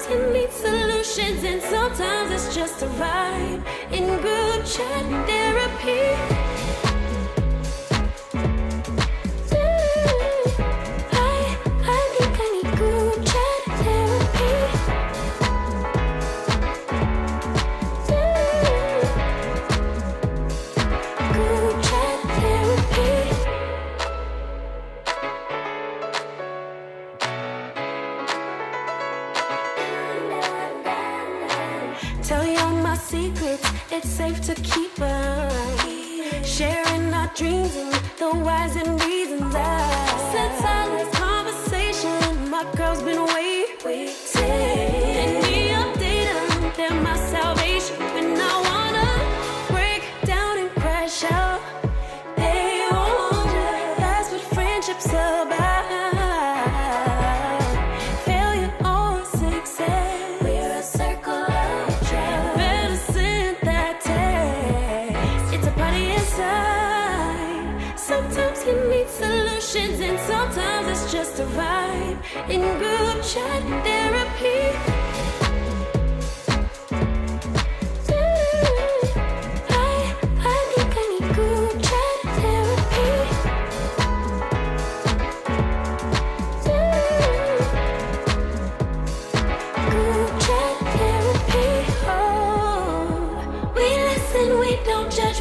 Sometimes you need solutions and sometimes it's just a vibe. In group chat therapy. It's safe to keep them. Sharing our dreams and the whys and reasons. I said silence conversation. My girl's been waiting. Any update them, they're my salvation. When I wanna break down and crash out, they won't. That's what friendship's about. Failure or success. We're a circle of trust. Better send that text. It's a party inside. Sometimes you need solutions and sometimes it's just a vibe. In group chat therapy.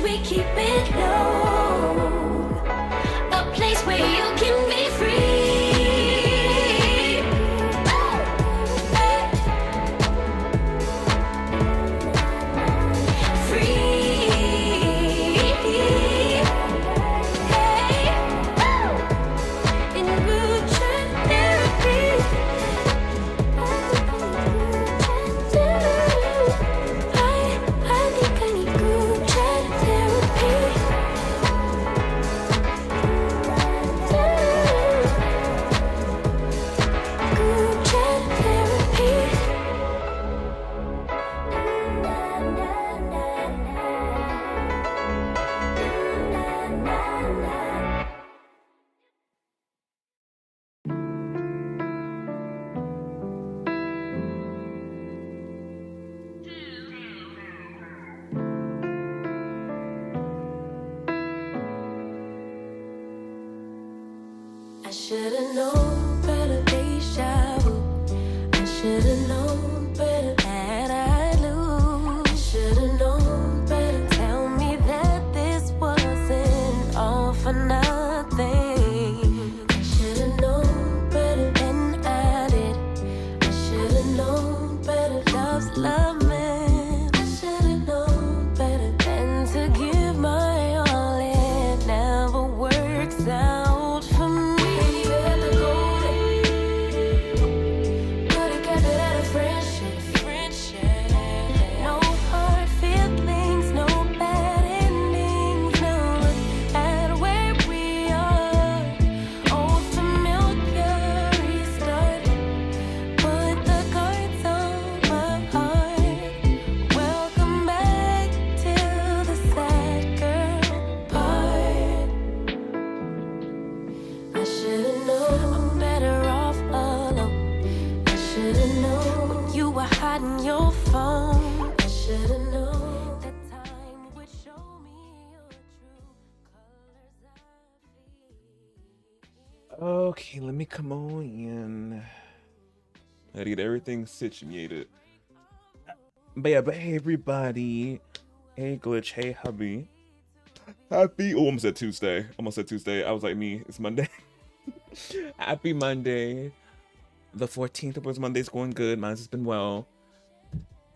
We keep it low, a place where you can be free. In group chat therapy. I think I need group chat therapy. Group chat therapy. I should've known better, deja vu. I should've known better that I'd lose. I should've known better. Tell me that this wasn't all for nothing. I should've known better than I did. I should've known better. Love's love, man. I should've known better than to give my all. It never works out for me. Your phone. I should've known that time would show me your true colors. Okay, let me come on in. I gotta get everything situated. But yeah, but hey everybody. Hey Glitch, hey hubby. Happy, oh, almost said Tuesday. I was like, me, it's Monday. Happy Monday. The 14th was Monday's going good. Mine's has been well.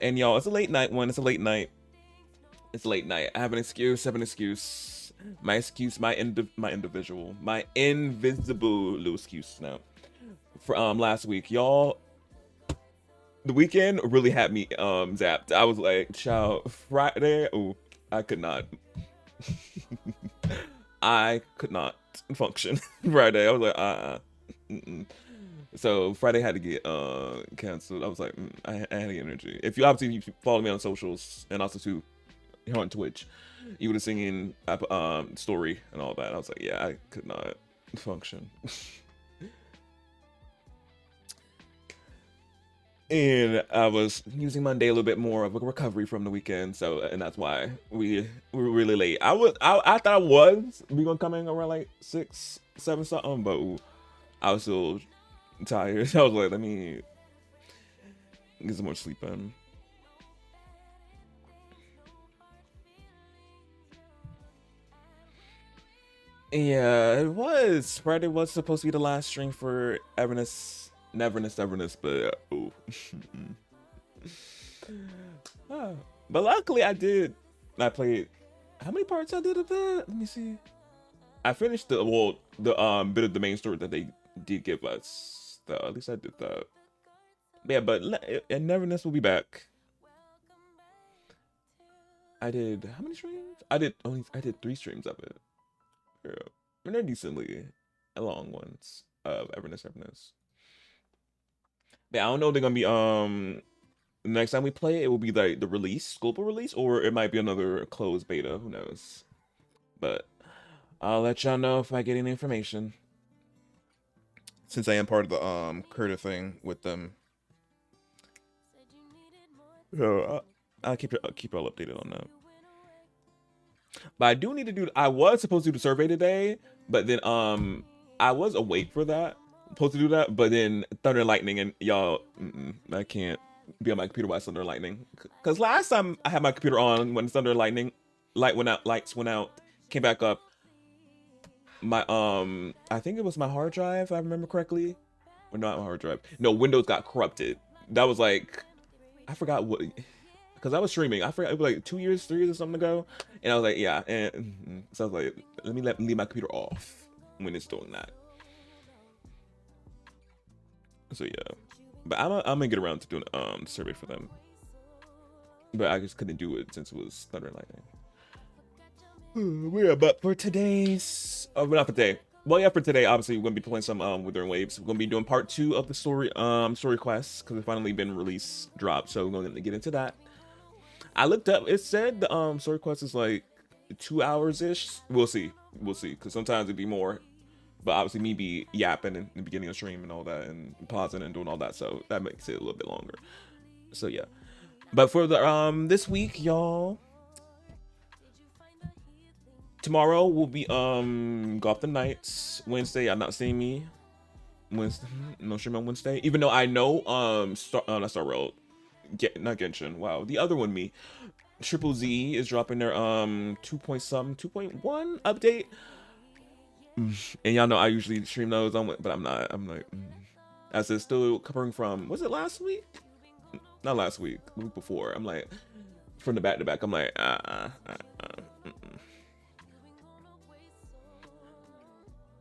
And y'all, it's a late night one. It's a late night. I have an excuse. My excuse, my invisible little excuse now. For last week, y'all. The weekend really had me zapped. I was like, child, Friday. Oh, I could not. I could not function Friday. I was like, So Friday had to get canceled. I was like, I had to get energy. If you obviously follow me on socials and also too here on Twitch, you would have seen story and all that. I was like, yeah, I could not function. And I was using Monday a little bit more of a recovery from the weekend, so and that's why we were really late. I thought I was we gonna come in around like 6, 7 something, but I was still tired. I was like, let me get some more sleep in. Yeah, it was. Friday was supposed to be the last stream for Everness, Neverness, but ooh. Ah, but luckily I did. I played. How many parts I did of that? Let me see. I finished the bit of the main story that they did give us. So at least I did that. Yeah, but and Neverness will be back. I did how many streams? I did 3 streams of it. Yeah. And they're decently long ones of Everness. Yeah, I don't know if they're gonna be next time we play it will be like the release, global release, or it might be another closed beta, who knows. But I'll let y'all know if I get any information. Since I am part of the Curta thing with them. So I'll keep y'all updated on that. But I do need to do. I was supposed to do the survey today, but then I was awake for that, supposed to do that, but then thunder and lightning, and y'all, I can't be on my computer while thunder and lightning. Cause last time I had my computer on when thunder and lightning, lights went out, came back up. My I think it was my hard drive, if I remember correctly, or not my hard drive. No, Windows got corrupted. That was like, I forgot what. Because I was streaming, I forgot, it was like 2 years, 3 years or something ago, and I was like, yeah, and so I was like, let me leave my computer off when it's doing that. So yeah, but I'm gonna get around to doing the survey for them, but I just couldn't do it since it was thunder and lightning. Yeah, but for today's, not for today. Well, yeah, for today, obviously we're gonna be playing some Wuthering Waves. We're gonna be doing part 2 of the story quests because it's finally been released, dropped. So we're gonna get into that. I looked up. It said the story quest is like 2 hours ish. We'll see. Because sometimes it'd be more. But obviously, me be yapping in the beginning of stream and all that, and pausing and doing all that, so that makes it a little bit longer. So yeah. But for the this week, y'all. Tomorrow will be Gotham Knights. Wednesday, I'm not seeing me. Wednesday, no stream on Wednesday. Even though I know not Star Road. Not Genshin. Wow, the other one, me. Triple Z is dropping their 2.1 update, and y'all know I usually stream those on, but I'm not. I'm like, as it's still covering from. Was it last week? Not last week. The week before. I'm like, from the back to back. I'm like,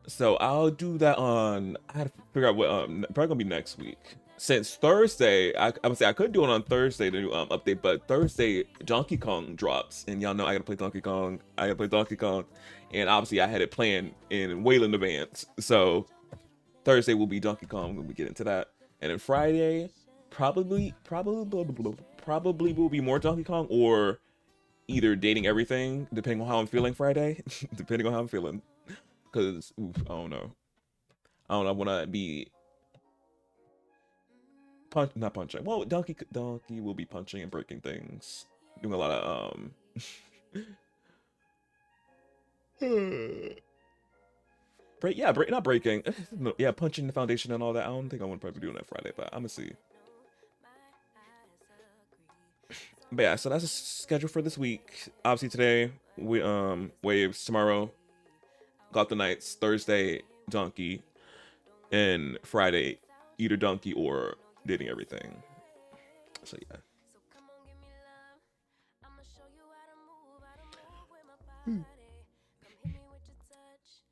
So I'll do that on. I had to figure out what probably gonna be next week. Since Thursday, I would say I could do it on Thursday, the new update, but Thursday Donkey Kong drops, and y'all know I gotta play Donkey Kong. And obviously I had it planned in well in advance. So Thursday will be Donkey Kong when we get into that, and then Friday probably will be more Donkey Kong or either Dating Everything, depending on how I'm feeling Friday, because I don't know. I want to be. Not punching. Well, Donkey will be punching and breaking things, doing a lot of not breaking. No, yeah, punching the foundation and all that. I don't think I want to probably be doing that Friday, but I'm gonna see. But yeah, so that's the schedule for this week. Obviously today we Waves, tomorrow Gotham Knights, Thursday Donkey, and Friday either Donkey or Dating Everything. So yeah.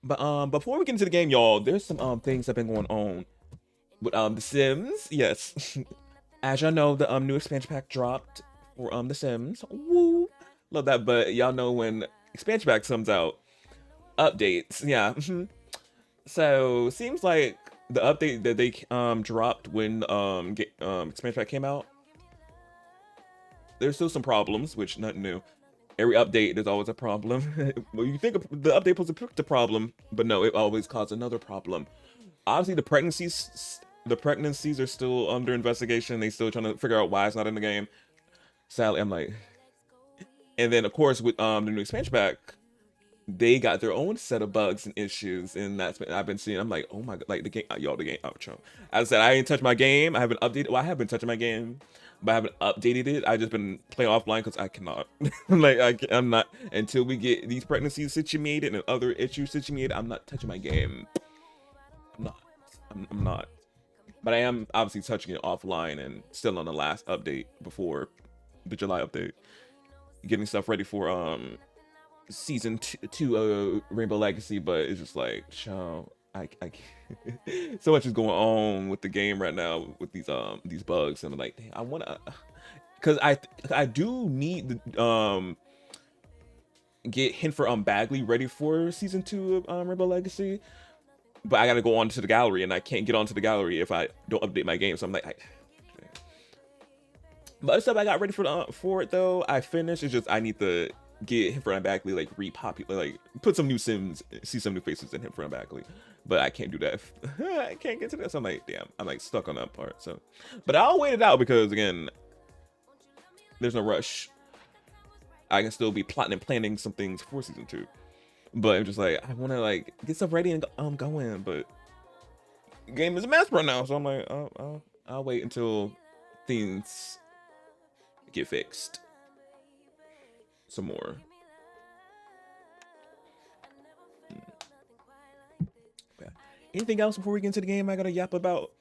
But before we get into the game, y'all, there's some things that have been going on with The Sims. Yes. As y'all know, the new expansion pack dropped for The Sims. Woo! Love that, but y'all know when expansion pack comes out, updates. Yeah. So seems like the update that they dropped when expansion pack came out, there's still some problems, which nothing new. Every update there's always a problem. Well, you think the update was to fix the problem, but no, it always caused another problem. Obviously the pregnancy the pregnancies are still under investigation. They still trying to figure out why it's not in the game. Sadly, I'm like, and then of course with the new expansion pack, they got their own set of bugs and issues, and that's been, I've been seeing. I'm like, oh my god, like the game, y'all, the game outro. As I said, I didn't touch my game. I haven't updated. Well, I have been touching my game, but I haven't updated it. I just been playing offline because I cannot. Like I'm not until we get these pregnancies situated and other issues situated. I'm not touching my game. I'm not. I'm not. But I am obviously touching it offline and still on the last update before the July update, getting stuff ready for season two Rainbow Legacy. But it's just like, show I can't. So much is going on with the game right now with these bugs, and I'm like, dang, I wanna, because I do need the get Hinford Bagley ready for season 2 of Rainbow Legacy, but I gotta go onto the gallery, and I can't get onto the gallery if I don't update my game. So I'm like, but other stuff I got ready for it though, I finished. It's just I need to get Hinford Bagley like repopulate, like put some new Sims, see some new faces in Hinford Bagley. But I can't do that. I can't get to this. I'm like, damn, I'm like stuck on that part. So, but I'll wait it out because again, there's no rush. I can still be plotting and planning some things for season 2. But I'm just like, I want to like get stuff ready and going. But the game is a mess right now, so I'm like, I'll wait until things get fixed some more. Yeah. Anything else before we get into the game I gotta yap about?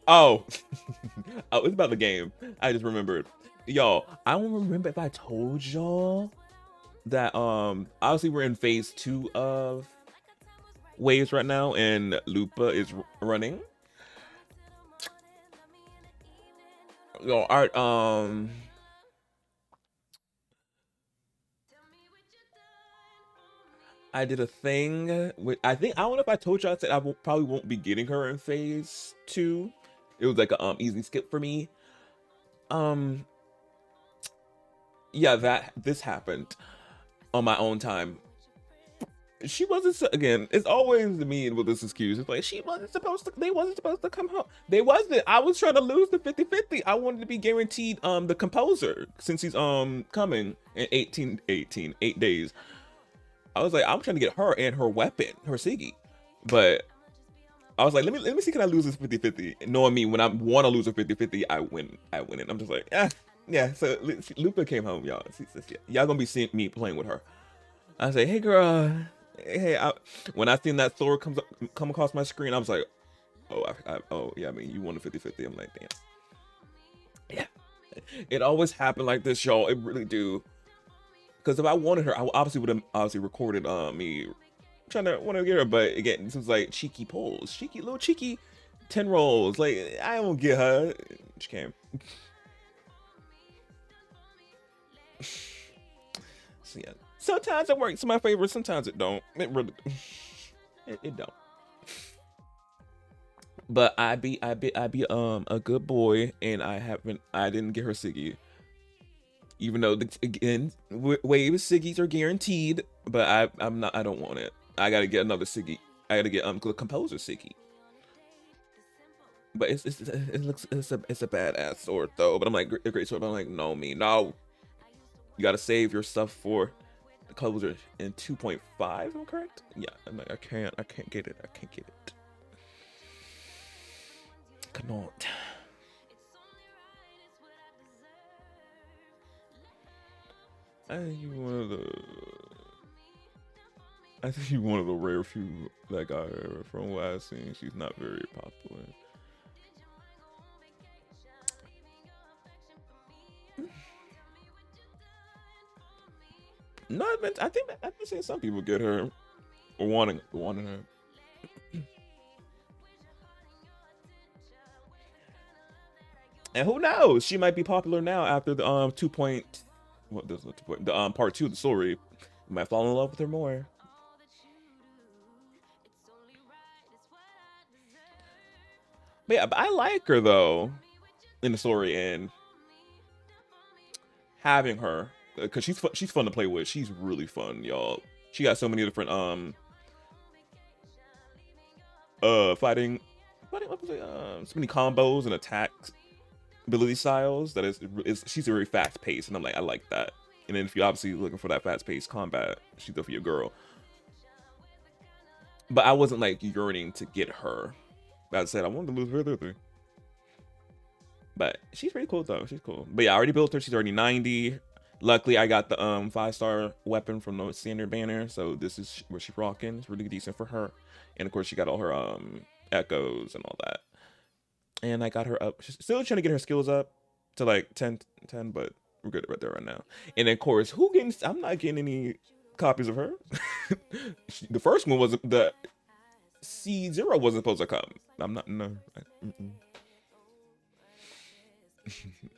Oh, oh, it's about the game. I just remembered, y'all. I don't remember if I told y'all that obviously we're in phase 2 of Waves right now, and Lupa is running. Yo, art. I did a thing with. I don't know if I told y'all. I said I probably won't be getting her in phase 2. It was like a easy skip for me. Yeah, this happened on my own time. She wasn't, again, it's always me with this excuse. It's like, they wasn't supposed to come home. They wasn't. I was trying to lose the 50-50. I wanted to be guaranteed the composer since he's coming in 8 days. I was like, I'm trying to get her and her weapon, her Siggy. But I was like, let me see, can I lose this 50-50? Knowing me, when I want to lose a 50-50, I win it. I'm just like, yeah. So Lupa came home, y'all. Y'all gonna be seeing me playing with her. I say, hey girl, hey. When I seen that Thor come across my screen, I was like, oh yeah. I mean, you won a 50-50. I'm like, damn. Yeah, it always happened like this, y'all. It really do. Because if I wanted her, I obviously would have recorded me trying to want to get her. But again, this was like cheeky polls, little cheeky 10 rolls. Like, I won't get her. She came. So yeah, sometimes it works in my favor, sometimes it don't. It really, it don't. But I be a good boy, and I didn't get her Siggy. Even though again, Wave Siggies are guaranteed, but I don't want it. I gotta get another Siggy. I gotta get Composer Siggy. But it's a badass sword though. But I'm like, a great sword. But I'm like, no. You gotta save your stuff for the closer in 2.5. Am I correct? Yeah. I'm like, I can't get it. I can't get it. Cannot. I think you're one of the rare few that got her. From what I've seen, she's not very popular. No, I think I've been seeing some people get her or wanting her. And who knows? She might be popular now after the part 2 of the story. You might fall in love with her more. But yeah, I like her though in the story, and having her because she's fun to play with. She's really fun, y'all. She got so many different fighting what was it? So many combos and attacks ability styles that is she's very fast paced, and I'm like, I like that. And then if you're obviously looking for that fast paced combat, she's good for your girl. But I wasn't like yearning to get her. That said, I wanted to lose her. But she's pretty cool though. She's cool. But yeah, I already built her. She's already 90. Luckily, I got the 5-star weapon from the standard banner, so this is what she's rocking. It's really decent for her. And of course, she got all her echoes and all that. And I got her up. She's still trying to get her skills up to like 10, but we're good right there right now. And of course, I'm not getting any copies of her. The first one wasn't, the C0 wasn't supposed to come. I'm not, no.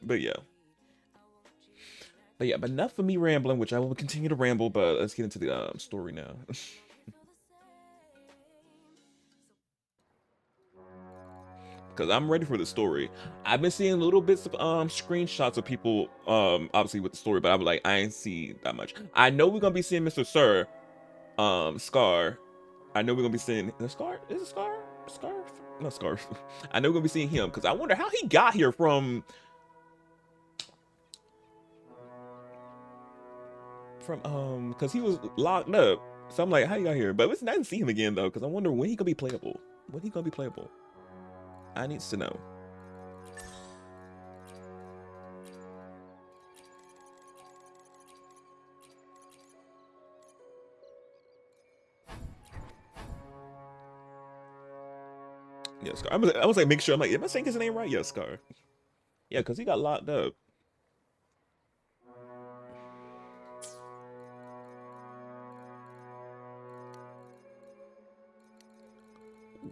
But yeah. But enough of me rambling, which I will continue to ramble, but let's get into the story now. Because I'm ready for the story. I've been seeing little bits of screenshots of people, obviously with the story, but I'm like, I ain't see that much. I know we're gonna be seeing Mr. Sir, Scar. I know we're gonna be seeing the Scar. Is it Scar? Scarf? No, Scarf. I know we're gonna be seeing him because I wonder how he got here from because he was locked up. So I'm like, how you got here? But it's nice to see him again though, because I wonder when he gonna be playable. When he gonna be playable? I need to know. Yeah, Scar. I was like, make sure. I'm like, am I saying his name right? Yeah, Scar. Yeah, because he got locked up.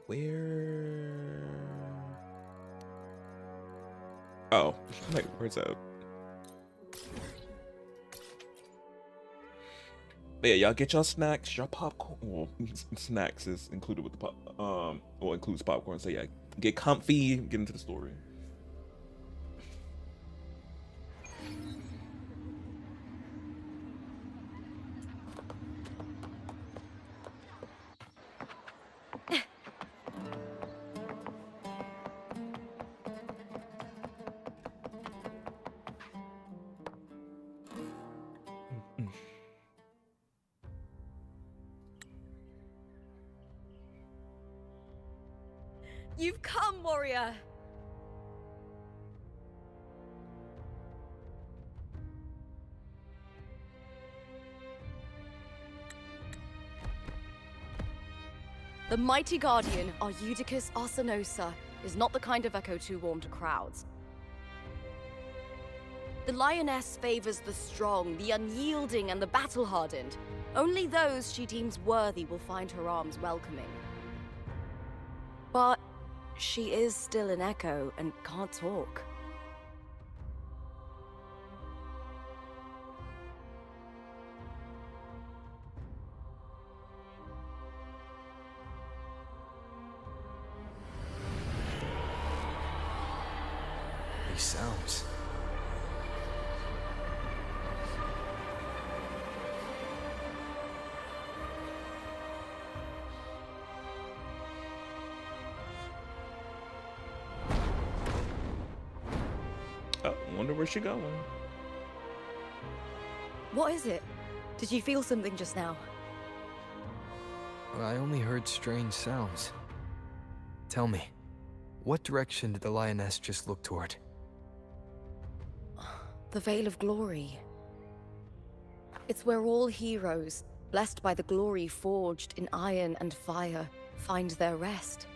Where? Oh, I'm like, where's that? But yeah, y'all get y'all snacks, your popcorn. Well, snacks is included with the pop. Well, includes popcorn. So yeah, get comfy, get into the story. You've come, warrior! The mighty guardian, our Eudicus Arsenosa, is not the kind of echo too warm to crowds. The lioness favors the strong, the unyielding, and the battle-hardened. Only those she deems worthy will find her arms welcoming. But she is still an echo and can't talk. These sounds. Wonder where she going. What is it? Did you feel something just now? I only heard strange sounds. Tell me, what direction did the lioness just look toward? The Veil of Glory. It's where all heroes, blessed by the glory forged in iron and fire, find their rest.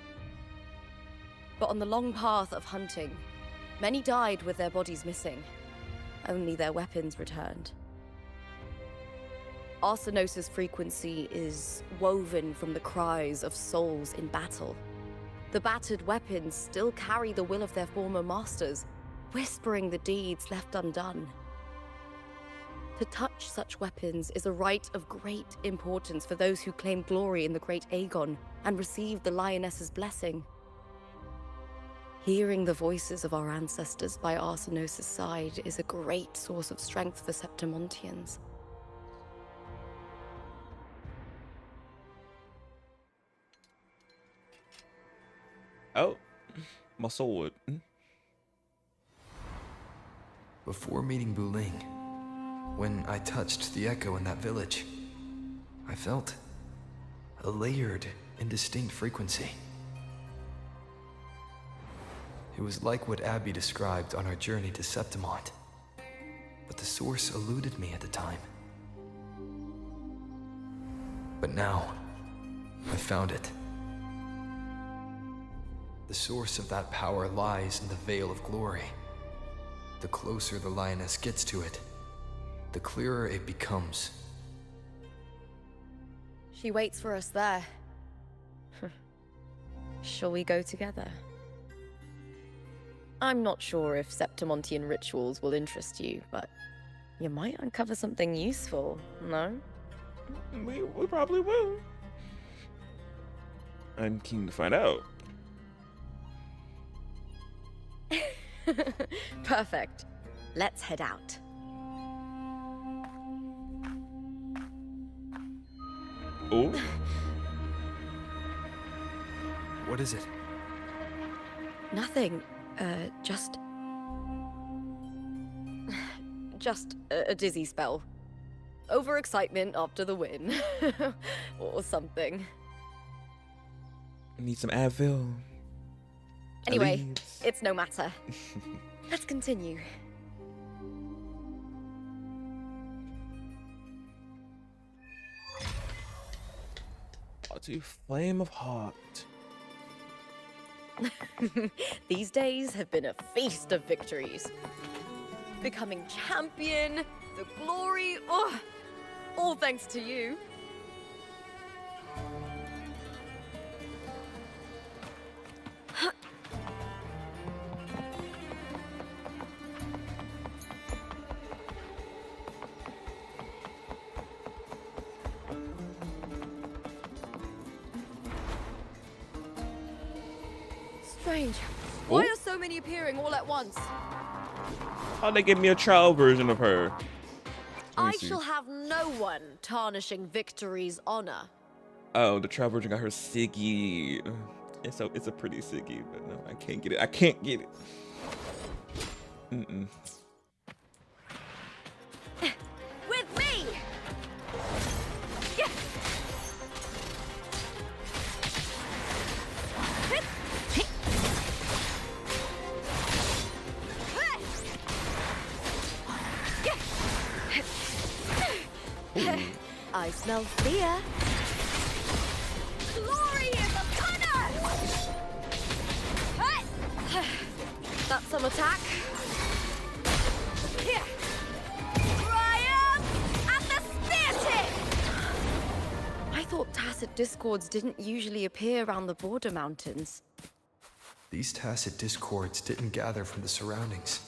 But on the long path of hunting, many died with their bodies missing. Only their weapons returned. Arsenosa's frequency is woven from the cries of souls in battle. The battered weapons still carry the will of their former masters, whispering the deeds left undone. To touch such weapons is a rite of great importance for those who claim glory in the great Aegon and receive the lioness's blessing. Hearing the voices of our ancestors by Arsenos' side is a great source of strength for Septimontians. Oh, my sword. Before meeting Buling, when I touched the echo in that village, I felt a layered and distinct frequency. It was like what Abby described on our journey to Septimont, but the source eluded me at the time. But now, I found it. The source of that power lies in the Veil of Glory. The closer the lioness gets to it, the clearer it becomes. She waits for us there. Shall we go together? I'm not sure if Septimontian rituals will interest you, but you might uncover something useful, no? We probably will. I'm keen to find out. Perfect. Let's head out. Oh. What is it? Nothing. Just a dizzy spell. Overexcitement after the win. Or something. I need some Advil. Anyway, Leaves. it's no matter. Let's continue. To Flame of Heart. These days have been a feast of victories. Becoming champion, the glory, all thanks to you. Strange. Why are so many appearing all at once? Oh, they gave me a child version of her. I shall have no one tarnishing Victory's honor. Oh, the child version got her Siggy. It's a pretty Siggy, but no, I can't get it. I can't get it. Mm-mm. With me! I smell fear. Glory is upon us! That's some attack. Here. Triumph at the spear tip! I thought tacit discords didn't usually appear around the border mountains. These tacit discords didn't gather from the surroundings.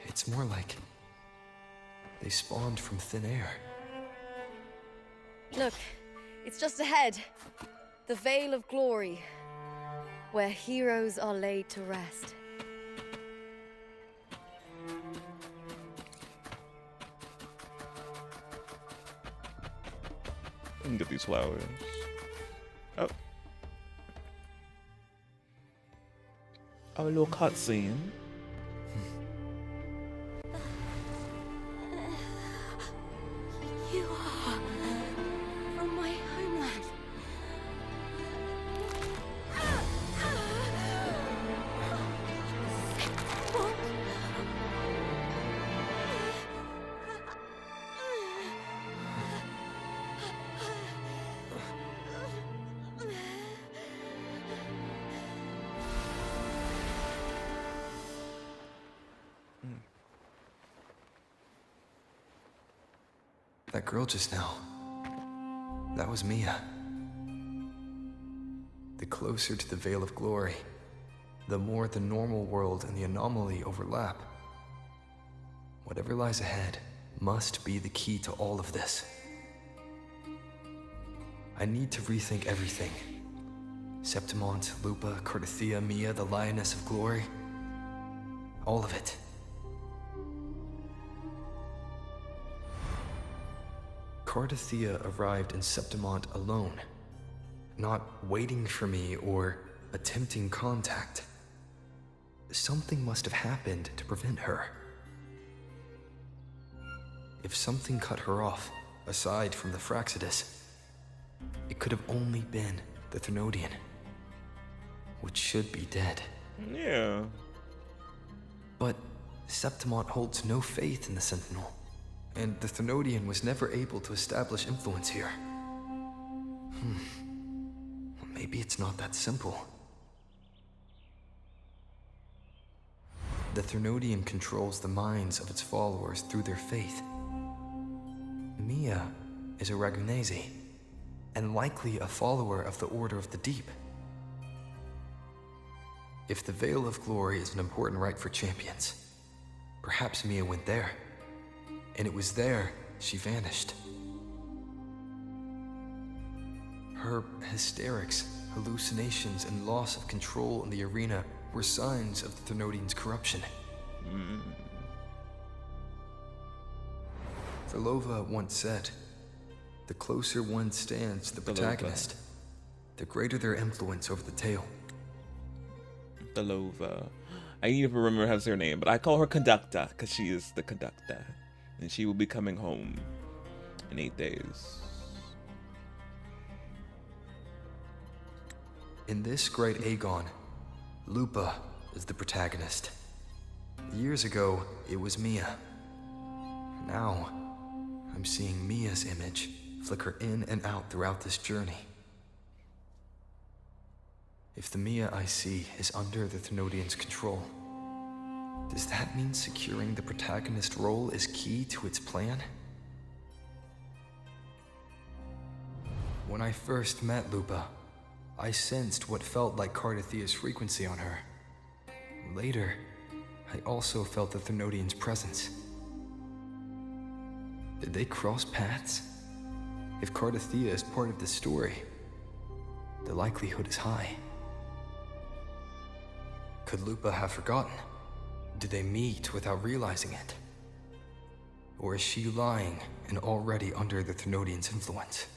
It's more like they spawned from thin air. Look, it's just ahead. The Veil of Glory, where heroes are laid to rest. I can get these flowers. Oh. Oh, a little cutscene. You are from my homeland. That girl just now, that was Mia. The closer to the Veil of Glory, the more the normal world and the anomaly overlap. Whatever lies ahead must be the key to all of this. I need to rethink everything. Septimont, Lupa, Cardathia, Mia, the Lioness of Glory. All of it. Cardathia arrived in Septimont alone, not waiting for me or attempting contact. Something must have happened to prevent her. If something cut her off, aside from the Fraxidus, it could have only been the Thermodian, which should be dead. Yeah. But Septimont holds no faith in the Sentinel, and the Thermodian was never able to establish influence here. Maybe it's not that simple. The Thermodian controls the minds of its followers through their faith. Mia is a Ragunese, and likely a follower of the Order of the Deep. If the Veil of Glory is an important rite for champions, perhaps Mia went there, and it was there she vanished. Her hysterics, hallucinations, and loss of control in the arena were signs of the Thermodian's corruption. Verlova once said, "The closer one stands to the protagonist, the greater their influence over the tale." Belova. I need to remember how to say her name, but I call her Conducta because she is the conductor. And she will be coming home in 8 days. In this great Aegon, Lupa is the protagonist. Years ago, it was Mia. Now, I'm seeing Mia's image flicker in and out throughout this journey. If the Mia I see is under the Thermodian's control, does that mean securing the protagonist role is key to its plan? When I first met Lupa, I sensed what felt like Cardathia's frequency on her. Later, I also felt the Thermodian's presence. Did they cross paths? If Cardathia is part of the story, the likelihood is high. Could Lupa have forgotten? Did they meet without realizing it? Or is she lying and already under the Thermodian's influence?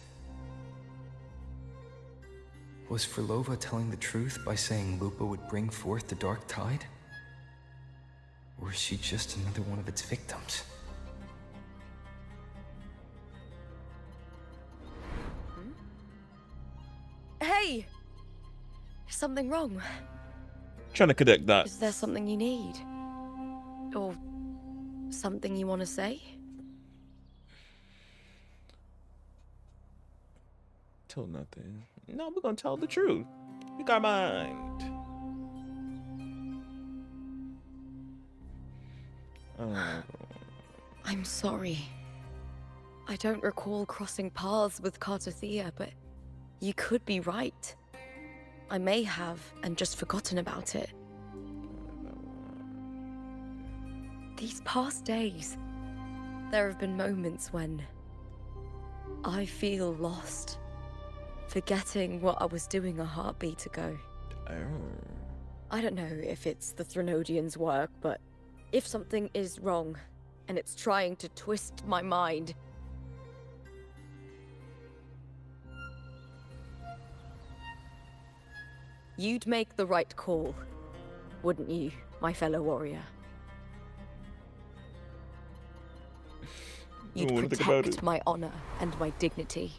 Was Verlova telling the truth by saying Lupa would bring forth the Dark Tide? Or is she just another one of its victims? Hey! Is something wrong? Trying to connect that. Is there something you need? Or something you want to say? Tell nothing. No, we're gonna tell the truth. Speak our mind. Oh. I'm sorry. I don't recall crossing paths with Cardathia, but you could be right. I may have and just forgotten about it. These past days, there have been moments when I feel lost, forgetting what I was doing a heartbeat ago. I don't know if it's the Thermodian's work, but if something is wrong and it's trying to twist my mind, you'd make the right call, wouldn't you, my fellow warrior? You'd protect my honor and my dignity.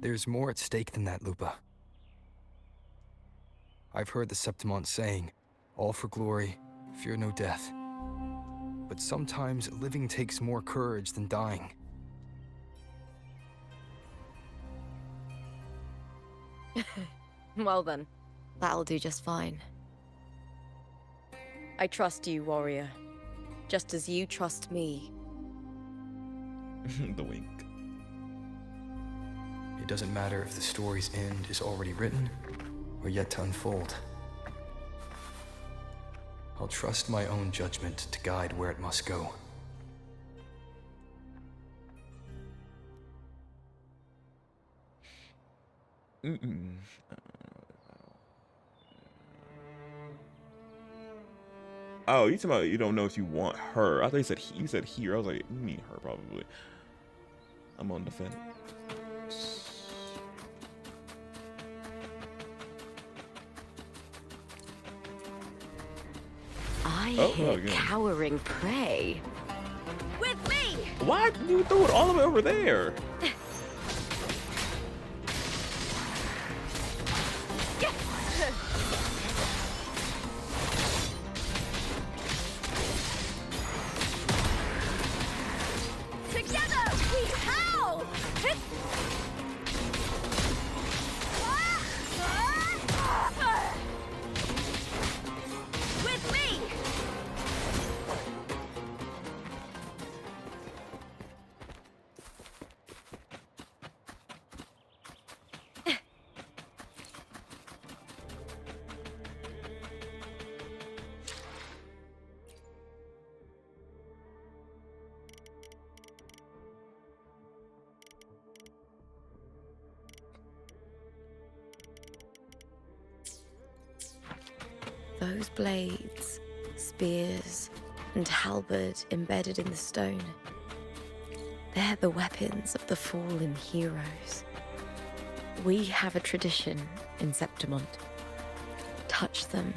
There's more at stake than that, Lupa. I've heard the Septimont saying, "All for glory, fear no death." But sometimes living takes more courage than dying. Well then, that'll do just fine. I trust you, warrior. Just as you trust me. The wink. It doesn't matter if the story's end is already written or yet to unfold. I'll trust my own judgment to guide where it must go. Mm-mm. Oh, you talking about you don't know if you want her? I thought you said you said here. I was like, you mean her probably. I'm on the fence. I Oh, hear yeah. cowering prey. With me! Why did you throw it all the way over there? Together we howl! With me! Those blades, spears, and halberd embedded in the stone. They're the weapons of the fallen heroes. We have a tradition in Septimont. Touch them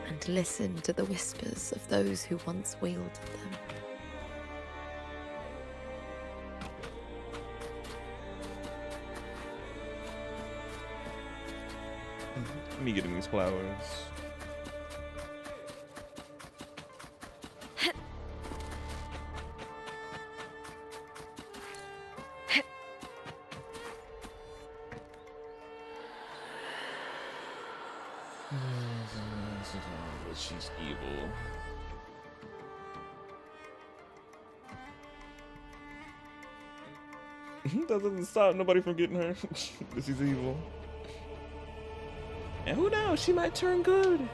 and listen to the whispers of those who once wielded them. Me getting these flowers. But she's evil. That doesn't stop nobody from getting her. Because she's evil. And who knows? She might turn good.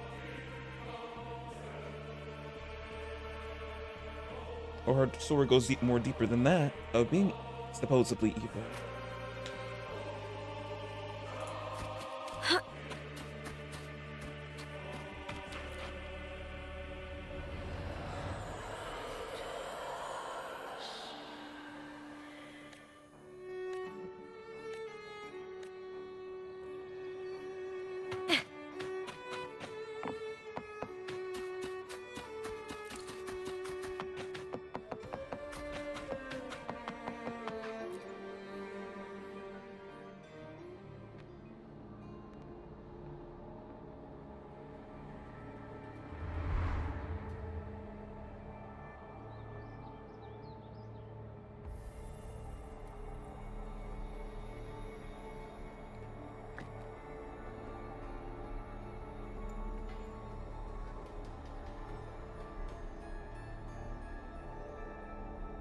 Or her story goes more deeper than that of being supposedly evil.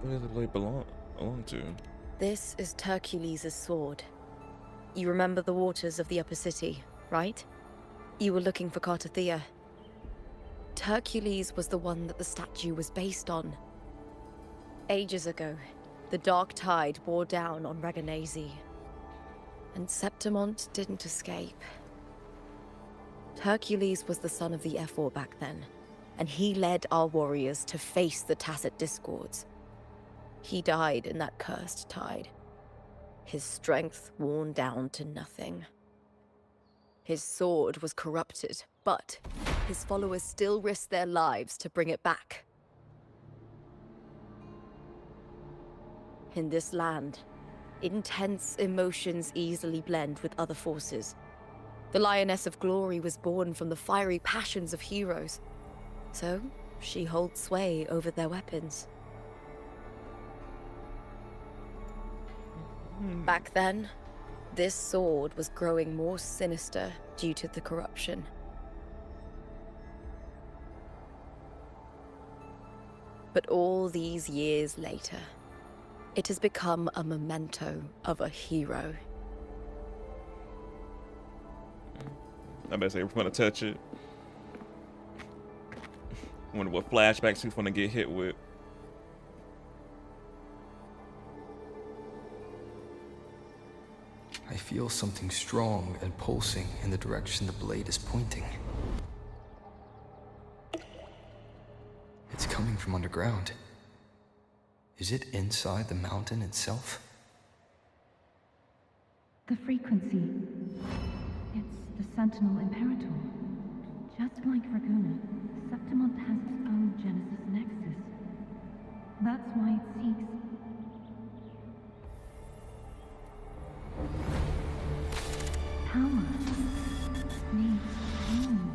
Where does the blade belong to? This is Hercules' sword. You remember the waters of the upper city, right? You were looking for Cartothea. Hercules was the one that the statue was based on. Ages ago, the dark tide bore down on Raganese, and Septimont didn't escape. Hercules was the son of the Ephor back then, and he led our warriors to face the Tacit Discords. He died in that cursed tide, his strength worn down to nothing. His sword was corrupted, but his followers still risked their lives to bring it back. In this land, intense emotions easily blend with other forces. The Lioness of Glory was born from the fiery passions of heroes, so she holds sway over their weapons. Back then, this sword was growing more sinister due to the corruption. But all these years later, it has become a memento of a hero. I better say we're gonna touch it. Wonder what flashbacks he's gonna get hit with. I feel something strong and pulsing in the direction the blade is pointing. It's coming from underground. Is it inside the mountain itself? The frequency. It's the Sentinel Imperator. Just like Raguna, Septimont has its own Genesis Nexus. That's why it seeks... power. Needs home.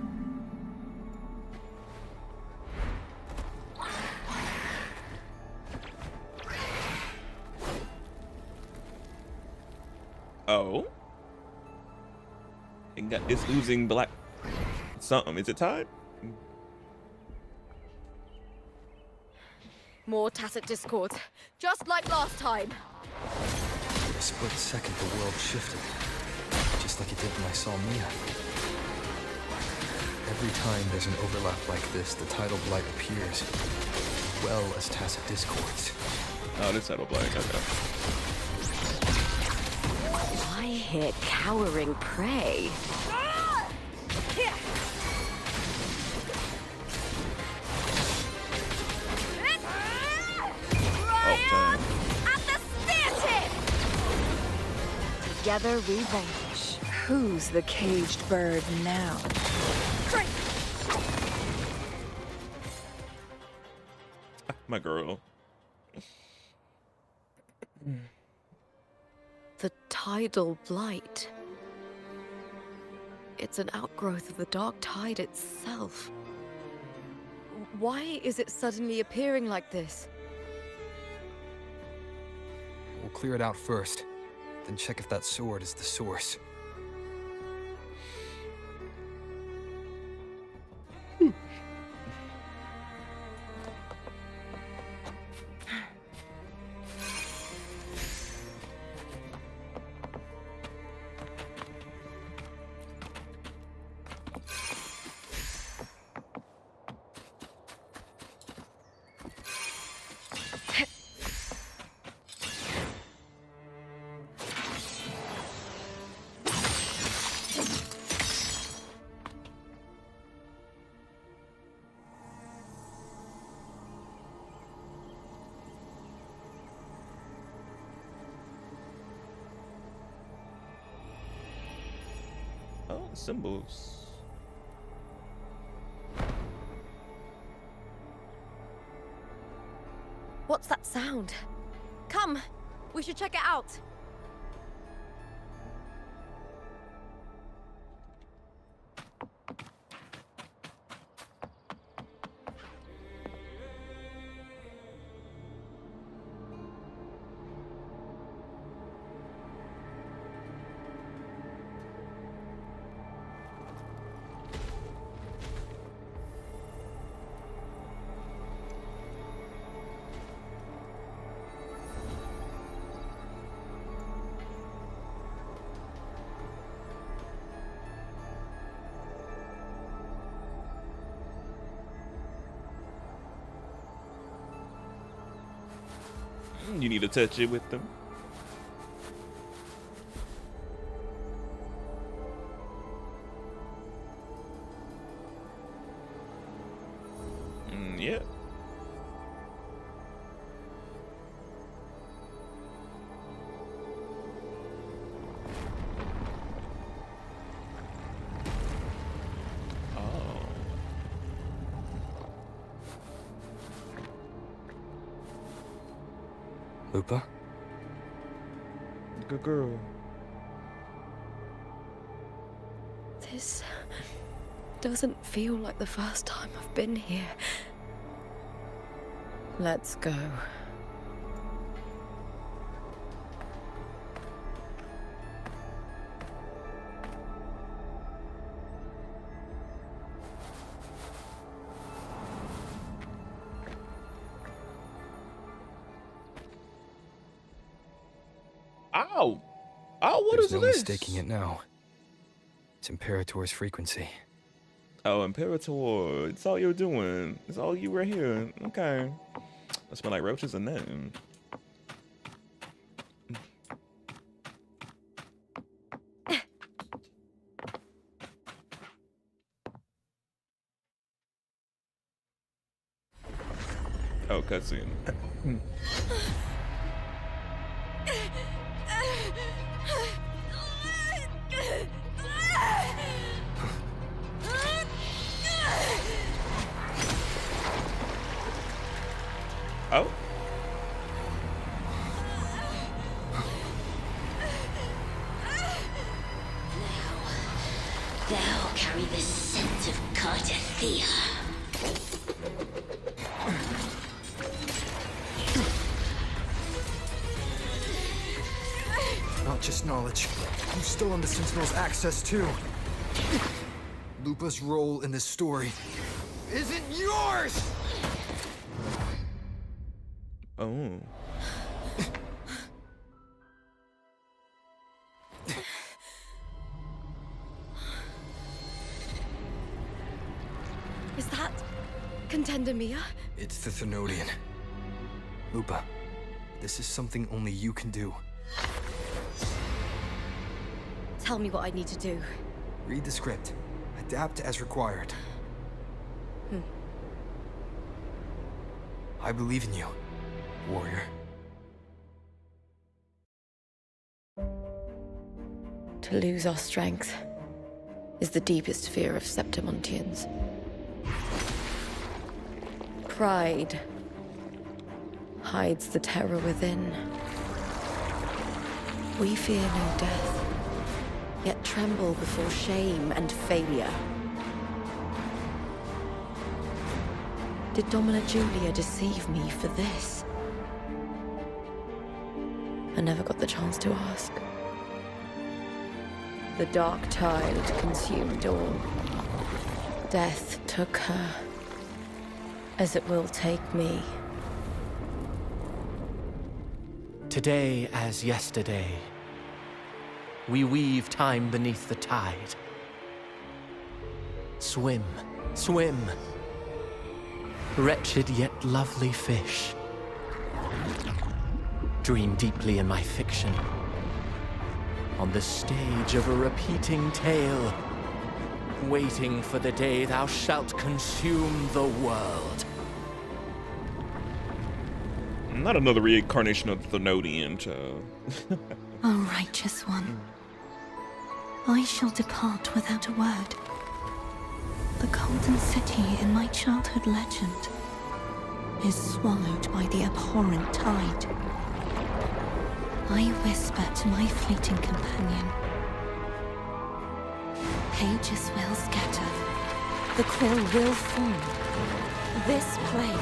Oh. It's losing black something. Is it time? More tacit discords, just like last time. For a split second, the world shifted, just like it did when I saw Mia. Every time there's an overlap like this, the tidal blight appears, as well as tacit discords. Oh, this tidal blight. Okay. I hear cowering prey. At the spear tip! Together we vanish. Who's the caged bird now? My girl. The tidal blight. It's an outgrowth of the dark tide itself. Why is it suddenly appearing like this? We'll clear it out first, then check if that sword is the source. Oh, symbols. What's that sound? Come, we should check it out. You need to touch it with them. Yeah. Lupa? Good girl. This doesn't feel like the first time I've been here. Let's go. Ow! Ow, what There's is no this? mistaking it now. It's Imperator's frequency. Oh, Imperator. It's all you're doing. It's all you right here. Okay. I smell like roaches and nothing. Oh, cutscene. Oh. Thou carry the scent of Cardathea. Not just knowledge. You've stolen the Sentinel's access too. Lupa's role in this story isn't yours! Oh. Is that Contender Mia? It's the Thenodian. Lupa, this is something only you can do. Tell me what I need to do. Read the script. Adapt as required. I believe in you, warrior. To lose our strength is the deepest fear of Septimontians. Pride hides the terror within. We fear no death, yet tremble before shame and failure. Did Domina Julia deceive me for this? I never got the chance to ask. The dark tide consumed all. Death took her, as it will take me. Today as yesterday, we weave time beneath the tide. Swim, swim, wretched yet lovely fish. Dream deeply in my fiction, on the stage of a repeating tale, waiting for the day thou shalt consume the world. Not another reincarnation of the Thenodian, child. O righteous one, I shall depart without a word. The golden city in my childhood legend is swallowed by the abhorrent tide. I whisper to my fleeting companion. Pages will scatter. The quill will form. This play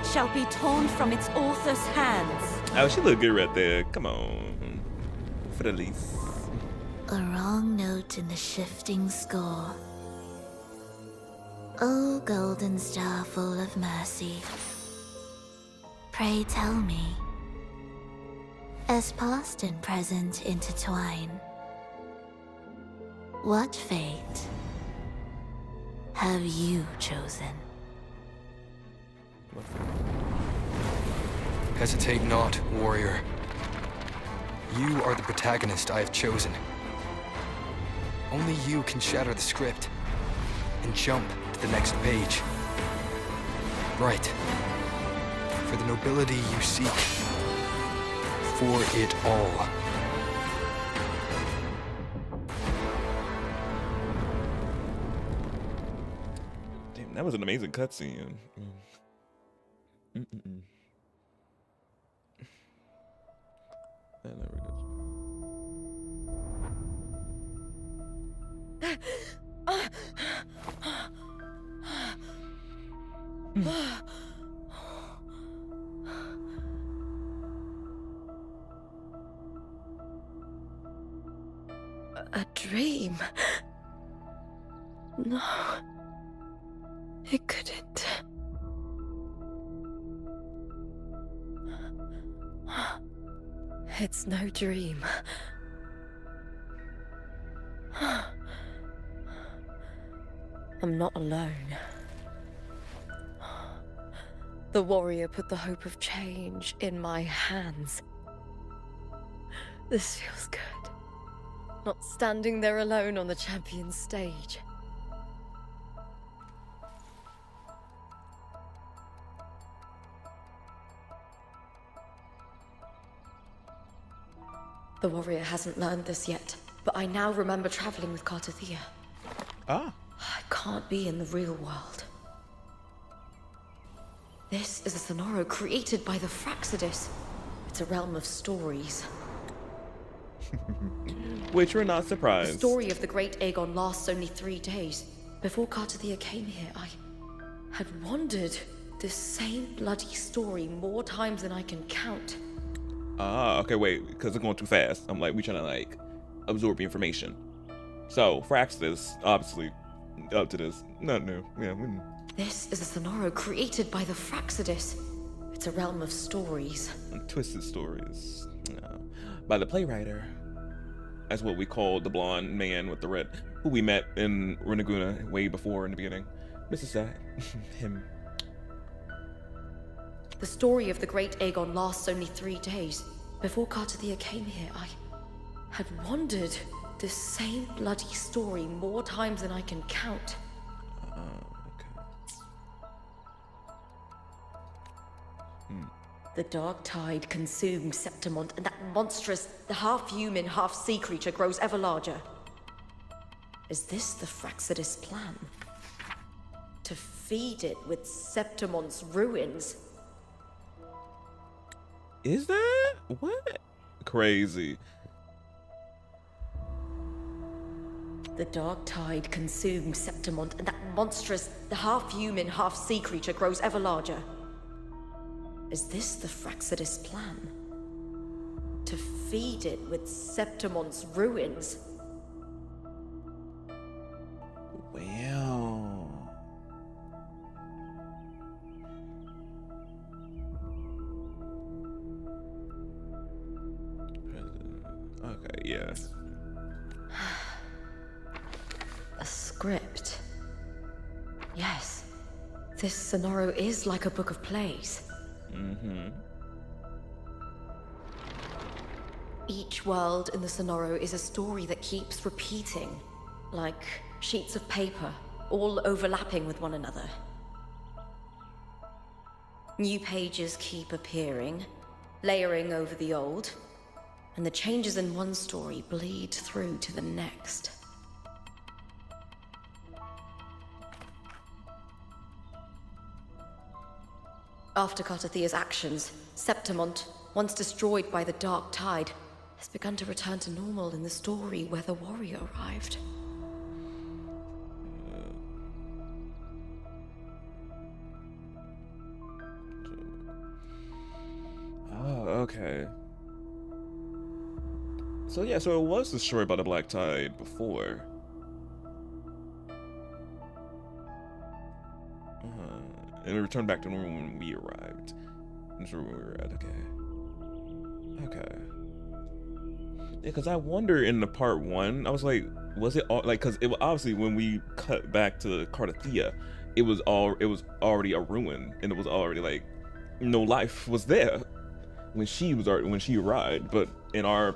shall be torn from its author's hands. Oh, she look good right there. Come on. For the least. A wrong note in the shifting score. O golden star full of mercy, pray tell me, as past and present intertwine, what fate have you chosen? Hesitate not, warrior. You are the protagonist I have chosen. Only you can shatter the script and jump to the next page. Right. For the nobility you seek. For it all. Damn, that was an amazing cutscene. That never goes. A dream? No, it couldn't. It's no dream. I'm not alone. The warrior put the hope of change in my hands. This feels good. Not standing there alone on the champion's stage. The warrior hasn't learned this yet, but I now remember traveling with Cartothea. Ah. I can't be in the real world. This is a Sonoro created by the Fraxidus. It's a realm of stories. Which we're not surprised. The story of the great Aegon lasts only 3 days. Before Cartothea came here, I had wandered this same bloody story more times than I can count. Ah, okay, wait, because it's going too fast. I'm like, we trying to like absorb the information. So, Fraxis, obviously, up to this. Not new. Yeah, This is a Sonoro created by the Fraxidus. It's a realm of stories. Twisted stories. No. By the playwriter. That's what we call the blonde man with the red, who we met in Reneguna way before in the beginning. This is that. Him. The story of the great Aegon lasts only 3 days. Before Cartothea came here, I had wandered this same bloody story more times than I can count. The dark tide consumed Septimont, and that monstrous, half-human, half-sea creature grows ever larger. Is this the Fraxidus plan? To feed it with Septimont's ruins? Is that? What? Crazy. The dark tide consumed Septimont, and that monstrous, half-human, half-sea creature grows ever larger. Is this the Fraxidus plan? To feed it with Septimont's ruins? Well. Okay, yeah. A script. Yes. This Sonoro is like a book of plays. Mm-hmm. Each world in the Sonoro is a story that keeps repeating, like sheets of paper, all overlapping with one another. New pages keep appearing, layering over the old, and the changes in one story bleed through to the next. After Cartothea's actions, Septimont, once destroyed by the dark tide, has begun to return to normal in the story where the warrior arrived. Oh, okay. So yeah, so it was destroyed by the Black Tide before. And it returned back to normal when we arrived. That's where we were at, okay. Okay. Yeah, because I wonder in the part 1, I was like, was it all, like, because it was obviously when we cut back to Cartothea, it was already a ruin, and it was already like, no life was there when she arrived, but in our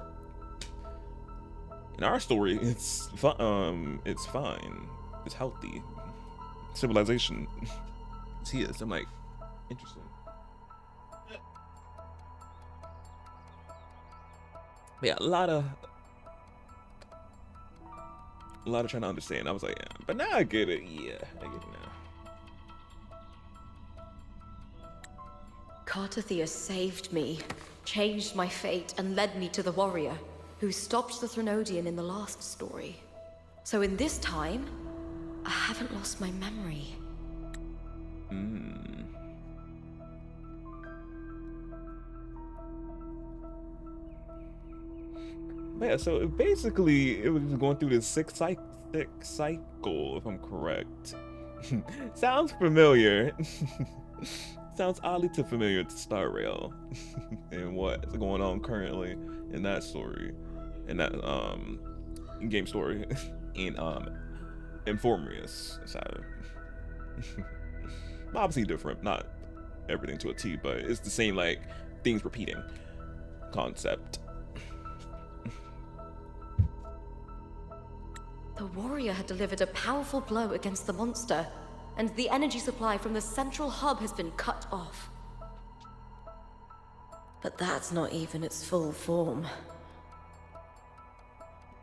story, it's fine, it's healthy, civilization. It's here. So I'm like, interesting. But yeah, a lot of trying to understand. I was like, yeah, but now I get it. Yeah, I get it now. Cartothea saved me, changed my fate, and led me to the warrior, who stopped the Threnodian in the last story. So in this time, I haven't lost my memory. Yeah, so basically it was going through this six cycle, if I'm correct. Sounds familiar. Sounds oddly too familiar to Star Rail and what's going on currently in that story, in that game story, in Informius. So obviously different, not everything to a T, but it's the same, like, things repeating concept. The warrior had delivered a powerful blow against the monster, and the energy supply from the central hub has been cut off. But that's not even its full form.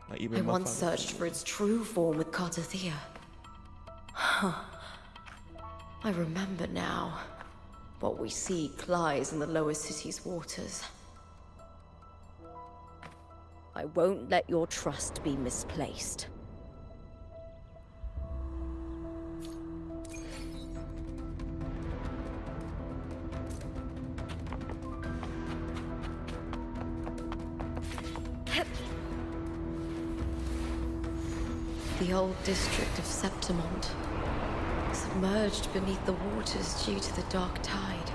Like even I my once father. searched for its true form with Cartothea. Huh. I remember now. What we seek lies in the lower city's waters. I won't let your trust be misplaced. The old district of Septimont, submerged beneath the waters due to the dark tide.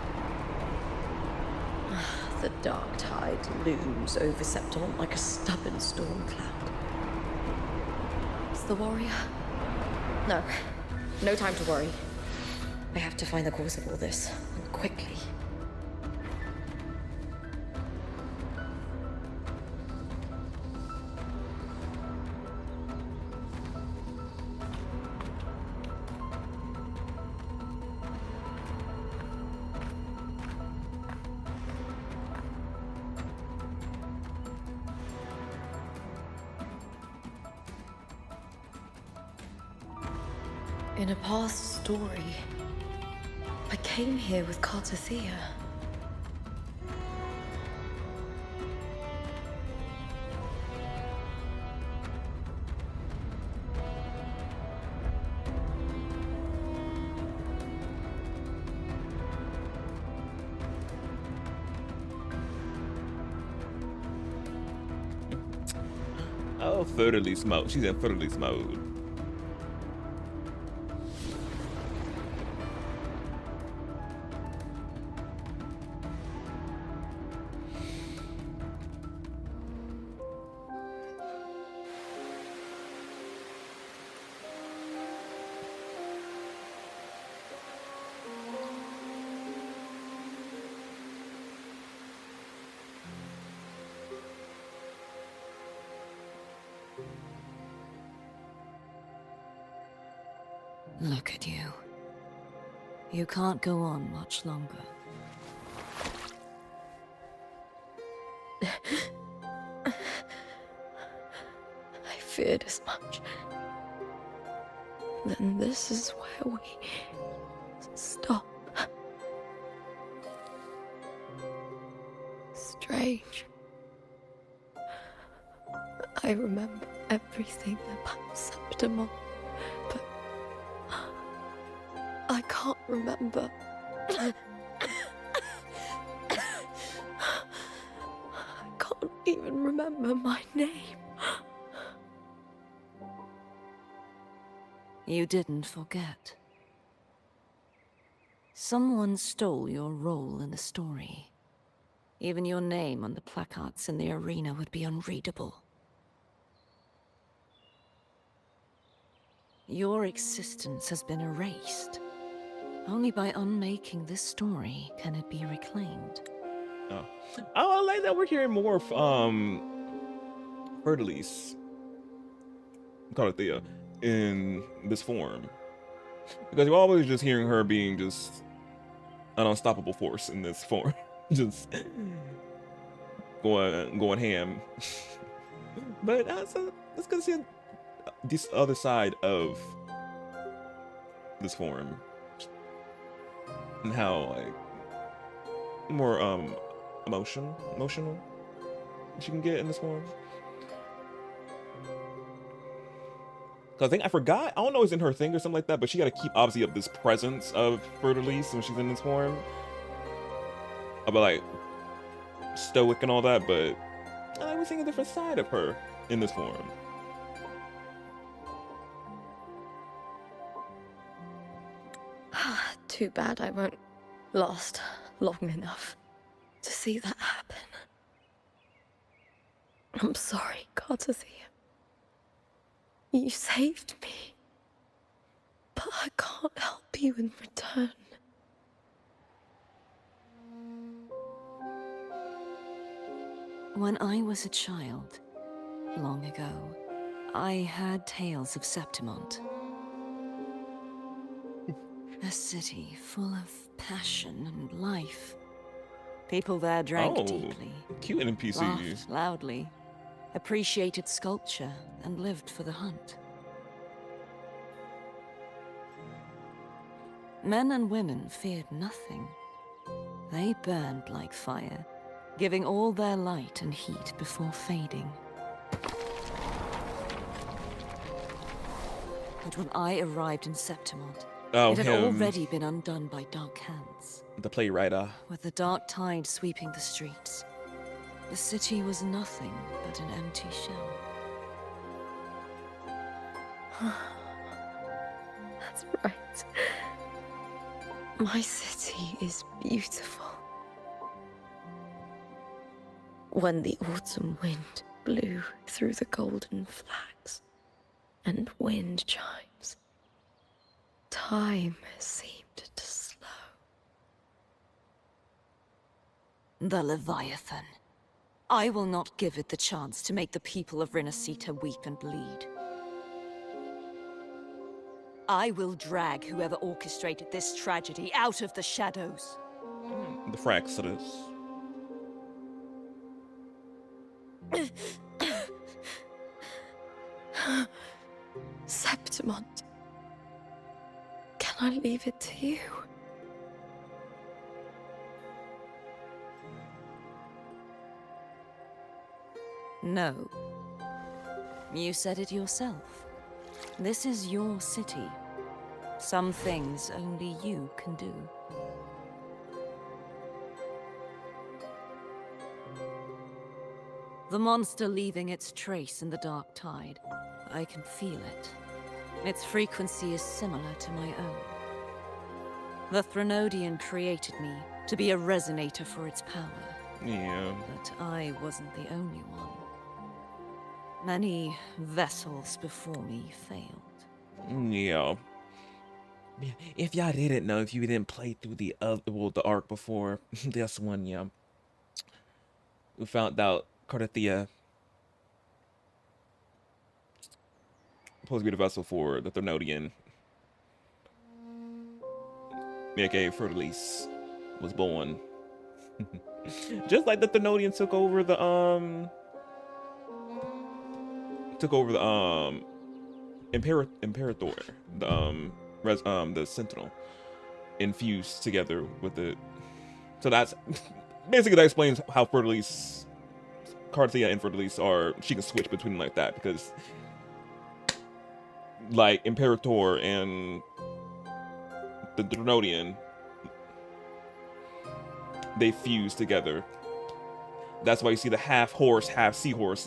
The dark tide looms over Septimont like a stubborn storm cloud. Is the warrior? No. No time to worry. I have to find the cause of all this, and quickly. In a past story, I came here with Cartothea. Oh, third release mode. She's in third release mode. Look at you. You can't go on much longer. I feared as much. Then this is where we stop. Strange. I remember everything about Septimont, but I can't remember. I can't even remember my name. You didn't forget. Someone stole your role in the story. Even your name on the placards in the arena would be unreadable. Your existence has been erased. Only by unmaking this story can it be reclaimed. Oh, I like that we're hearing more of Fertilise, Carthea, in this form, because you're always just hearing her being just an unstoppable force in this form, just going ham. But let's go see this other side of this form and how like more emotional that you can get in this form. Cause I think I forgot, I don't know, it's in her thing or something like that, but she got to keep obviously up this presence of Fertilise when she's in this form, about like stoic and all that. But I like we're seeing a different side of her in this form. Too bad I won't last long enough to see that happen. I'm sorry, Cartothea. You saved me, but I can't help you in return. When I was a child, long ago, I heard tales of Septimont. A city full of passion and life. People there drank deeply, cute NPC. laughed loudly, appreciated sculpture, and lived for the hunt. Men and women feared nothing. They burned like fire, giving all their light and heat before fading. But when I arrived in Septimont, Oh, it had him. already been undone by dark hands. The playwright. With the dark tide sweeping the streets, the city was nothing but an empty shell. That's right. My city is beautiful. When the autumn wind blew through the golden flags and wind chimes, time seemed to slow. The Leviathan. I will not give it the chance to make the people of Rinascita weep and bleed. I will drag whoever orchestrated this tragedy out of the shadows. The Fraxodus. Septimont. Can I leave it to you? No. You said it yourself. This is your city. Some things only you can do. The monster leaving its trace in the dark tide. I can feel it. Its frequency is similar to my own. The Threnodian created me to be a resonator for its power. Yeah. But I wasn't the only one. Many vessels before me failed. Yeah. If y'all didn't know, if you didn't play through the the arc before this one, yeah, we found out Cardathia supposed to be the vessel for the Threnodian. aka Fertilise was born. Just like the Threnodian took over the Imperator, the Sentinel, infused together with it. So that's basically, that explains how Fertilise, Cardathia and Fertilise are. She can switch between them like that because, like, Imperator and the Threnodian, they fuse together. That's why you see the half horse, half seahorse.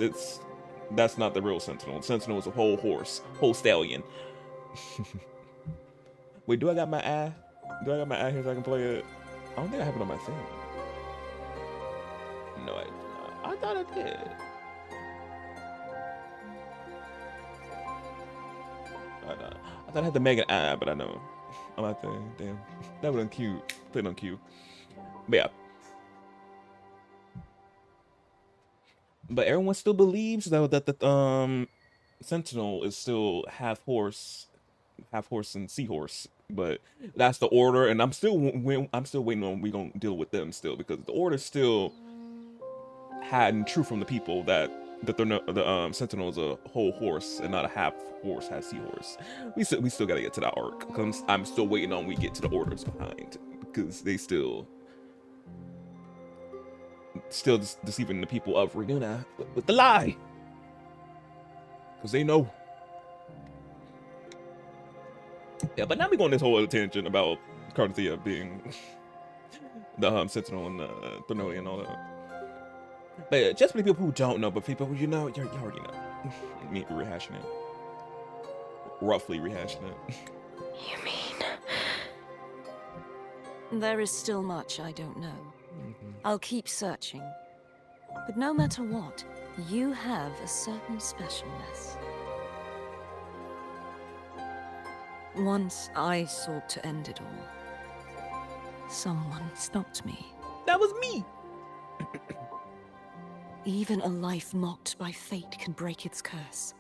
That's not the real Sentinel. Sentinel is a whole horse, whole stallion. Wait, do I got my eye? Do I got my eye here so I can play it? I don't think I have it on my thing. No, I thought I did. I thought I had the mega eye, but I know. I'm not there. Damn, that would have been cute. Played on cue. But yeah. But everyone still believes though that the Sentinel is still half horse and seahorse. But that's the Order, and I'm still waiting on we gonna deal with them still, because the Order still had true from the people that the Sentinel is a whole horse and not a half horse, half seahorse. We still gotta get to that arc. Cause I'm still waiting on we get to the Orders behind, because they still deceiving the people of Raina with the lie, because they know. Yeah, but now we go on this whole tangent about Cardathia being the Sentinel and the Threnodian and all that. But yeah, just for the people who don't know, but people who you already know. Me rehashing it. Roughly rehashing it. You mean? There is still much I don't know. I'll keep searching. But no matter what, you have a certain specialness. Once I sought to end it all. Someone stopped me. That was me! Even a life mocked by fate can break its curse.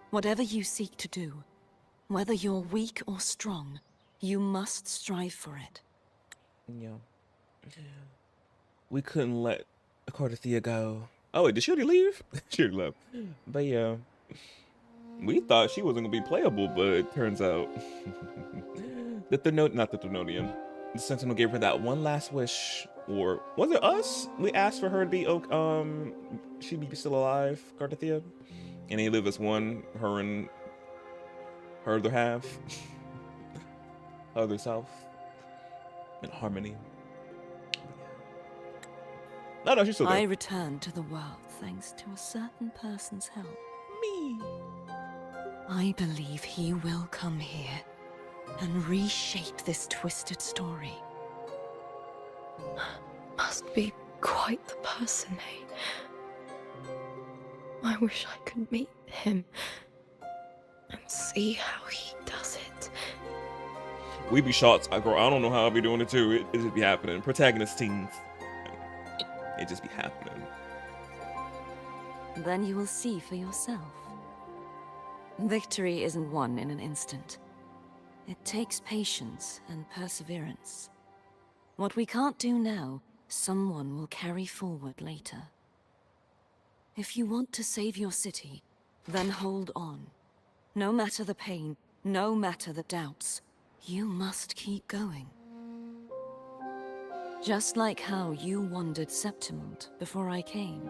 Whatever you seek to do, whether you're weak or strong, you must strive for it. Yeah. We couldn't let Cardathia go Oh, wait, did she already leave? She already left. But yeah, we thought she wasn't gonna be playable, but it turns out not the Thermodian. The Sentinel gave her that one last wish, or was it us? We asked for her to be she'd be still alive, Cardathia, and he lived as one, her and her other half, other self, in harmony. No, she's still there. I returned to the world thanks to a certain person's help. Me. I believe he will come here and reshape this twisted story. Must be quite the person, eh? I wish I could meet him and see how he does it. We be shots, girl. I don't know how I be doing it too. It just be happening. Protagonist teams. It just be happening. Then you will see for yourself. Victory isn't won in an instant. It takes patience and perseverance. What we can't do now, someone will carry forward later. If you want to save your city, then hold on. No matter the pain, no matter the doubts, you must keep going. Just like how you wandered Septimont before I came.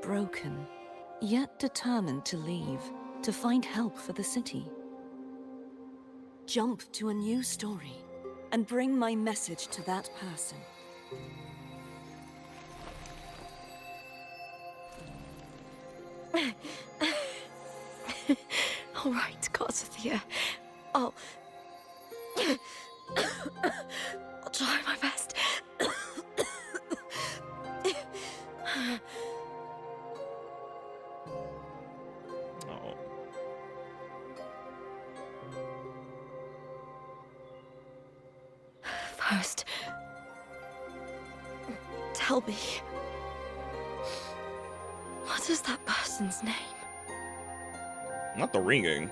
Broken, yet determined to leave, to find help for the city. Jump to a new story, and bring my message to that person. All right, Garcia. I'll try my best. Oh. First, tell me, what is that person's name? Not the ringing.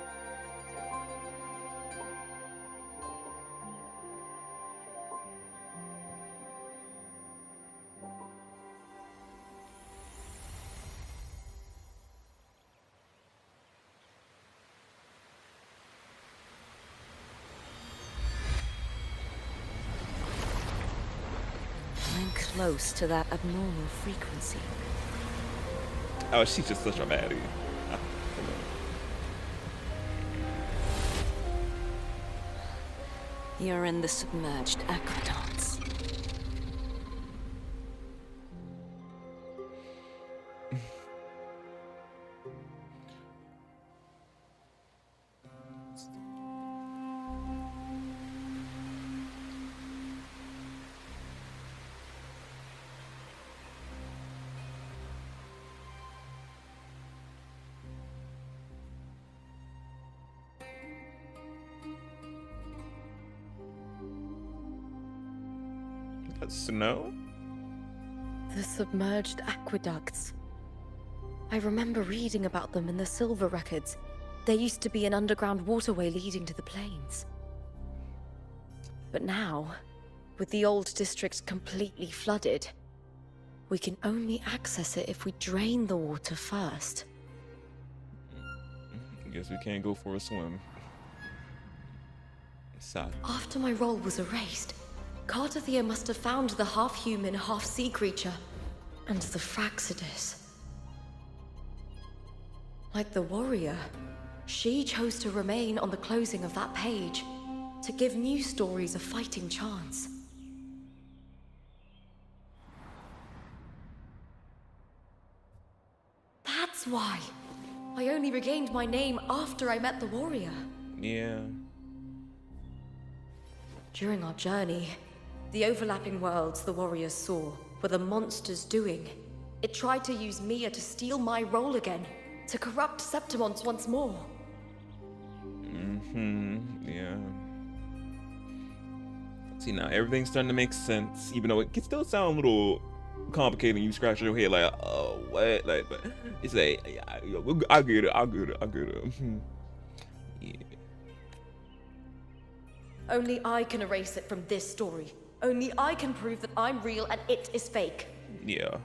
I'm close to that abnormal frequency. Oh, she's just such a baddie. You're in the submerged aqueducts. Snow? The submerged aqueducts. I remember reading about them in the Silver records. There used to be an underground waterway leading to the plains. But now, with the old district completely flooded, we can only access it if we drain the water first. Guess we can't go for a swim. Sad. After my role was erased, Cardathia must have found the half-human, half-sea creature, and the Fraxidus. Like the warrior, she chose to remain on the closing of that page, to give new stories a fighting chance. That's why I only regained my name after I met the warrior. Yeah. During our journey, the overlapping worlds the warriors saw were the monsters doing. It tried to use Mia to steal my role again, to corrupt Septimont once more. Yeah. See, now everything's starting to make sense, even though it can still sound a little complicated and you scratch your head like, oh, what? Like, but it's like, I get it. Yeah. Only I can erase it from this story. Only I can prove that I'm real and it is fake. Yeah.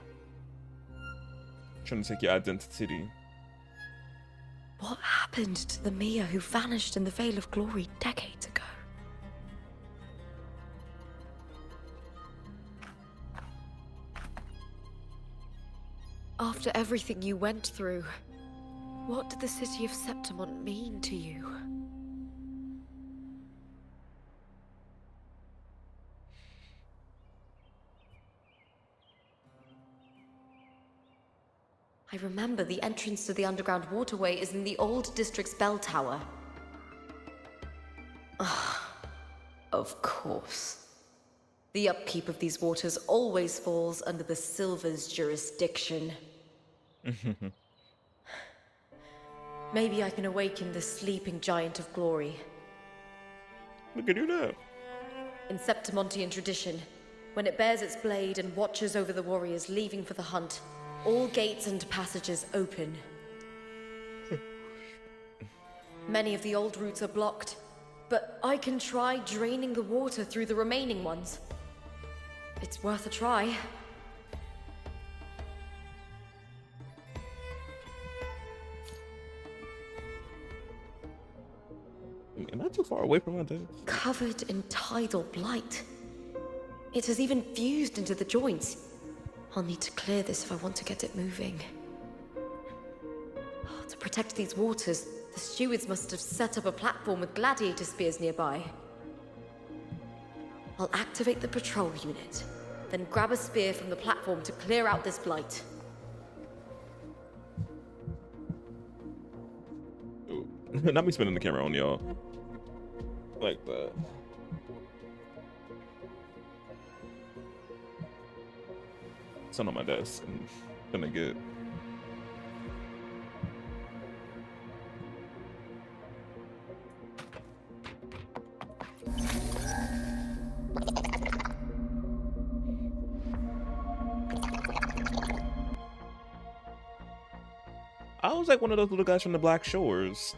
Trying to take your identity. What happened to the Mia who vanished in the Veil of Glory decades ago? After everything you went through, what did the city of Septimont mean to you? I remember the entrance to the underground waterway is in the old district's bell tower. Ah, of course. The upkeep of these waters always falls under the Silver's jurisdiction. Maybe I can awaken the sleeping giant of glory. Look at you now. In Septimontian tradition, when it bears its blade and watches over the warriors leaving for the hunt, all gates and passages open. Many of the old routes are blocked, but I can try draining the water through the remaining ones. It's worth a try. Am I too far away from my desk? Covered in tidal blight. It has even fused into the joints. I'll need to clear this if I want to get it moving. To protect these waters, the stewards must have set up a platform with gladiator spears nearby. I'll activate the patrol unit, then grab a spear from the platform to clear out this blight. Ooh. Not me spinning the camera on y'all. Like that. It's on my desk. I'm gonna get. I was like one of those little guys from the Black Shores.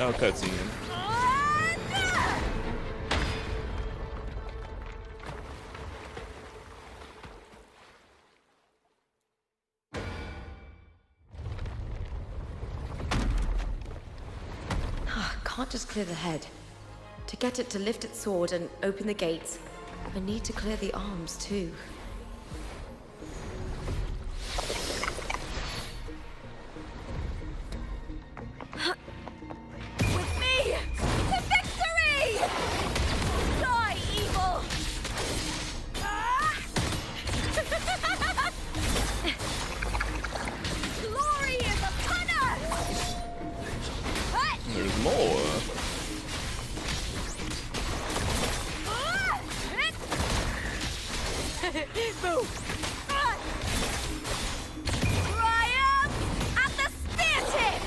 Oh, cutscene. Can't just clear the head. To get it to lift its sword and open the gates, I need to clear the arms too. With me! To victory! Die, evil! Glory is upon us! There's more. Boom! Triumph at the spear tip!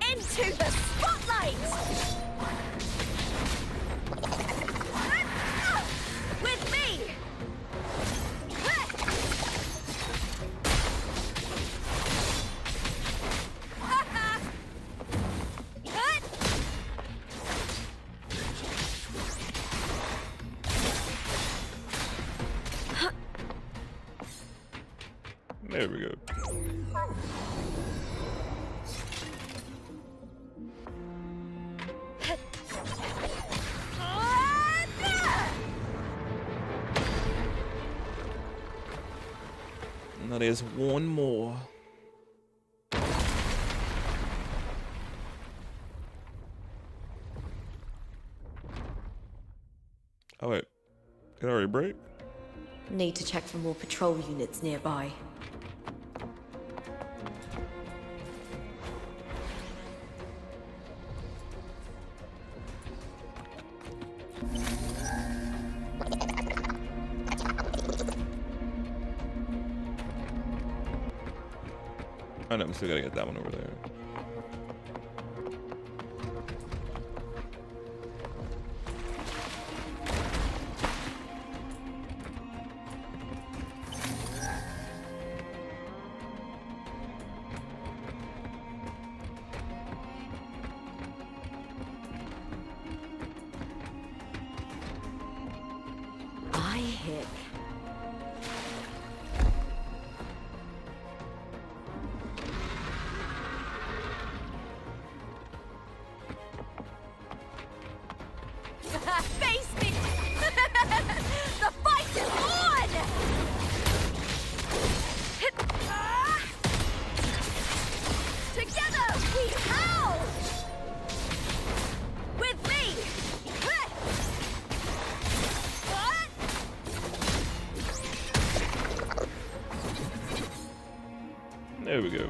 Into the spotlight! With me! There we go. Now there's one more. Oh wait, did I already break? Need to check for more patrol units nearby. I know, we still gotta get that one over there. kick. Face me! The fight is on! Together we howl! With me! There we go.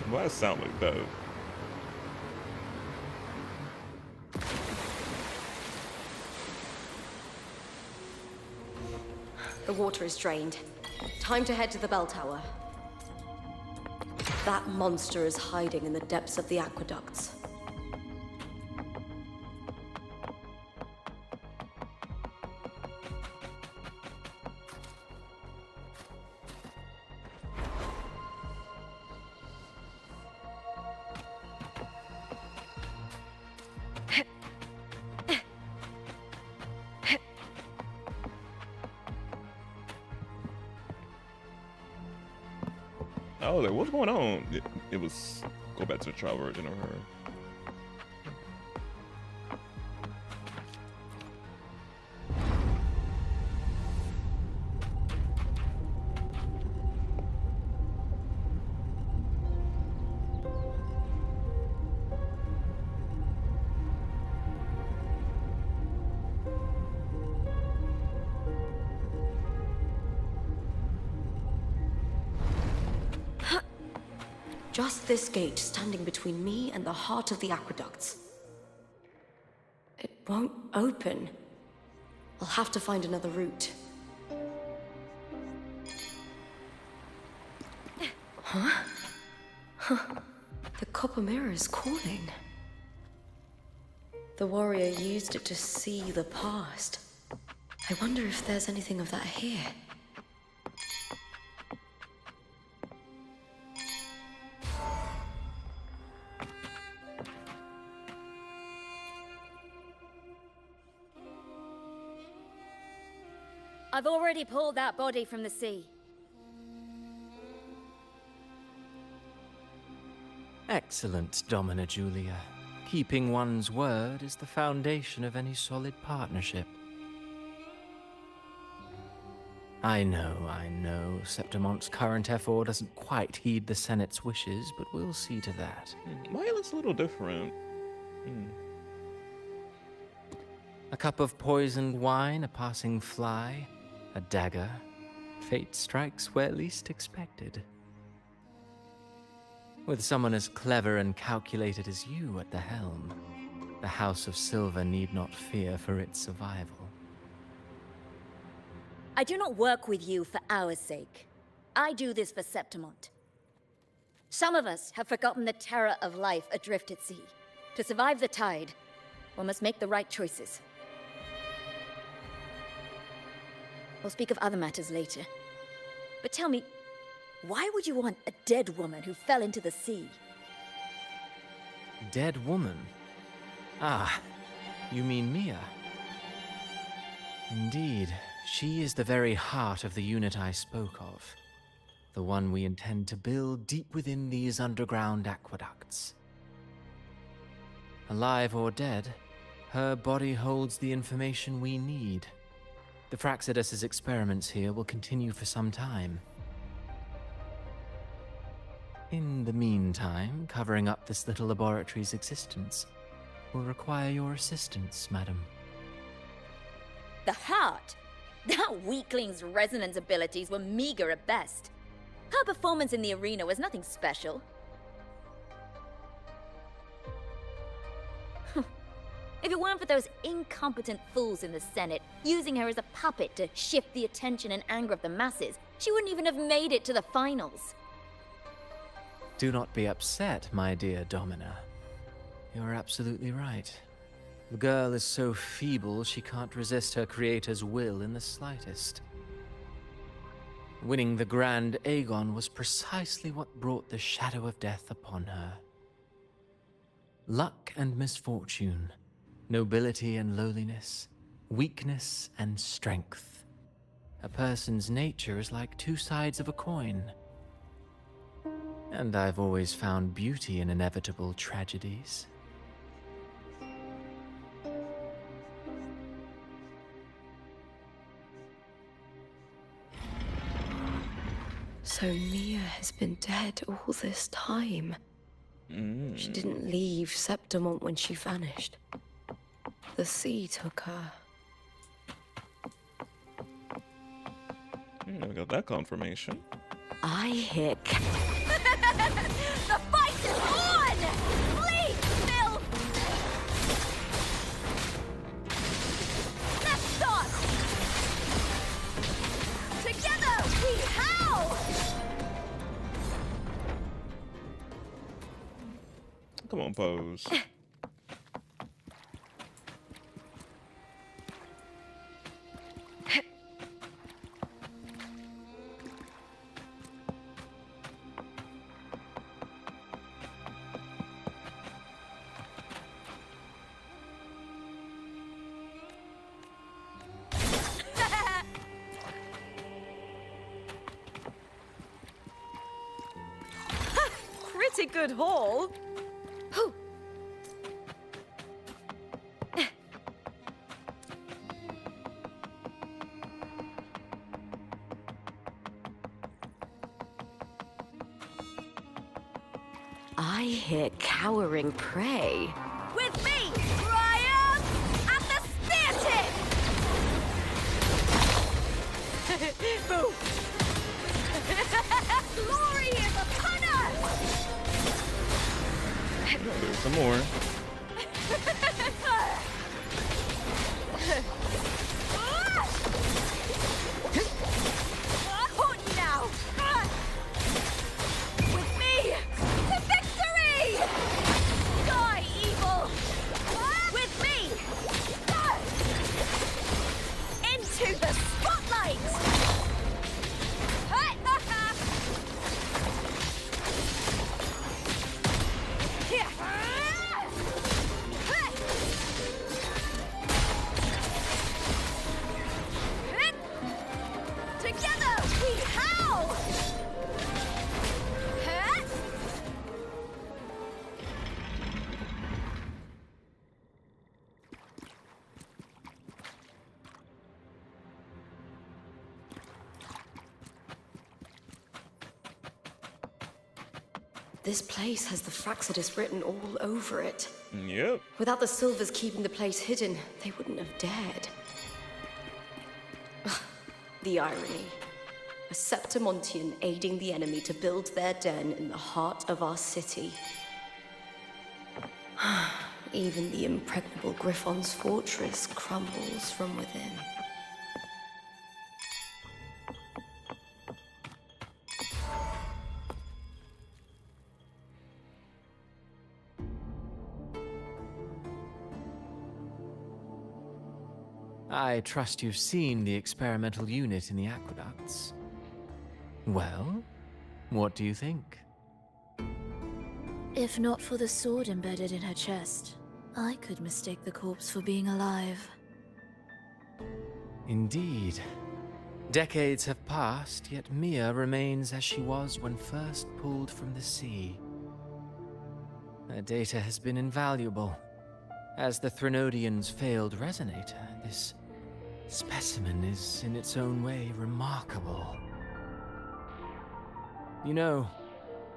Why does it sound like that? The water is drained. Time to head to the bell tower. That monster is hiding in the depths of the aqueducts. I was like, what's going on? It was go back to the trial version of her. Just this gate standing between me and the heart of the aqueducts. It won't open. I'll have to find another route. Huh? The copper mirror is calling. The warrior used it to see the past. I wonder if there's anything of that here. I've already pulled that body from the sea. Excellent, Domina Julia. Keeping one's word is the foundation of any solid partnership. I know. Septimont's current effort doesn't quite heed the Senate's wishes, but we'll see to that. Violet's a little different. A cup of poisoned wine, a passing fly, a dagger. Fate strikes where least expected. With someone as clever and calculated as you at the helm, the House of Silver need not fear for its survival. I do not work with you for our sake. I do this for Septimont. Some of us have forgotten the terror of life adrift at sea. To survive the tide, one must make the right choices. We'll speak of other matters later. But tell me, why would you want a dead woman who fell into the sea? Dead woman? Ah, you mean Mia? Indeed, she is the very heart of the unit I spoke of. The one we intend to build deep within these underground aqueducts. Alive or dead, her body holds the information we need. The Fraxidus's experiments here will continue for some time. In the meantime, covering up this little laboratory's existence will require your assistance, madam. The heart? That weakling's resonance abilities were meager at best. Her performance in the arena was nothing special. If it weren't for those incompetent fools in the Senate using her as a puppet to shift the attention and anger of the masses, she wouldn't even have made it to the finals. Do not be upset, my dear Domina. You are absolutely right. The girl is so feeble she can't resist her creator's will in the slightest. Winning the Grand Aegon was precisely what brought the shadow of death upon her. Luck and misfortune, nobility and lowliness, weakness and strength. A person's nature is like two sides of a coin. And I've always found beauty in inevitable tragedies. So Mia has been dead all this time. She didn't leave Septimont when she vanished. The sea took her. We got that confirmation. I hear The fight is on! Flee, Phil! Let's start! Together we howl! Come on, pose. Pretty good haul. I hear cowering prey. With me, Ryan! At the spear tip! Boom! Glory is upon us! There's some more. Hold you now! With me, to victory! Die, evil! With me! Into the spotlight! Together we howl! This place has the Fraxidus written all over it. Yep. Without the Silvers keeping the place hidden, they wouldn't have dared. The irony. A Septimontian aiding the enemy to build their den in the heart of our city. Even the impregnable Griffon's fortress crumbles from within. I trust you've seen the experimental unit in the aqueducts. Well, what do you think? If not for the sword embedded in her chest, I could mistake the corpse for being alive. Indeed. Decades have passed, yet Mia remains as she was when first pulled from the sea. Her data has been invaluable. As the Threnodian's failed resonator, this specimen is in its own way remarkable. You know,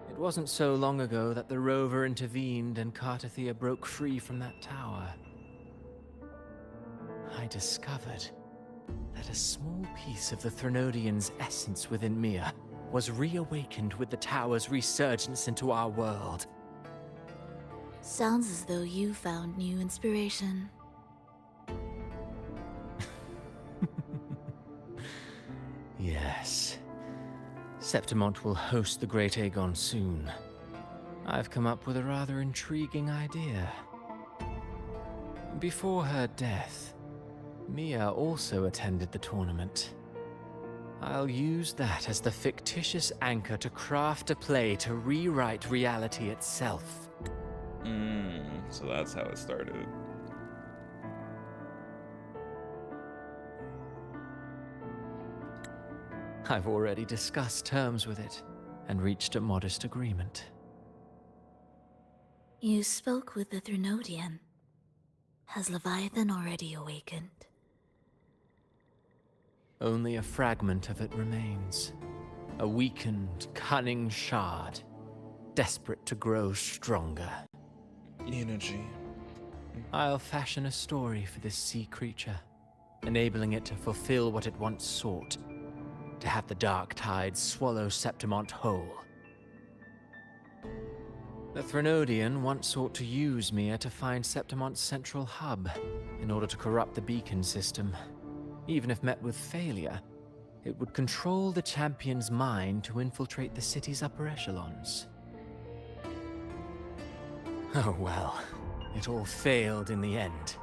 it wasn't so long ago that the rover intervened and Cartathea broke free from that tower. I discovered that a small piece of the Threnodian's essence within Mia was reawakened with the tower's resurgence into our world. Sounds as though you found new inspiration. Yes. Septimont will host the Great Aegon soon. I've come up with a rather intriguing idea. Before her death, Mia also attended the tournament. I'll use that as the fictitious anchor to craft a play to rewrite reality itself. So that's how it started. I've already discussed terms with it and reached a modest agreement. You spoke with the Threnodian. Has Leviathan already awakened? Only a fragment of it remains. A weakened, cunning shard, desperate to grow stronger. Energy. I'll fashion a story for this sea creature, enabling it to fulfill what it once sought, to have the dark tide swallow Septimont whole. The Threnodian once sought to use Mia to find Septimont's central hub in order to corrupt the beacon system. Even if met with failure, it would control the champion's mind to infiltrate the city's upper echelons. Oh well, it all failed in the end.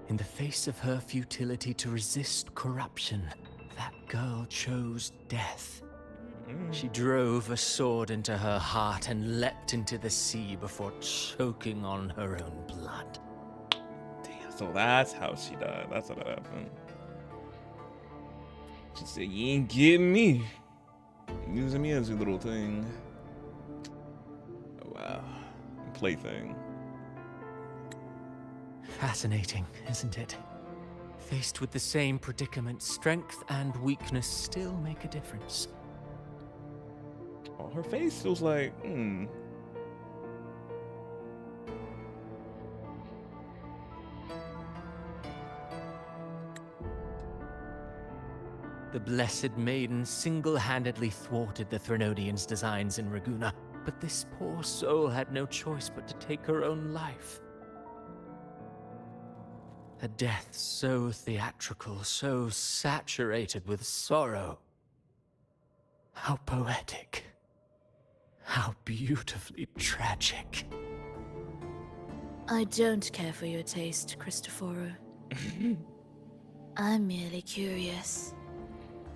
In the face of her futility to resist corruption, that girl chose death. She drove a sword into her heart and leapt into the sea before choking on her own blood. Damn, so that's how she died. That's what happened. She said, "You ain't getting me." Using me as a little thing. Oh, wow. Plaything. Fascinating, isn't it? Faced with the same predicament, strength and weakness still make a difference. Oh, her face was like, The Blessed Maiden single-handedly thwarted the Threnodian's designs in Raguna, but this poor soul had no choice but to take her own life. A death so theatrical, so saturated with sorrow. How poetic. How beautifully tragic. I don't care for your taste, Cristoforo. I'm merely curious.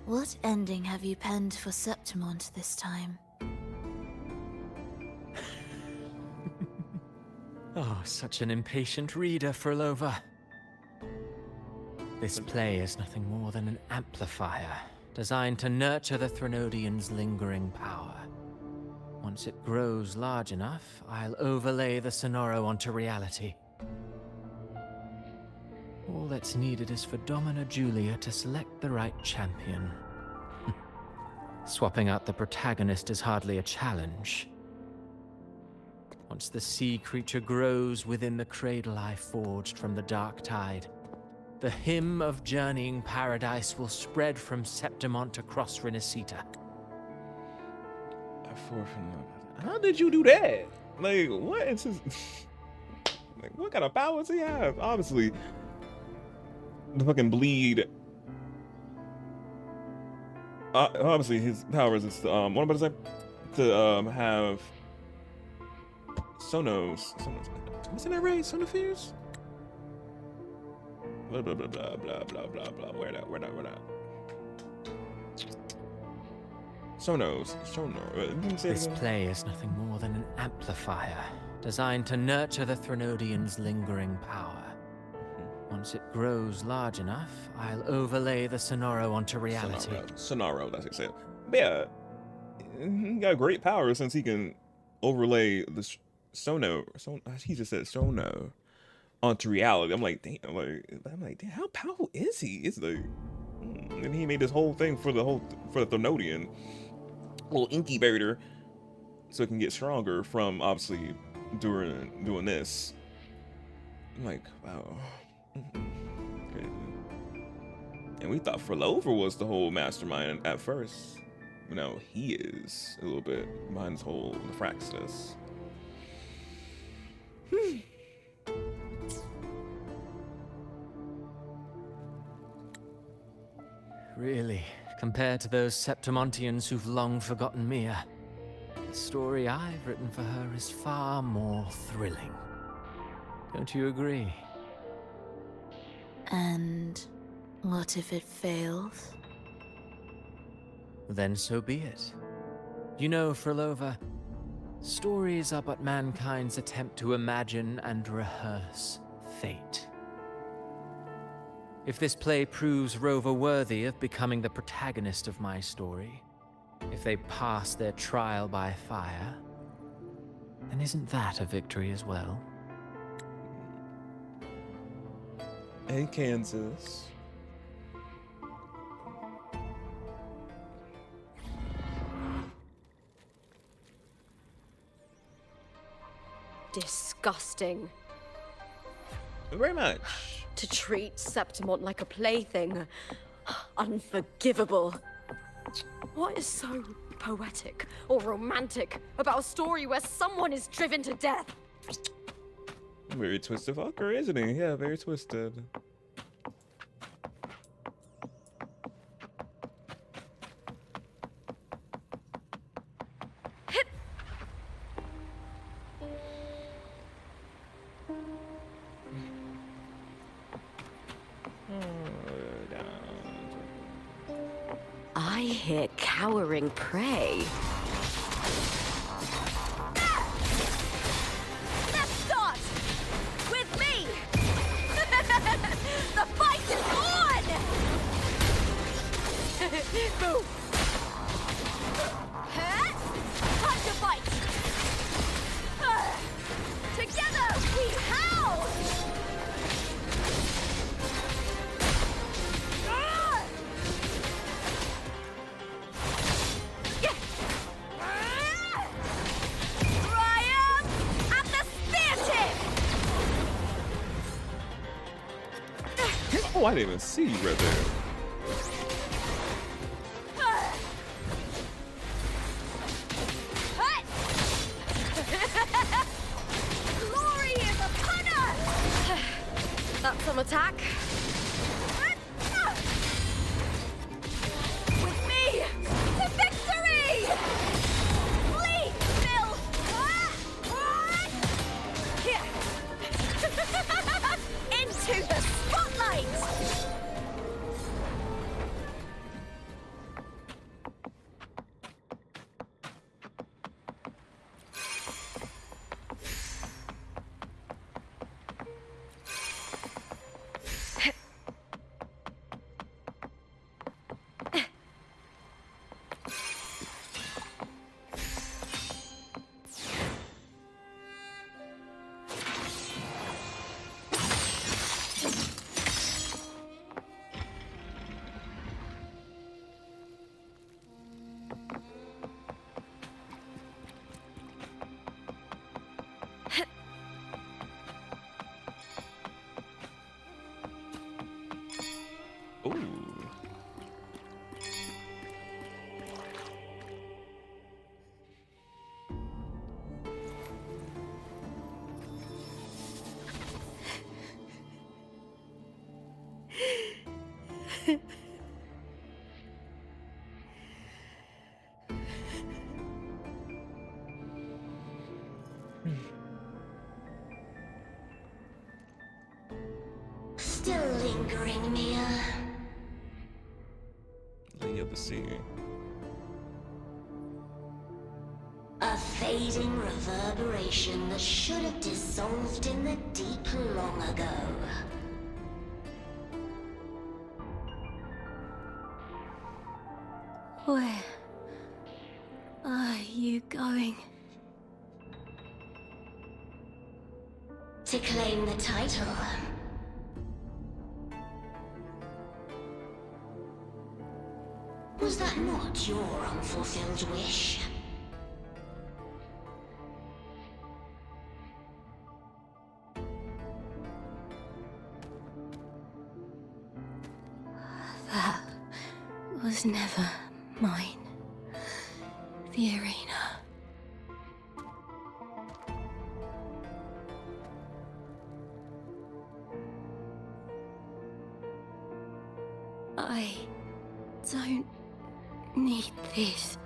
What ending have you penned for Septimont this time? Oh, such an impatient reader, Frolova. This play is nothing more than an amplifier, designed to nurture the Threnodian's lingering power. Once it grows large enough, I'll overlay the Sonoro onto reality. All that's needed is for Domina Julia to select the right champion. Swapping out the protagonist is hardly a challenge. Once the sea creature grows within the cradle I forged from the dark tide, the hymn of journeying paradise will spread from Septimont across Renacita. how did you do that? Like, what is his... like, what kind of powers he have? Obviously, the fucking bleed. Obviously, his powers is to, what am I about to say? To, have Sonos. Isn't that right? Sonopheres? Blah, blah, blah, blah, blah, blah, blah, blah. Where that? Sonos. This play is nothing more than an amplifier, designed to nurture the Threnodian's lingering power. Once it grows large enough, I'll overlay the Sonoro onto reality. Sonoro, that's what he said. But yeah, he got great power since he can overlay the he just said Sono onto reality. I'm like, damn, damn, how powerful is he? It's like, and he made this whole thing for the Threnodian little incubator, so it can get stronger from obviously doing this. I'm like, wow. Crazy. And we thought Frolova was the whole mastermind at first. But now he is a little bit behind this whole Fraxis. Really, compared to those Septimontians who've long forgotten Mia, the story I've written for her is far more thrilling. Don't you agree? And what if it fails? Then so be it. You know, Frolova, stories are but mankind's attempt to imagine and rehearse fate. If this play proves Rover worthy of becoming the protagonist of my story, if they pass their trial by fire, then isn't that a victory as well? Hey, Kansas. Disgusting. Very much. To treat Septimont like a plaything. Unforgivable. What is so poetic or romantic about a story where someone is driven to death? Very twisted fucker, isn't he? Yeah, very twisted. I hear cowering prey. Let's start! With me! The fight is on! Move! Time to fight! Together we howl! Triumph at the spear tip! Oh, I didn't even see you right there. Glory is upon us! That's some attack. With me, to victory! Flee, Phil! Into the spotlight! Ooh. Still lingering, Mia. Lady of the Sea. A fading reverberation that should have dissolved in the deep long ago. Where are you going? To claim the title. Was that not your unfulfilled wish? That was never mine. The arena. I don't need this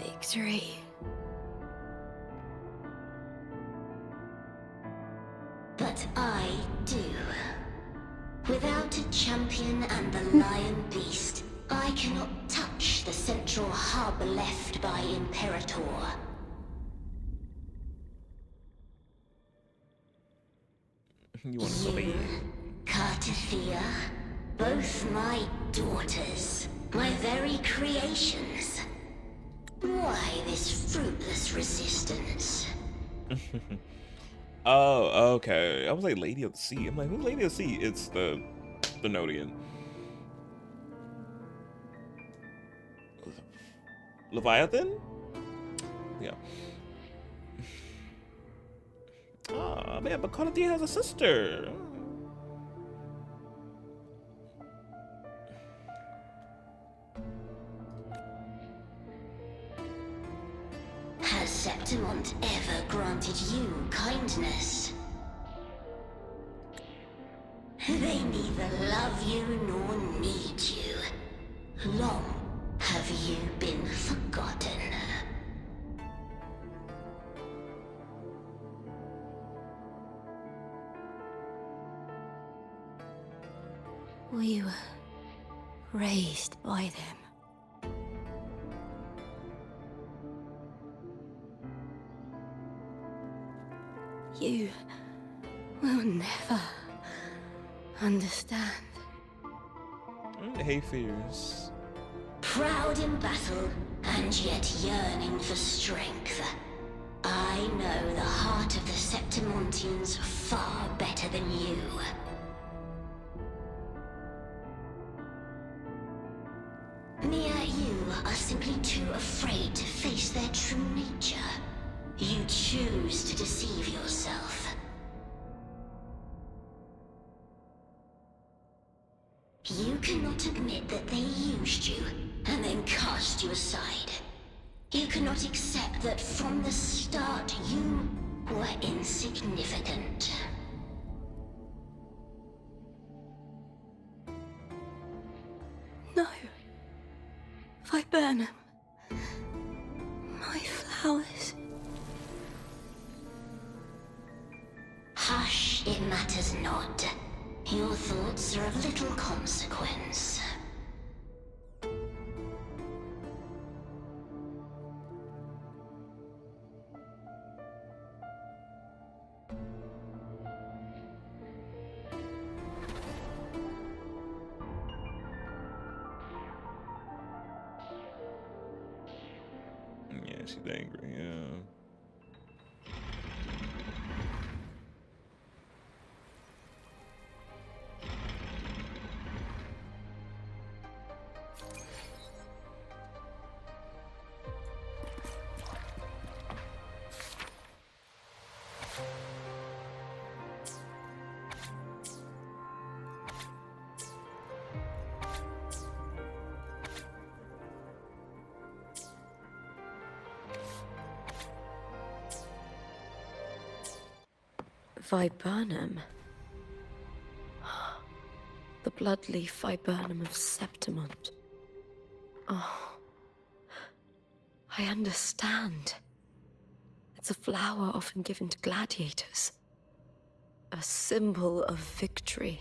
victory. But I do. Without a champion and the lion beast, I cannot touch the central hub left by Imperator. You want to believe? Cartathea, both my daughters, my very creations. Why this fruitless resistance? Oh, okay. I was like Lady of the Sea. I'm like, who's Lady of the Sea? It's the Nodian. Leviathan? Yeah. Oh, man, but Cartathea has a sister. Has Septimont ever granted you kindness? They neither love you nor need you. Long have you been forgotten. We were raised by them. You will never understand. Hey, fears. Proud in battle, and yet yearning for strength. I know the heart of the Septimontians far better than you. Mia, you are simply too afraid to face their true nature. You choose to deceive yourself. You cannot admit that they used you, and then cast you aside. You cannot accept that from the start you were insignificant. No. Viburnum. My flowers. Hush, it matters not. Your thoughts are of little consequence. Yeah, she's angry, yeah. Viburnum. The bloodleaf viburnum of Septimont. Oh, I understand. It's a flower often given to gladiators. A symbol of victory.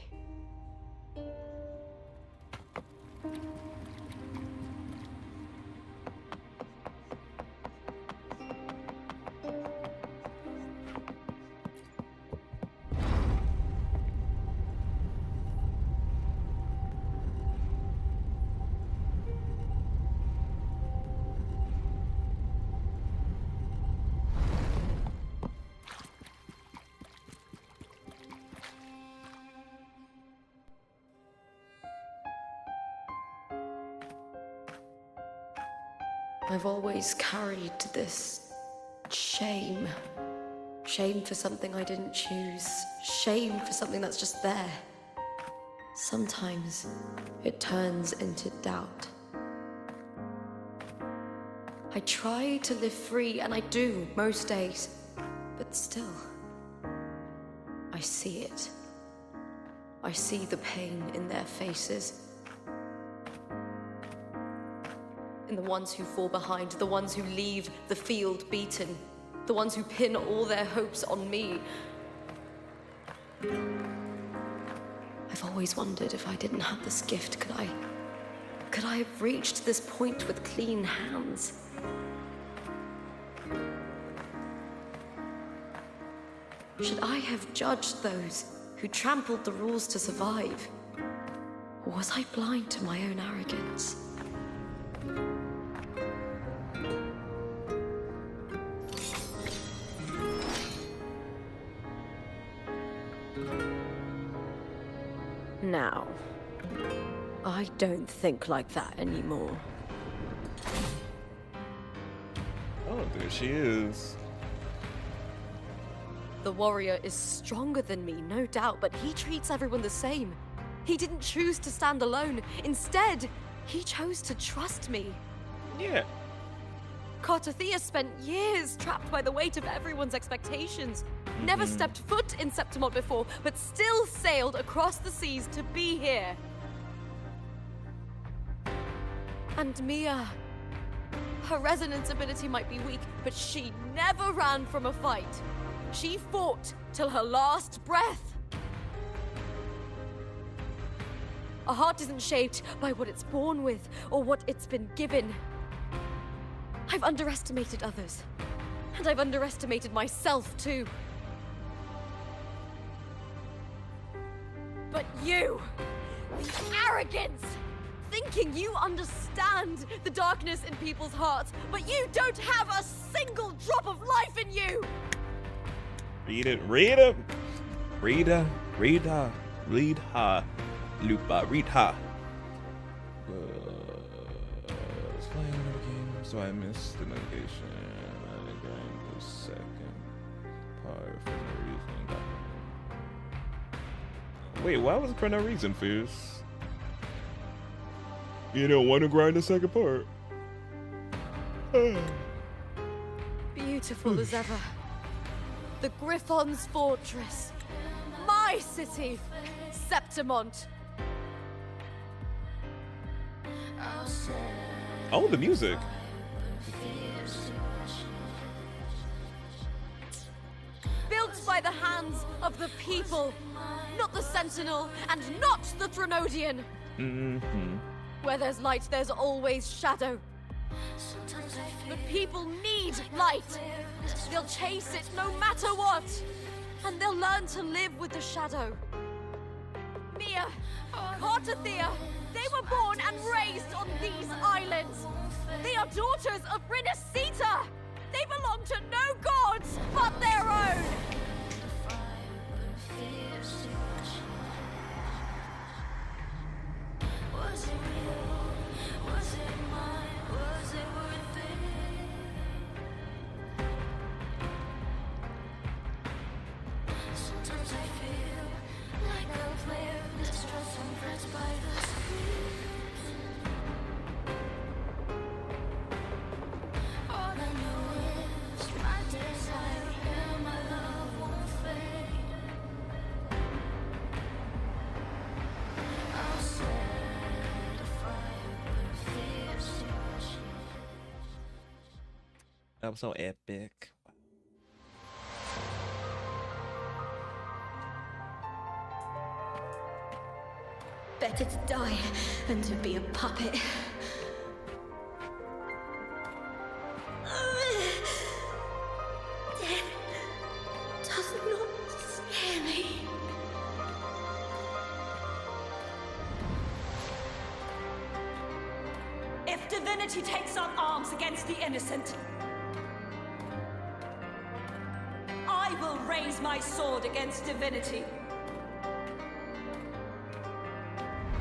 I've always carried this shame. Shame for something I didn't choose. Shame for something that's just there. Sometimes it turns into doubt. I try to live free, and I do most days. But still, I see it. I see the pain in their faces. in the ones who fall behind, the ones who leave the field beaten, the ones who pin all their hopes on me. I've always wondered if I didn't have this gift, could I have reached this point with clean hands? Should I have judged those who trampled the rules to survive? Or was I blind to my own arrogance? Now, I don't think like that anymore. Oh, there she is. The warrior is stronger than me, no doubt, but he treats everyone the same. He didn't choose to stand alone. Instead, he chose to trust me. Yeah. Cartothea spent years trapped by the weight of everyone's expectations. Never stepped foot in Septimont before, but still sailed across the seas to be here. And Mia, her resonance ability might be weak, but she never ran from a fight. She fought till her last breath. A heart isn't shaped by what it's born with or what it's been given. I've underestimated others, and I've underestimated myself too. But you, the arrogance, thinking you understand the darkness in people's hearts, but you don't have a single drop of life in you. Read it, read it. Read her, read her, read her. Lupa, read her. Let's play another game, so I missed the navigation. I grind the second part for no reason. Wait, why was it for no reason, Fierce? You don't want to grind the second part. Beautiful as ever. The Griffon's fortress. My city, Septimont. Oh, the music. Built by the hands of the people, not the Sentinel and not the Threnodian. Where there's light, there's always shadow. But people need light. They'll chase it no matter what. And they'll learn to live with the shadow. Mia, Cartothea, they were born and raised on these islands. They are daughters of Rinasita. They belong to no gods but their own. Was it real? Was it mine? Was it worth it? Sometimes I feel like a player that's stressed and pressed by the script. All I know is my desire and my love won't fade. I'll set a fire with fierce passion. That was so epic. Better to die than to be a puppet. Death does not scare me. If divinity takes up arms against the innocent, I will raise my sword against divinity.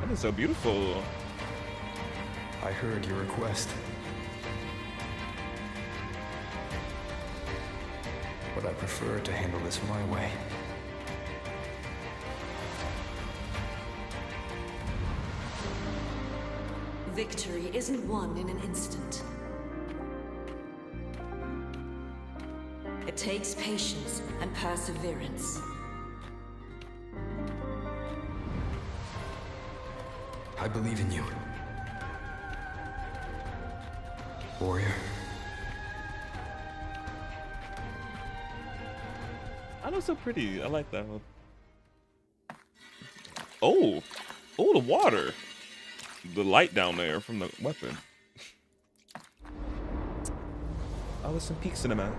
That is so beautiful. I heard your request. But I prefer to handle this my way. Victory isn't won in an instant. It takes patience and perseverance. I believe in you. warrior. I know, so pretty. I like that one. Oh, oh, the water, the light down there from the weapon. Oh, there's some peaks in the map.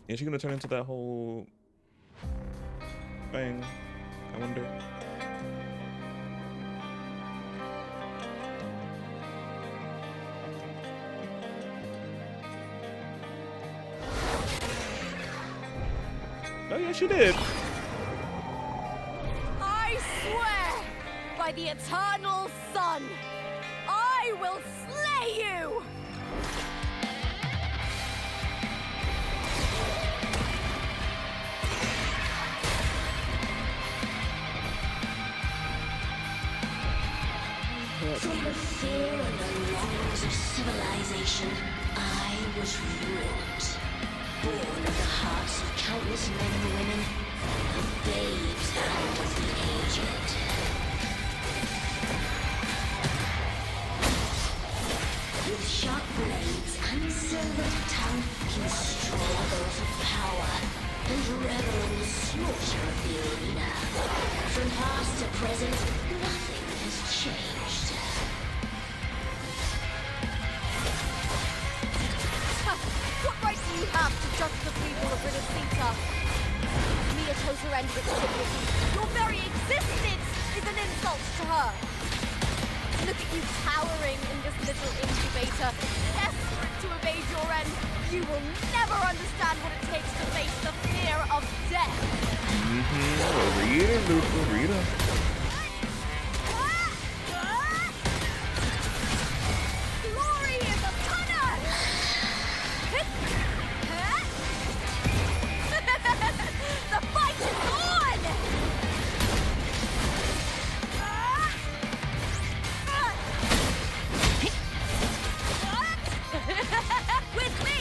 Is she gonna turn into that whole thing? I wonder. Oh yeah, she did. I swear by the eternal sun, I will slay you! From the fear and the longings of civilization, I was ruined. Born of the hearts of countless men and women, of babes and of the aged. With sharp blades and silvered tongue, he struggles for power and revel in the slaughter of the arena. From past to present, nothing has changed. What right do you have to judge the people of Renacita? Mia chose her end with dignity. Your very existence is an insult to her. Look at you cowering in this little incubator, desperate to evade your end. You will never understand what it takes to face the fear of death. Read it, Luca, read it. Glory is upon us! The fight is on! With me!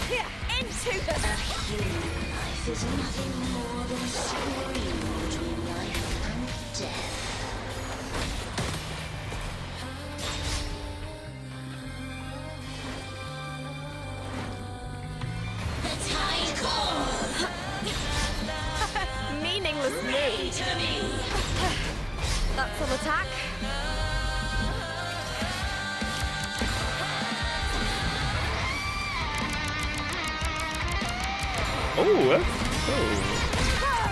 Here, into the... A human life is nothing more than a scream between life and death. The tide calls! Meaningless Pray move. to me! That's an attack. Oh, that's cool.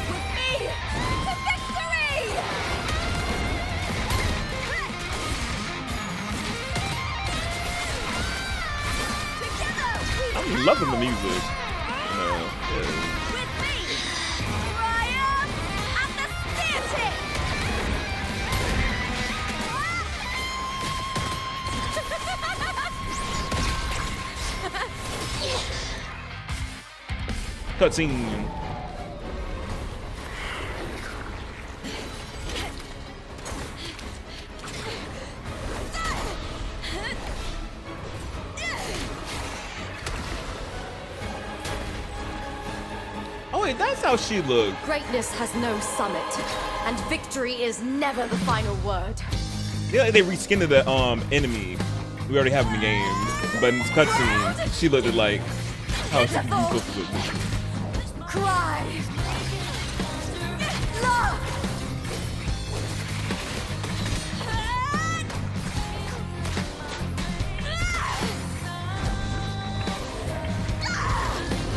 With me! To victory! Together we I'm loving the music. You know, yeah. with me! Triumph and the spear Cutscene. Oh wait, that's how she looked. Greatness has no summit, and victory is never the final word. Yeah, they reskinned the enemy we already have in the game, but in this cutscene, she looked like how she's supposed to look. Cry! Love!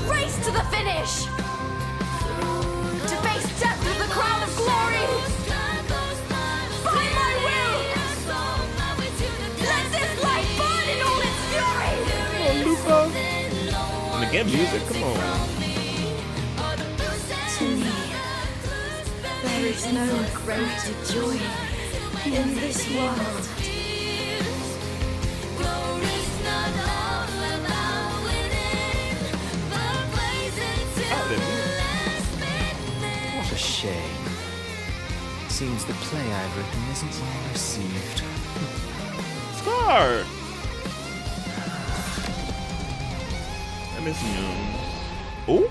Race to the finish! To face death with the crown of glory! By my will! Let this light burn in all its fury! Come on, Luca. And again, music, come on. To me, there is no greater joy in this world. What a shame. Seems the play I've written isn't well received. Scar! I miss you. Oh?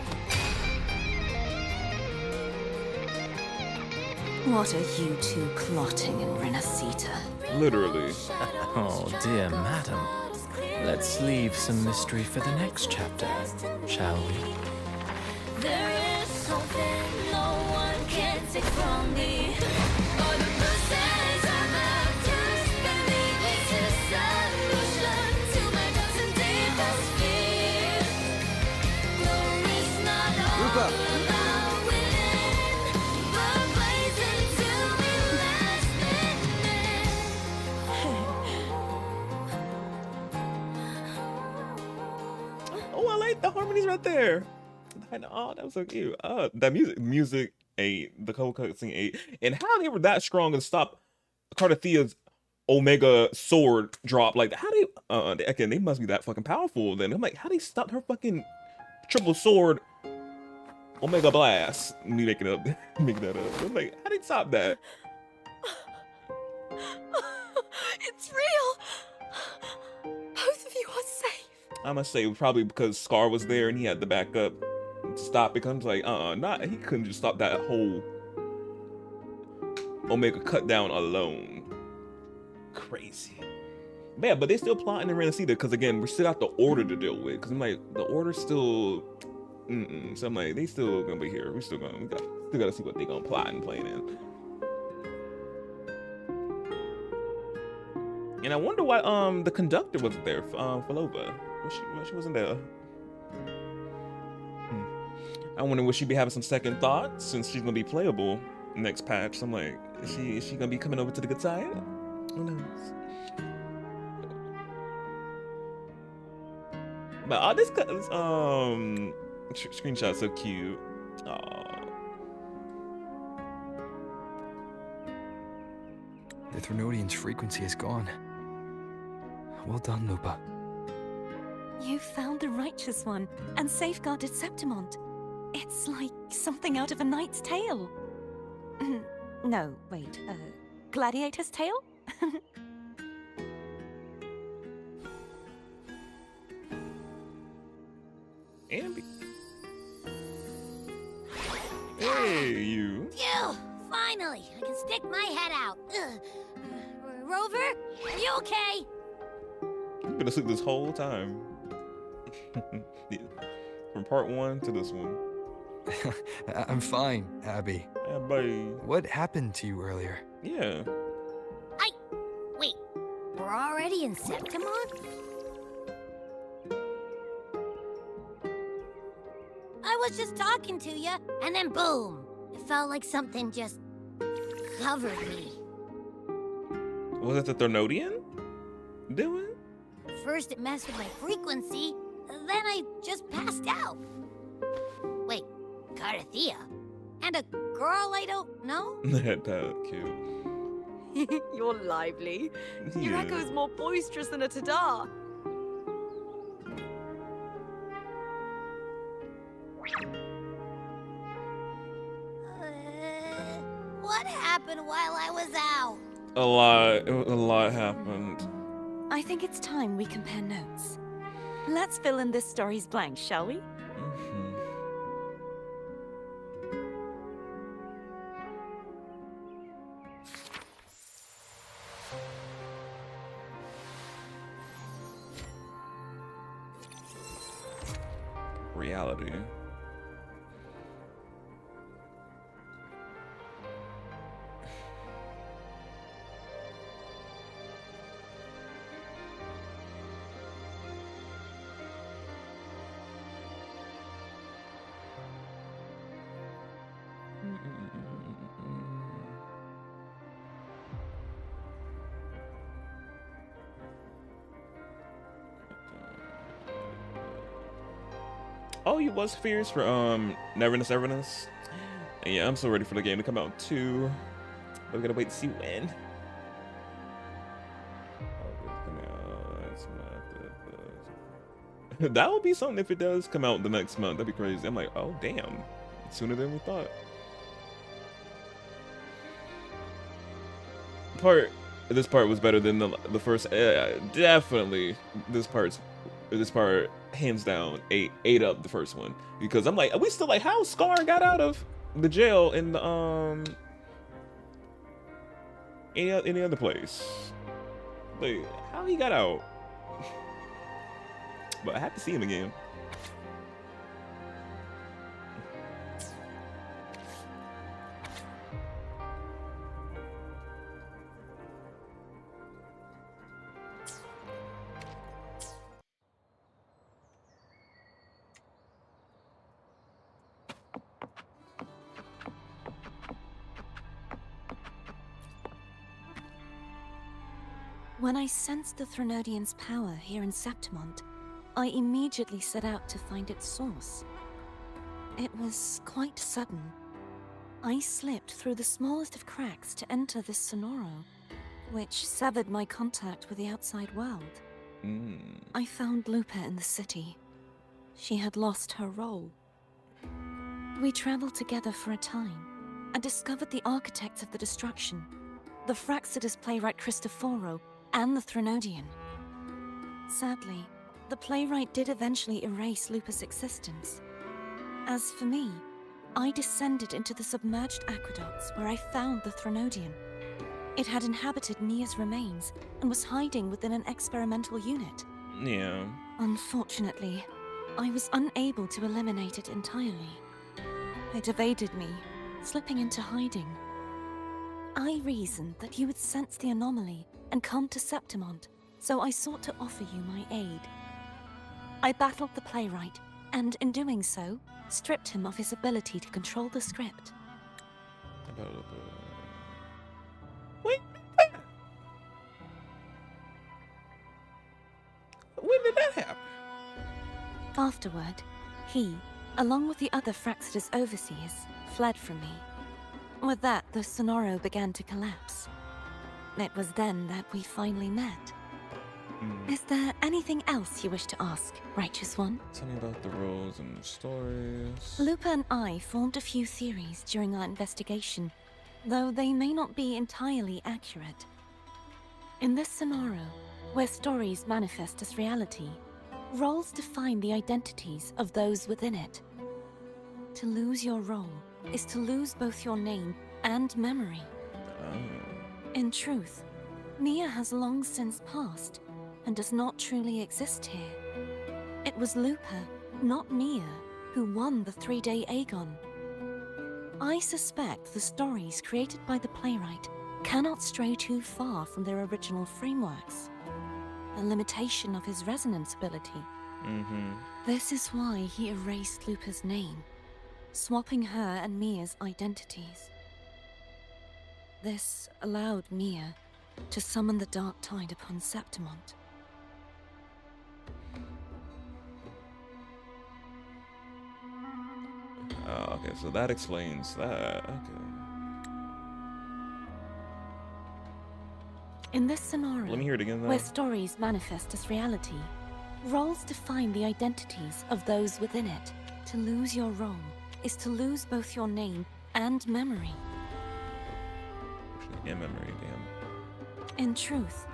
What are you two plotting in Renacita? Literally. Oh, dear madam. Let's leave some mystery for the next chapter, shall we? There is something no one can take from me. All the bruises I have just beneath this is solution to my doubts and deepest fear. No, it's not all about winning, but blazing to be last minute. Oh, I like the harmonies right there. Oh, that was so cute. That music 8, the cold cutscene 8, and how they were that strong to stop Cardathia's Omega sword drop. Like, how they again, they must be that fucking powerful. Then I'm like, how they stopped her fucking triple sword Omega blast? Me making that up. I'm like, how they stop that? It's real. Both of you are safe. I must say, probably because Scar was there and he had to back up to stop. It comes like, not he couldn't just stop that whole Omega cut down alone. Crazy. Yeah, but they still plotting in Renacida because again, we still got the Order to deal with. Because I'm like, the Order's still, so I'm like, they still gonna be here. We still gotta see what they gonna plot and plan in. And I wonder why the conductor wasn't there, Falova. She wasn't there. I wonder will she be having some second thoughts since she's gonna be playable next patch. So I'm like, is she gonna be coming over to the good side? Who knows? But this screenshot's so cute. The Threnodian's frequency is gone. Well done, Lupa. You found the righteous one and safeguarded Septimont. It's like something out of a knight's tale. No, wait, gladiator's tale? Ambi. Hey, you. Phew! Finally, I can stick my head out. Rover, are you okay? You've been asleep this whole time. Yeah. From part 1 to this one. I'm fine, Abby. Yeah, buddy. What happened to you earlier? Yeah. Wait, we're already in Septimont? I was just talking to you, and then boom! It felt like something just covered me. Was it the Threnodian doing? First it messed with my frequency, then I just passed out. Wait, Cardathia? And a girl I don't know? That's cute. You're lively. Your Yeah. echo's more boisterous than a Tadar. What happened while I was out? A lot happened. I think it's time we compare notes. Let's fill in this story's blanks, shall we? Reality. Oh, you was fierce for Neverness Everness. And yeah, I'm so ready for the game to come out too. But we gotta wait to see when. That would be something if it does come out the next month. That'd be crazy. I'm like, oh damn, sooner than we thought. This part was better than the first. Definitely, this part hands down ate up the first one, because I'm like, we still like how Scar got out of the jail in the any other place. Like how he got out. but I have to see him again. When I sensed the Threnodian's power here in Septimont, I immediately set out to find its source. It was quite sudden. I slipped through the smallest of cracks to enter this Sonoro, which severed my contact with the outside world. I found Lupa in the city. She had lost her role. We traveled together for a time and discovered the architects of the destruction, the Fraxidus playwright Cristoforo, and the Threnodian. Sadly, the playwright did eventually erase Lupa's existence. As for me, I descended into the submerged aqueducts where I found the Threnodian. It had inhabited Nia's remains and was hiding within an experimental unit. Yeah. Unfortunately, I was unable to eliminate it entirely. It evaded me, slipping into hiding. I reasoned that you would sense the anomaly and come to Septimont, so I sought to offer you my aid. I battled the playwright, and in doing so, stripped him of his ability to control the script. Wait, when did that happen? Afterward, he, along with the other Fraxidus overseers, fled from me. With that, the Sonoro began to collapse. It was then that we finally met. Is there anything else you wish to ask, Righteous One? Tell me about the roles and stories. Lupa and I formed a few theories during our investigation, though they may not be entirely accurate. In this Sonoro, where stories manifest as reality, roles define the identities of those within it. To lose your role is to lose both your name and memory. In truth, Mia has long since passed and does not truly exist here. It was Lupa, not Mia, who won the 3-day Aegon. I suspect the stories created by the playwright cannot stray too far from their original frameworks, a limitation of his resonance ability. This is why he erased Lupa's name, swapping her and Mia's identities. This allowed Mia to summon the dark tide upon Septimont. Oh, okay, so that explains that. Okay. In this scenario, Let me hear it again, though. where stories manifest as reality, roles define the identities of those within it. To lose your role is to lose both your name and memory. Yeah, memory, damn. In truth,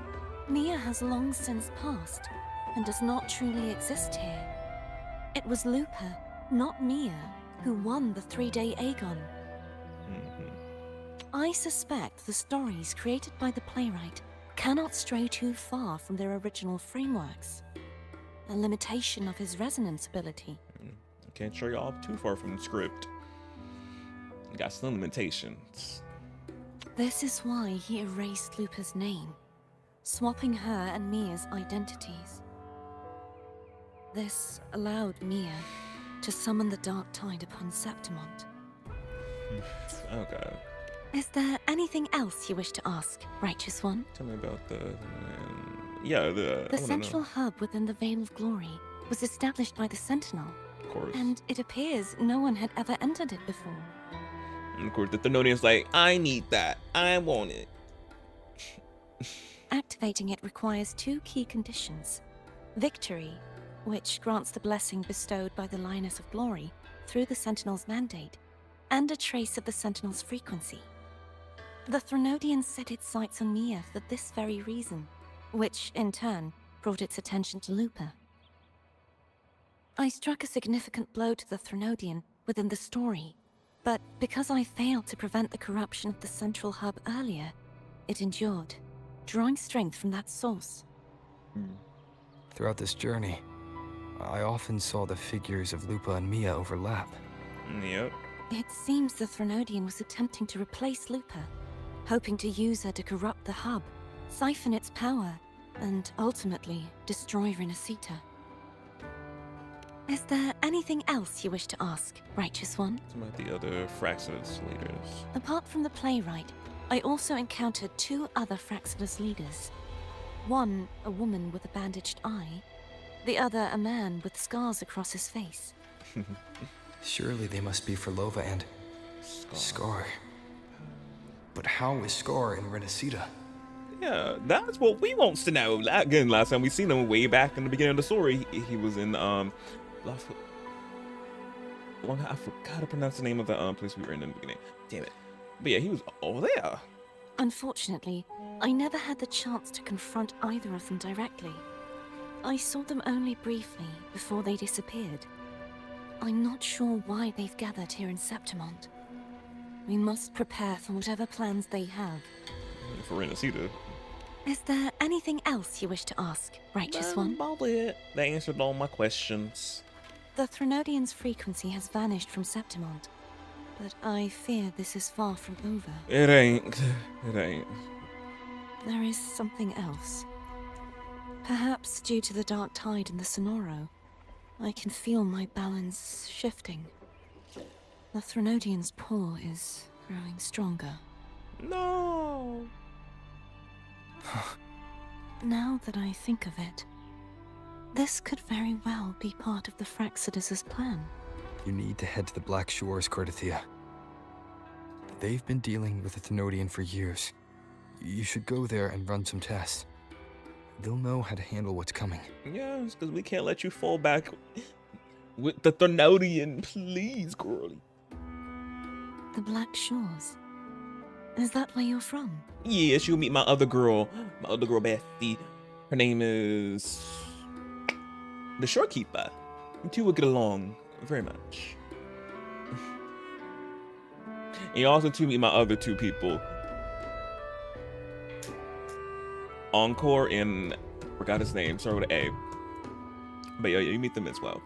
Mia has long since passed and does not truly exist here. It was Lupa, not Mia, who won the 3-day Aegon. I suspect the stories created by the playwright cannot stray too far from their original frameworks, a limitation of his resonance ability. Can't stray off too far from the script. Got some limitations. This is why he erased Lupa's name, swapping her and Mia's identities. This allowed Mia to summon the dark tide upon Septimont. Okay. Is there anything else you wish to ask, Righteous One? Tell me about the The central hub within the Veil of Glory was established by the Sentinel, Of course. and it appears no one had ever entered it before. And of course, the Threnodian's like, I need that. I want it. Activating it requires 2 key conditions. Victory, which grants the blessing bestowed by the Lioness of Glory through the Sentinel's mandate, and a trace of the Sentinel's frequency. The Threnodian set its sights on Mia for this very reason, which, in turn, brought its attention to Lupa. I struck a significant blow to the Threnodian within the story, but because I failed to prevent the corruption of the central hub earlier, it endured, drawing strength from that source. Throughout this journey, I often saw the figures of Lupa and Mia overlap. Yep. It seems the Threnodian was attempting to replace Lupa, hoping to use her to corrupt the hub, siphon its power, and ultimately destroy Renacita. Is there anything else you wish to ask, Righteous One? Some of the other Fraxis leaders. Apart from the playwright, I also encountered 2 other Fraxidus leaders. One, a woman with a bandaged eye. The other, a man with scars across his face. Surely they must be for Lova and Scar. But how is Scar in Renacita? Yeah, that's what we wants to know. Again, last time we seen him way back in the beginning of the story, he was in I forgot to pronounce the name of the place we were in the beginning. Damn it. But yeah, he was all there. Unfortunately, I never had the chance to confront either of them directly. I saw them only briefly before they disappeared. I'm not sure why they've gathered here in Septimont. We must prepare for whatever plans they have. For Renacita. Is there anything else you wish to ask, Righteous One? Probably it. They answered all my questions. The Threnodian's frequency has vanished from Septimont, but I fear this is far from over. It ain't. It ain't. There is something else. Perhaps due to the dark tide in the Sonoro, I can feel my balance shifting. The Threnodian's pull is growing stronger. No. Now that I think of it, this could very well be part of the Fraxidus' plan. You need to head to the Black Shores, Cordelia. They've been dealing with the Thenodian for years. You should go there and run some tests. They'll know how to handle what's coming. Yes, because we can't let you fall back with the Thenodian. Please, girlie. The Black Shores. Is that where you're from? Yes, you'll meet my other girl bestie. Her name is the Shorekeeper. You two will get along very much. And you also to meet my other 2 people. Encore and forgot his name, started with an A. But yeah, you meet them as well.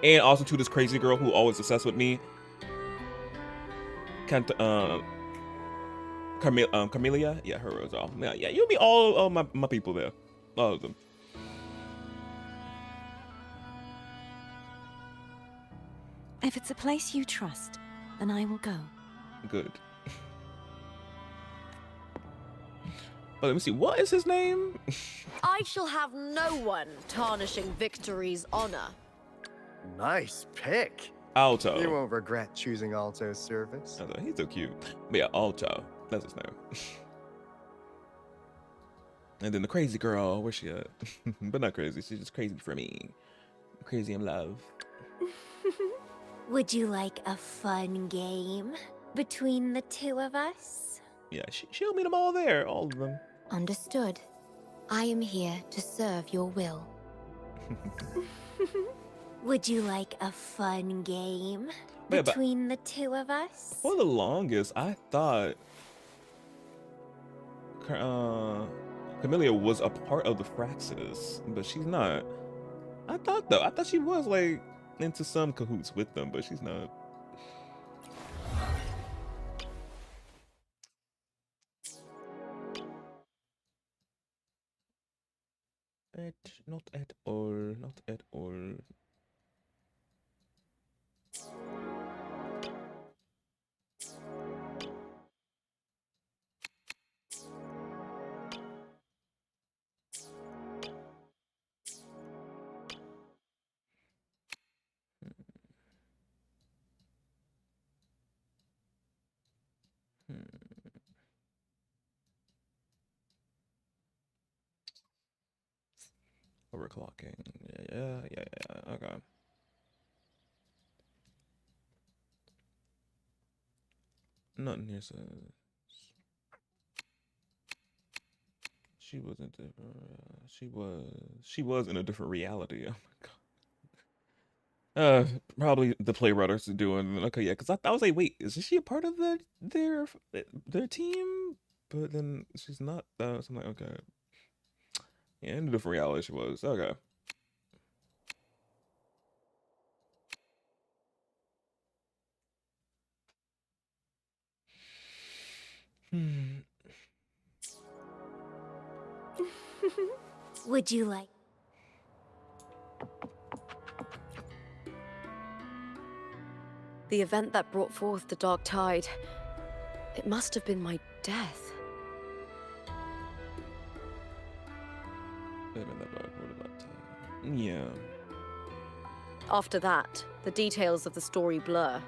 And also to this crazy girl who always obsessed with me. Carmelia? Yeah, her as well. Yeah, you'll meet all my people there. All of them. If it's a place you trust, then I will go. Good. But let me see, what is his name? I shall have no one tarnishing Victory's honor. Nice pick. Alto. You won't regret choosing Alto's service. He's so cute. But yeah, Alto. That's his name. And then the crazy girl, where's she at? But not crazy, she's just crazy for me. Crazy in love. Would you like a fun game between the 2 of us? Yeah, she'll meet them all there, all of them. Understood. I am here to serve your will. Would you like a fun game between the 2 of us? For the longest, I thought Camellia was a part of the Fraxidus, but she's not. I thought she was like into some cahoots with them, but she's not. Not at all. Not at all. Overclocking. Yeah. Okay. Nothing here says she wasn't different. She was in a different reality. Oh my god. Probably the playwriters are doing. Okay, yeah, because I was like, wait, is she a part of their team? But then she's not. So I'm like, okay. Yeah, in a different reality she was. Okay. Would you like? The event that brought forth the dark tide, it must have been my death. Yeah. After that, the details of the story blur.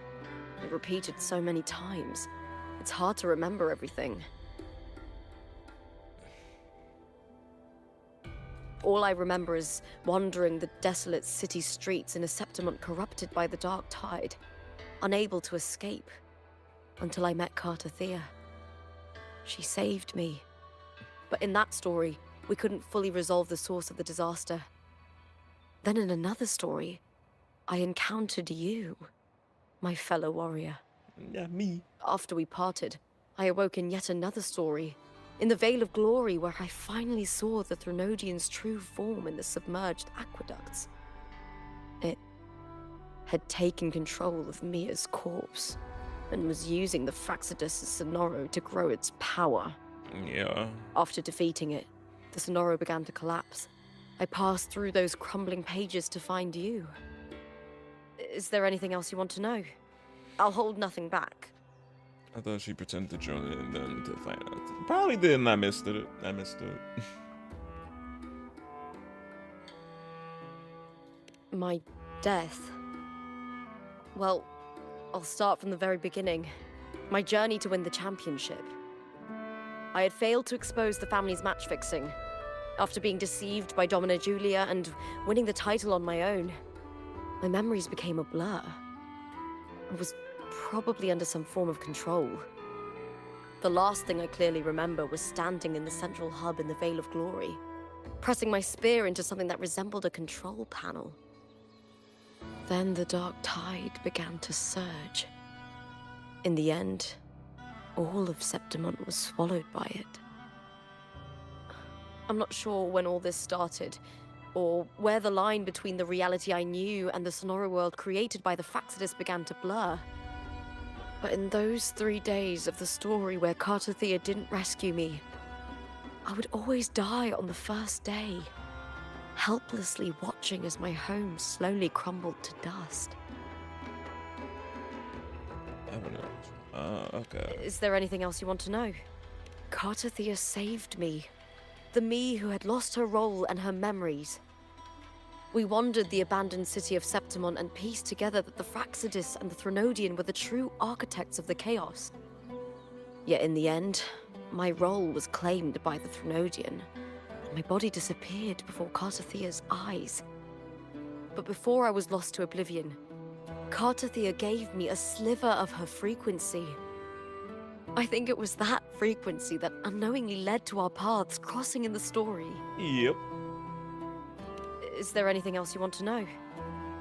It repeated so many times. It's hard to remember everything. All I remember is wandering the desolate city streets in a Septimont corrupted by the dark tide, unable to escape, until I met Cartathea. She saved me. But in that story, we couldn't fully resolve the source of the disaster. Then in another story, I encountered you, my fellow warrior. Yeah, me. After we parted, I awoke in yet another story, in the Veil of Glory, where I finally saw the Threnodian's true form in the submerged aqueducts. It had taken control of Mia's corpse, and was using the Fraxidus' Sonoro to grow its power. Yeah. After defeating it, the Sonoro began to collapse. I passed through those crumbling pages to find you. Is there anything else you want to know? I'll hold nothing back. I thought she pretended to join it and then to find out. Probably didn't. I missed it. I missed it. My death. Well, I'll start from the very beginning. My journey to win the championship. I had failed to expose the family's match fixing. After being deceived by Domina Julia and winning the title on my own, my memories became a blur. I was probably under some form of control. The last thing I clearly remember was standing in the central hub in the Veil of Glory, pressing my spear into something that resembled a control panel. Then the dark tide began to surge. In the end, all of Septimont was swallowed by it. I'm not sure when all this started, or where the line between the reality I knew and the Sonoro world created by the Fraxidus began to blur. But in those 3 days of the story where Cartathea didn't rescue me, I would always die on the first day, helplessly watching as my home slowly crumbled to dust. I don't know. Okay. Is there anything else you want to know? Cartathea saved me. The me who had lost her role and her memories. We wandered the abandoned city of Septimont and pieced together that the Fraxidus and the Threnodian were the true architects of the chaos. Yet in the end, my role was claimed by the Threnodian. My body disappeared before Cartathea's eyes. But before I was lost to oblivion, Cartathea gave me a sliver of her frequency. I think it was that frequency that unknowingly led to our paths crossing in the story. Yep. Is there anything else you want to know?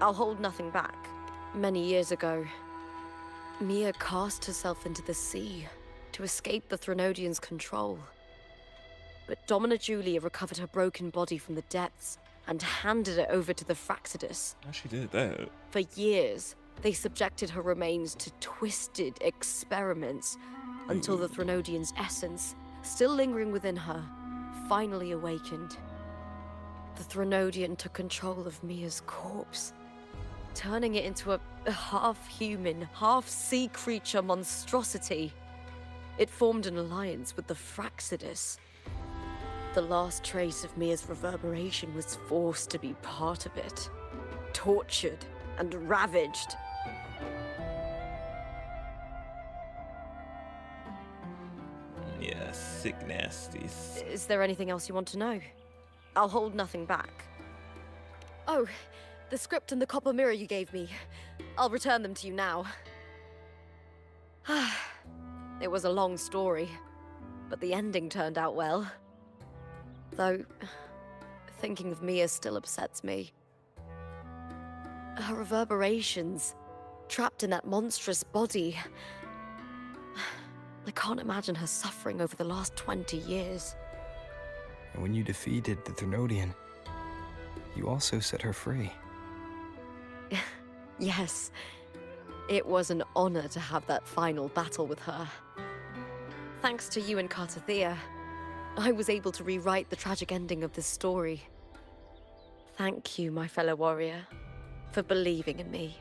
I'll hold nothing back. Many years ago, Mia cast herself into the sea to escape the Threnodian's control. But Domina Julia recovered her broken body from the depths and handed it over to the Fraxidus. How she did that? For years, they subjected her remains to twisted experiments until the Threnodian's essence, still lingering within her, finally awakened. The Threnodian took control of Mia's corpse, turning it into a half-human, half-sea creature monstrosity. It formed an alliance with the Fraxidus. The last trace of Mia's reverberation was forced to be part of it, tortured and ravaged. Yeah, sick nasties. Is there anything else you want to know? I'll hold nothing back. Oh, the script and the copper mirror you gave me. I'll return them to you now. It was a long story, but the ending turned out well. Though, thinking of Mia still upsets me. Her reverberations, trapped in that monstrous body. I can't imagine her suffering over the last 20 years. And when you defeated the Threnodian, you also set her free. Yes, it was an honor to have that final battle with her. Thanks to you and Cartathea, I was able to rewrite the tragic ending of this story. Thank you, my fellow warrior, for believing in me.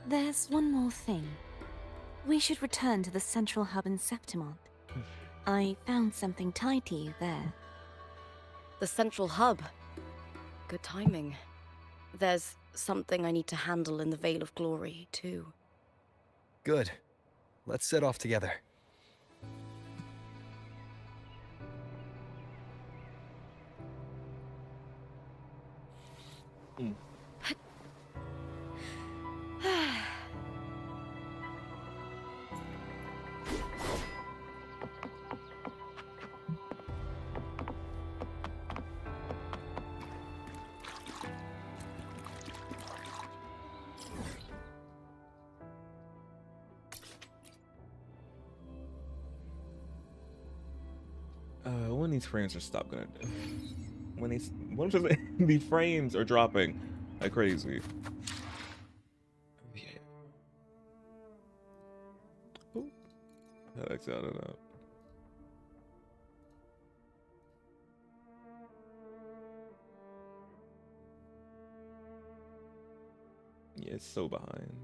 There's one more thing. We should return to the central hub in Septimont. I found something tied to you there. The central hub. Good timing. There's something I need to handle in the Veil of Glory, too. Good. Let's set off together. When these frames are stop gonna when the frames are dropping like crazy. Yeah. Ooh. I like that up. Yeah, it's so behind.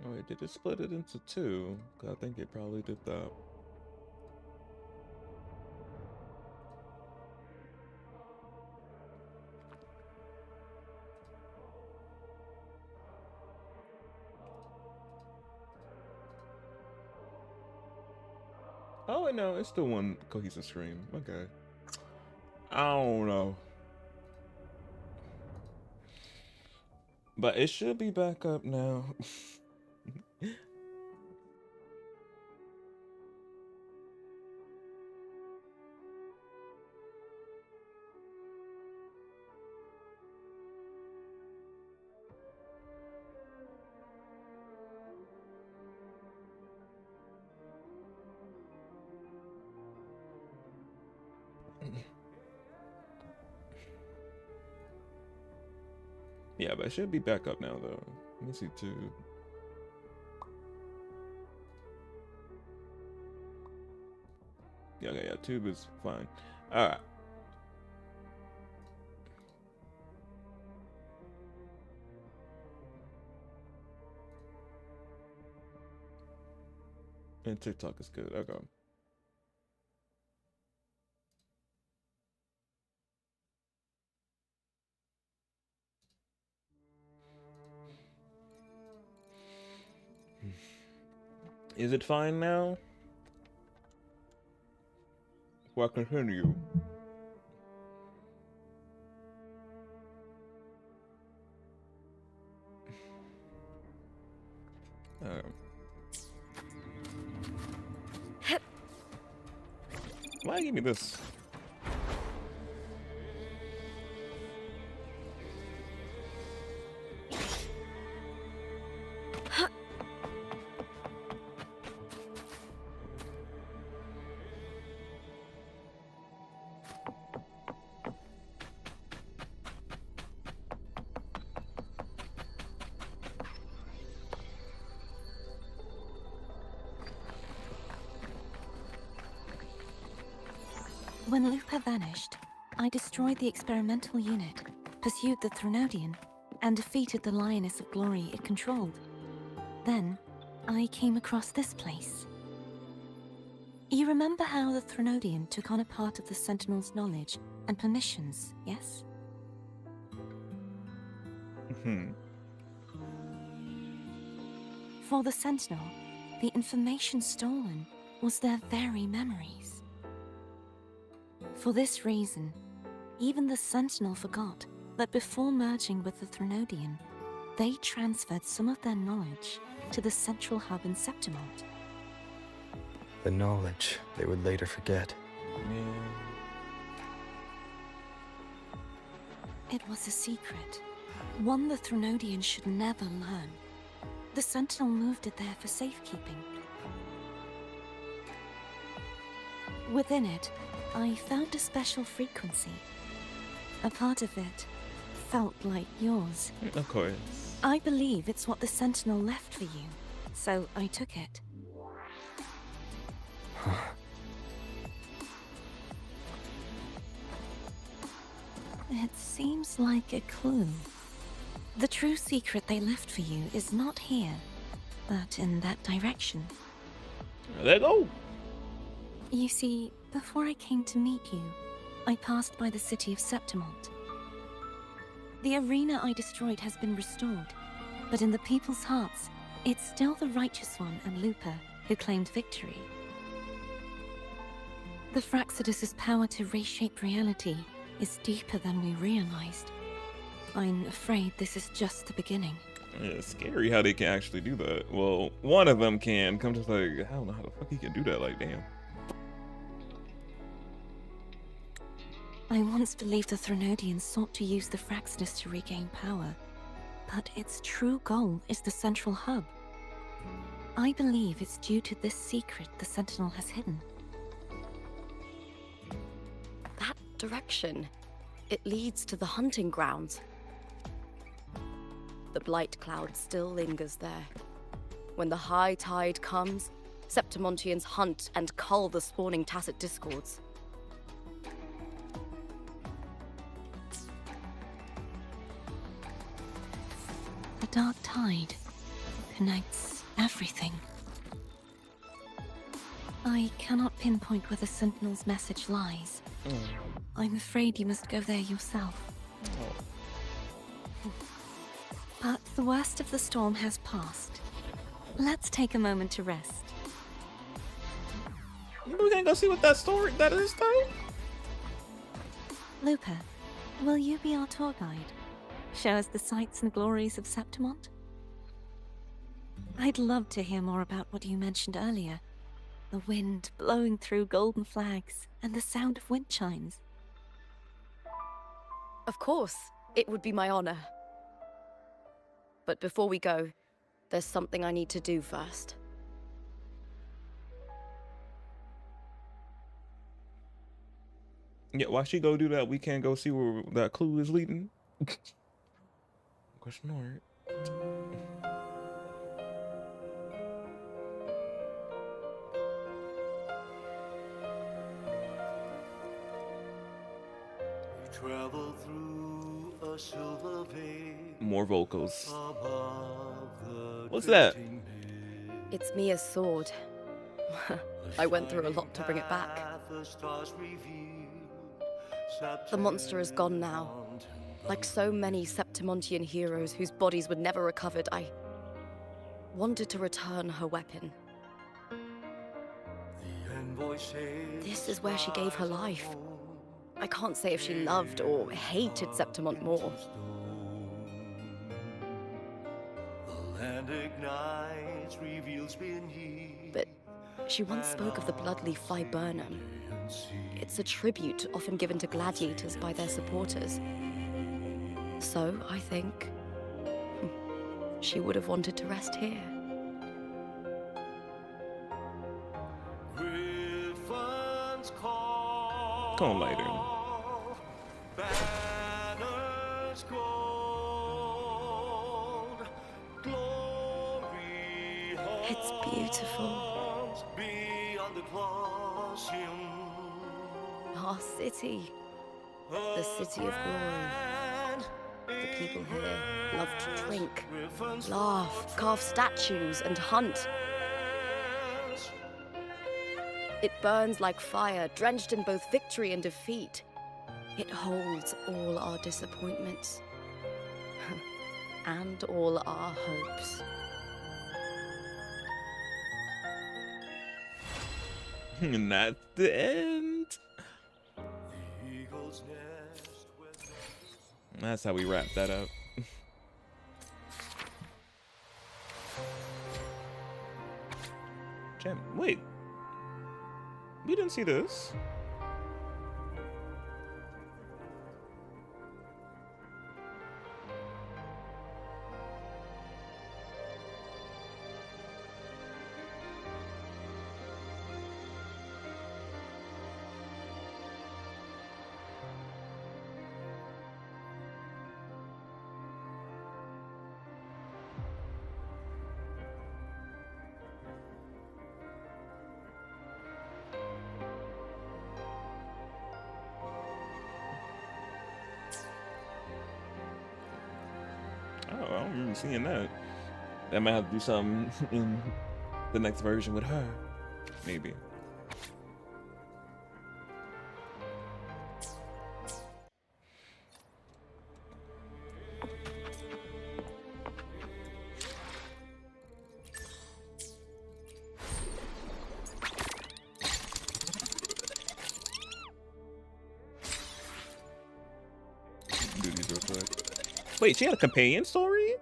Oh wait, did it split it into two? 'Cause I think it probably did that. Oh no, it's still one cohesive stream. Okay. I don't know. But it should be back up now. Yeah, but it should be back up now though. Let me see too. Yeah, okay, yeah, tube is fine. Alright. And TikTok is good. Okay. Is it fine now? Well, continue. Why give me this? When Lupa vanished, I destroyed the experimental unit, pursued the Threnodian, and defeated the Lioness of Glory it controlled. Then, I came across this place. You remember how the Threnodian took on a part of the Sentinel's knowledge and permissions, yes? For the Sentinel, the information stolen was their very memories. For this reason, even the Sentinel forgot that before merging with the Threnodian, they transferred some of their knowledge to the central hub in Septimont. The knowledge they would later forget. It was a secret, one the Threnodian should never learn. The Sentinel moved it there for safekeeping. Within it, I found a special frequency. A part of it felt like yours. Of course. I believe it's what the Sentinel left for you, so I took it. It seems like a clue. The true secret they left for you is not here, but in that direction. Let go. You see, before I came to meet you, I passed by the city of Septimont. The arena I destroyed has been restored, but in the people's hearts, it's still the Righteous One and Lupa who claimed victory. The Fraxidus's power to reshape reality is deeper than we realized. I'm afraid this is just the beginning. It's scary how they can actually do that. Well, one of them can. Come just like, I don't know how the fuck he can do that. Like, damn. I once believed the Threnodians sought to use the Fraxidus to regain power, but its true goal is the central hub. I believe it's due to this secret the Sentinel has hidden. That direction, it leads to the hunting grounds. The blight cloud still lingers there. When the high tide comes, Septimontians hunt and cull the spawning Tacit Discords. The dark tide connects everything. I cannot pinpoint where the Sentinel's message lies. I'm afraid you must go there yourself. But the worst of the storm has passed. Let's take a moment to rest. We can go see what that story that is, though. Lupa, will you be our tour guide? Show us the sights and glories of Septimont? I'd love to hear more about what you mentioned earlier. The wind blowing through golden flags and the sound of wind chimes. Of course, it would be my honor. But before we go, there's something I need to do first. Yeah, while she go do that, we can go see where that clue is leading. Question mark. Travel through a silver vein. More vocals. What's that? It's Mia's sword. I went through a lot to bring it back. The monster is gone now. Like so many Septimontian heroes whose bodies were never recovered, I wanted to return her weapon. This is where she gave her life. I can't say if she loved or hated Septimont more. But she once spoke of the bloodleaf viburnum. It's a tribute often given to gladiators by their supporters. So, I think, she would have wanted to rest here. Come on, later. It's beautiful. Our city. The city of glory. The people here love to drink, laugh, carve statues, and hunt. It burns like fire, drenched in both victory and defeat. It holds all our disappointments and all our hopes. And that's the end. That's how we wrap that up. Gem, wait. We didn't see this. Oh, I don't remember seeing that. I might have to do something in the next version with her. Maybe. Do these real quick. Wait, she had a companion story?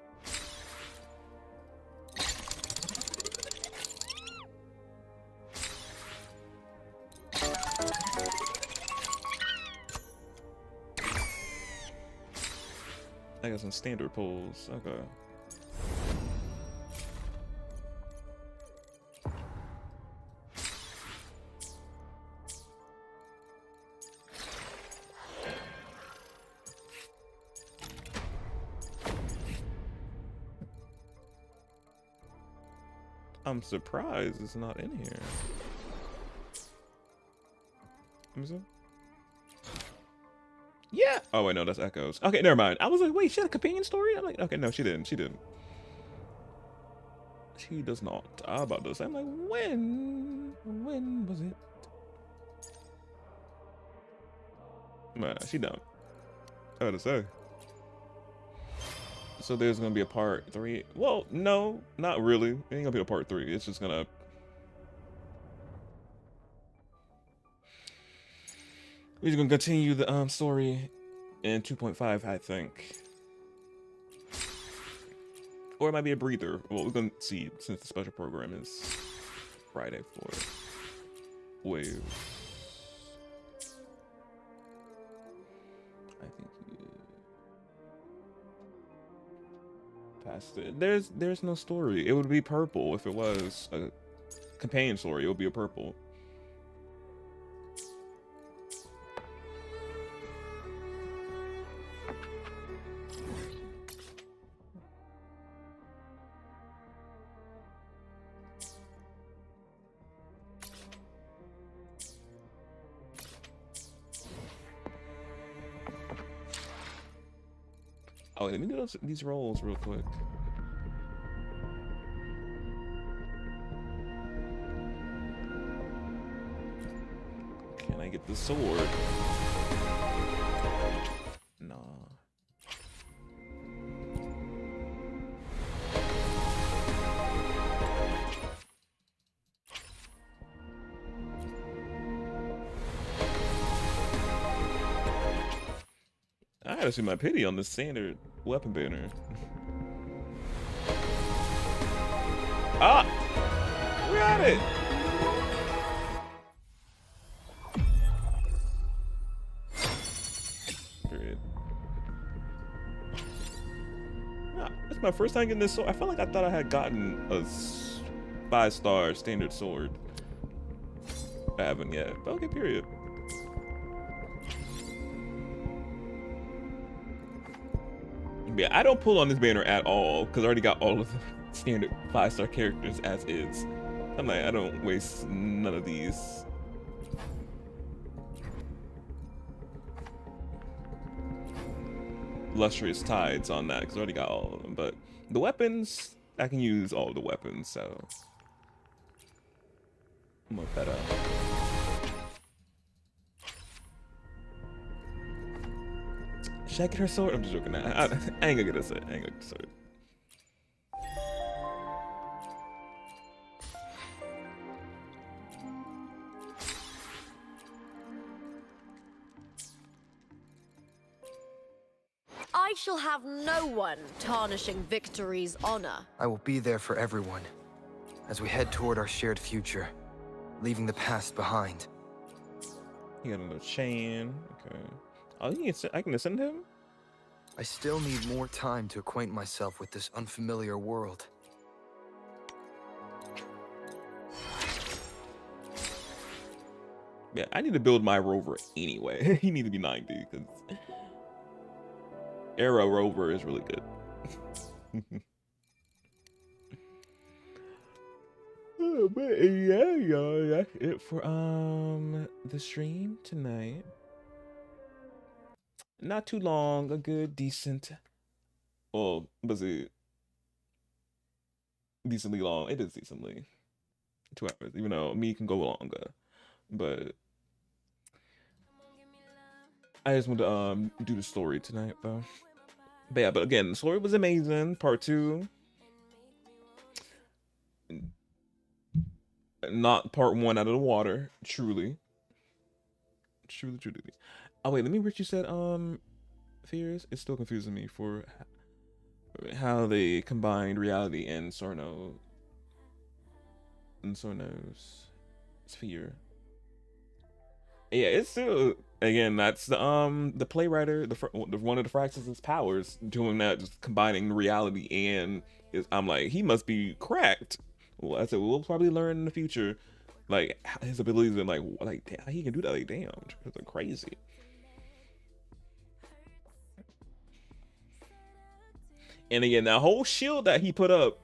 I got some standard pulls. Okay. I'm surprised it's not in here. Let me see. Yeah. Oh wait, no, that's Echoes. Okay, never mind. I was like, wait, she had a companion story? I'm like, okay, no, she didn't. She didn't. She does not. I'm about to say, I'm like, when was it? Nah, she don't. I gotta say. So there's gonna be a part 3. Well, no, not really. It ain't gonna be a part 3. It's just gonna. We're just gonna continue the story in 2.5, I think. Or it might be a breather. Well, we're gonna see since the special program is Friday for Wave. I think past it. There's no story. It would be purple if it was a companion story. It would be a purple. Oh, let me do these rolls real quick. Can I get the sword? Nah. I gotta see my pity on the standard weapon banner. Ah! We got it! Period. Ah, it's my first time getting this sword. I felt like I thought I had gotten a 5-star standard sword. I haven't yet, but okay, period. Yeah, I don't pull on this banner at all because I already got all of the standard 5-star characters as is. I'm like, I don't waste none of these. lustrous tides on that because I already got all of them. But the weapons, I can use all the weapons, so I'm gonna put that up. Should I get her sword? I'm just joking. I ain't gonna get a sword. I ain't gonna get a sword. I shall have no one tarnishing victory's honor. I will be there for everyone as we head toward our shared future, leaving the past behind. You got another chain. Okay. Oh, I can send him? I still need more time to acquaint myself with this unfamiliar world. Yeah, I need to build my rover anyway. He needs to be 90 because Arrow rover is really good. Oh, but yeah, y'all, that's it for the stream tonight. Not too long, a good, decent. Well, was it decently long? It is decently 2 hours, even though me can go longer. But I just want to do the story tonight, though. But yeah, but again, the story was amazing. Part 2. Not part 1 out of the water, truly. Truly. Oh wait, let me read what you said, Fears. It's still confusing me for how they combined reality and Sorno's sphere. Yeah, it's still, again, that's the playwriter, one of the Fraxis' powers doing that, just combining reality and I'm like, he must be cracked. Well, I said we'll probably learn in the future, like his abilities and like how he can do that. Like, damn, it's like crazy. And again, that whole shield that he put up,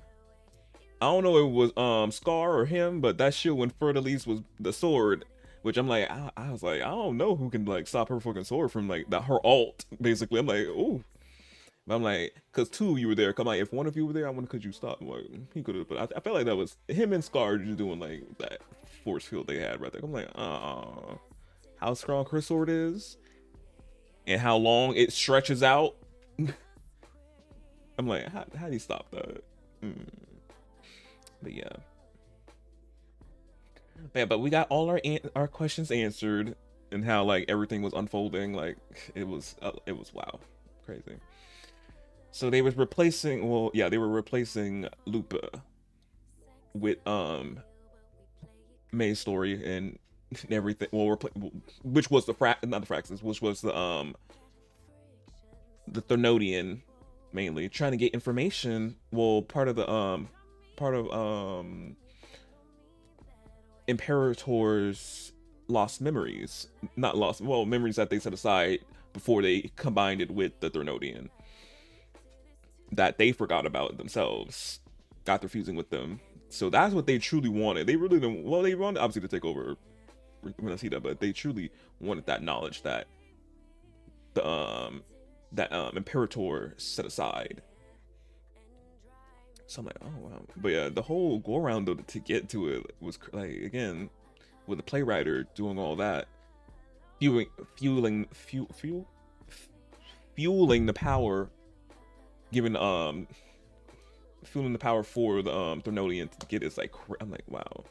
I don't know if it was Scar or him, but that shield when Fer Elise was the sword, which I'm like, I was like, I don't know who can like stop her fucking sword from like her ult, basically. I'm like, ooh. But I'm like, cause 2 of you were there. Come on, if one of you were there, I wonder could you stop? I'm like, he could have, but I felt like that was him and Scar just doing like that force field they had right there. I'm like, how strong her sword is, and how long it stretches out. I'm like, how do you stop that? But yeah. But we got all our questions answered, and how like everything was unfolding. Like it was wow, crazy. So they was replacing, well, yeah, they were replacing Lupa with May's story and everything. Well, which was not the Fraxis, which was the Thermodian mainly trying to get information. Well, part of Imperator's lost memories, not lost, well, memories that they set aside before they combined it with the Thermodian, that they forgot about themselves, got their fusing with them. So that's what they truly wanted. They really didn't, well, they wanted obviously to take over Renacida, but they truly wanted that knowledge that the Imperator set aside. So I'm like, oh wow. But yeah, the whole go around though to get to it was like, again, with the playwriter doing all that, fueling the power, giving fueling the power for the Thermodian to get it. Like, I'm like, wow,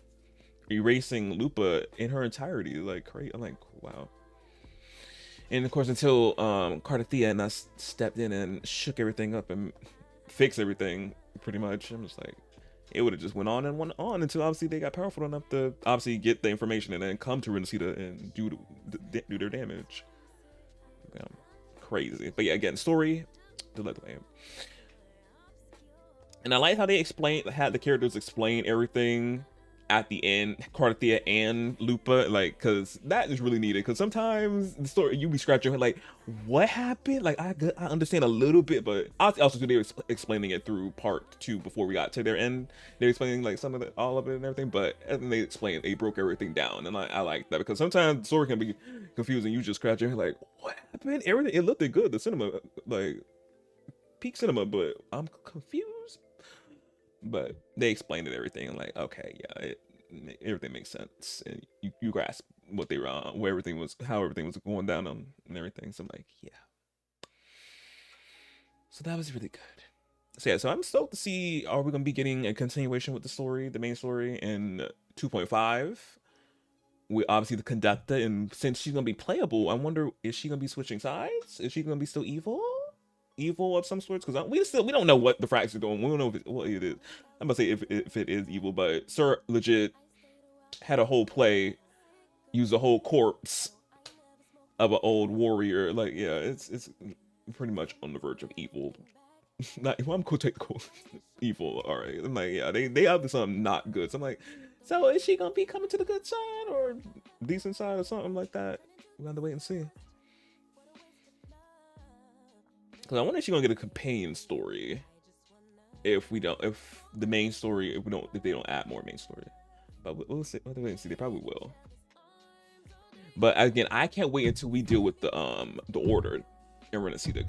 erasing Lupa in her entirety, like crazy. I'm like, wow. And of course, until Cardathia and us stepped in and shook everything up and fixed everything, pretty much. I'm just like, it would have just went on and went on until obviously they got powerful enough to obviously get the information and then come to Renacida and do their damage. Yeah, crazy. But yeah, again, story. And I like how they had the characters explain everything at the end, Cardathia and Lupa, like, because that is really needed. Because sometimes the story, you be scratching your head like, what happened? Like, I understand a little bit, but also they were explaining it through part 2 before we got to their end. They were explaining like some of it, all of it and everything, but and they explained, they broke everything down, and I like that, because sometimes the story can be confusing. You just scratch your head like, what happened? Everything, it looked good. The cinema, like, peak cinema, but I'm confused. But they explained it everything, and like, okay, yeah, everything makes sense, and you grasp what they were on, where everything was, how everything was going down, and everything. So I'm like, yeah. So that was really good. So yeah, so I'm stoked to see, are we gonna be getting a continuation with the story, the main story in 2.5? We obviously the conductor, and since she's gonna be playable, I wonder, is she gonna be switching sides? Is she gonna be still evil of some sorts? Because we don't know what the fractions are doing. We don't know what it is. I'm gonna say if it is evil, but Sir legit had a whole play, used a whole corpse of an old warrior. Like, yeah, it's pretty much on the verge of evil. Not, well, I'm gonna take evil. All right, I'm like, yeah, they up to something not good. So I'm like, so is she gonna be coming to the good side or decent side or something like that? We have to wait and see. Cause I wonder if she's gonna get a companion story if the main story, if they don't add more main story. But we'll see. We'll have to wait and see. They probably will. But again, I can't wait until we deal with the order in Renacida,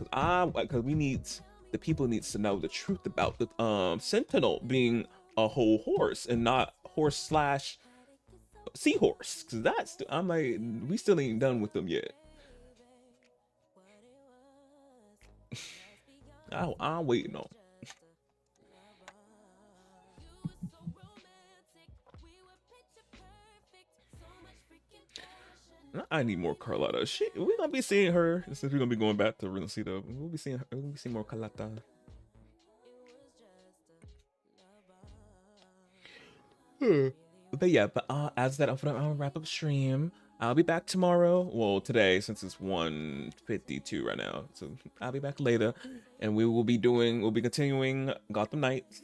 because the people needs to know the truth about the Sentinel being a whole horse and not horse slash seahorse. Cause I'm like, we still ain't done with them yet. I'm waiting on. I need more Carlotta. We're gonna be seeing her since we're gonna be going back to Renacida. We'll be seeing her. We'll be seeing more Carlotta. But yeah, as that, I'll wrap up stream. I'll be back tomorrow. Well, today, since it's 1:52 right now, so I'll be back later, and we'll be continuing Gotham Knights,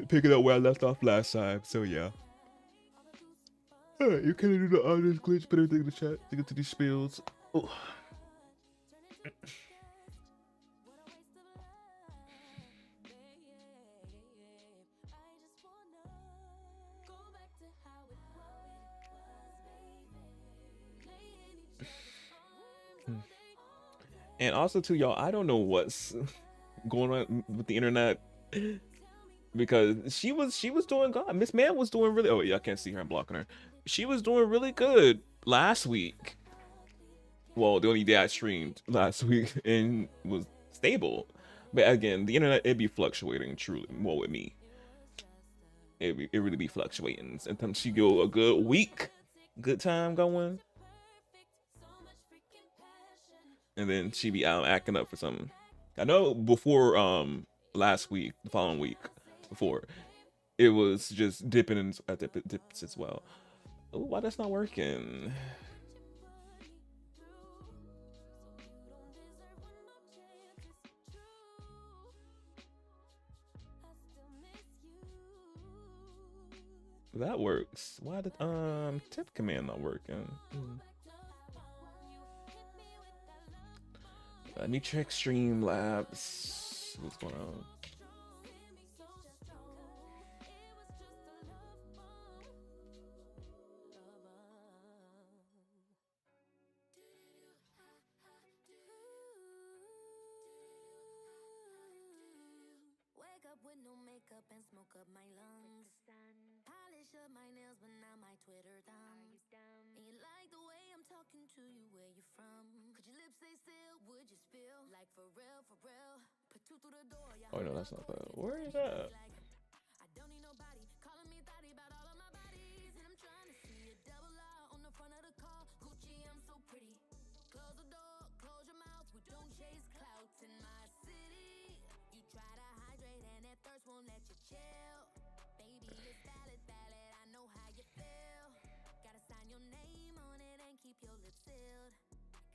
picking up where I left off last time. So yeah. Alright, you can do the audio glitch, put everything in the chat to get to these spills. Oh. And also too, y'all, I don't know what's going on with the internet, because she was doing good. Miss Man was doing really, oh yeah, I can't see her, I'm blocking her. She was doing really good last week. Well, the only day I streamed last week, and was stable. But again, the internet, it be fluctuating truly more with me. It really be fluctuating. Sometimes she go a good week, good time going, and then she be out acting up for something. I know before last week, the following week before, it was just dipping in at the dips as well. Oh, why that's not working? That works. Why did tip command not working? Let me check Streamlabs. What's going on? Wake up with no makeup and smoke up my lungs. Polish up my nails, but now my Twitter thumbs. And you like the way I'm talking to you, where you from? Could your lips stay still? Would you spill? Like for real, for real? Put two through the door. Oh no, that's not that. Where is that? I don't need nobody calling me thotty about all of my bodies, and I'm trying to see a double R on the front of the car. Gucci, I'm so pretty. Close the door, close your mouth. We don't chase clouds in my city. You try to hydrate and that thirst won't let you chill. Baby, it's valid, I know how you feel. Gotta sign your name on it and keep your lips sealed.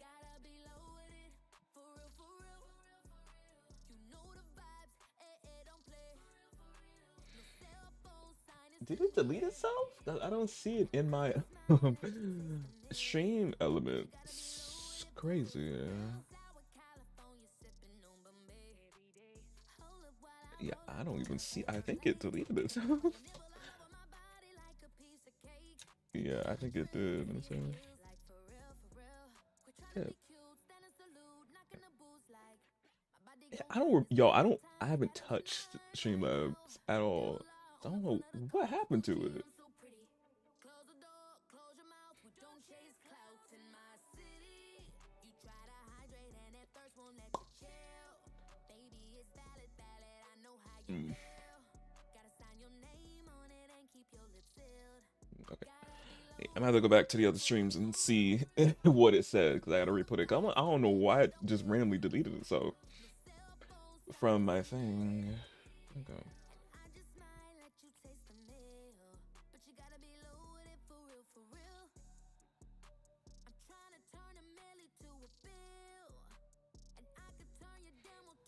Gotta be low with it, for real, for real. You know the vibes, don't play. No cell phone sign. Did it delete itself? I don't see it in my stream elements. It's crazy. Yeah, I don't even see. I think it deleted itself. Yeah, I think it did. Let me see. Tip. I haven't touched Streamlabs at all. I don't know what happened to it. Okay. I'm gonna have to go back to the other streams and see what it said because I gotta re-put it. I don't know why it just randomly deleted it. So from my thing. Okay.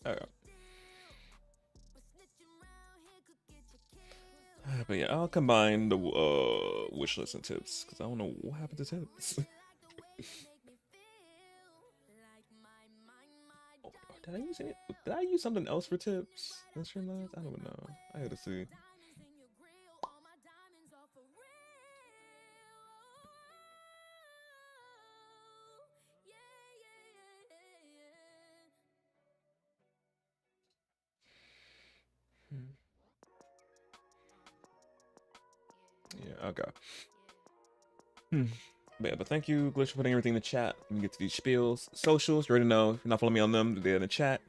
Okay. But yeah, I'll combine the wish list and tips because I don't know what happened to tips. Oh, did I use it? Did I use something else for tips? I don't even know. I had to see. Yeah, okay. But thank you, Glitch, for putting everything in the chat. Let me get to these spiels. Socials, you already know. If you're not following me on them, they're in the chat.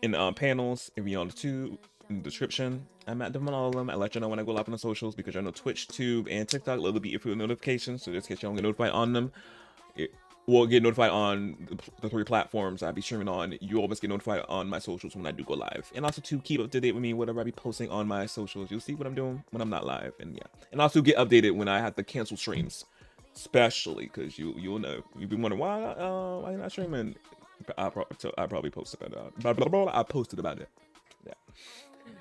In the panels, if you're on the tube, in the description. I'm at them on all of them. I let you know when I go live on the socials because I know Twitch, Tube, and TikTok will be iffy with notifications. So just in case you don't get notified on them. Will get notified on the 3 platforms I be streaming on. You always get notified on my socials when I do go live. And also to keep up to date with me, whatever I be posting on my socials. You'll see what I'm doing when I'm not live. And yeah. And also get updated when I have to cancel streams. Especially because you'll know. You'll be wondering why I'm not streaming. I probably posted about it. Blah, blah, blah, I posted about it. Yeah.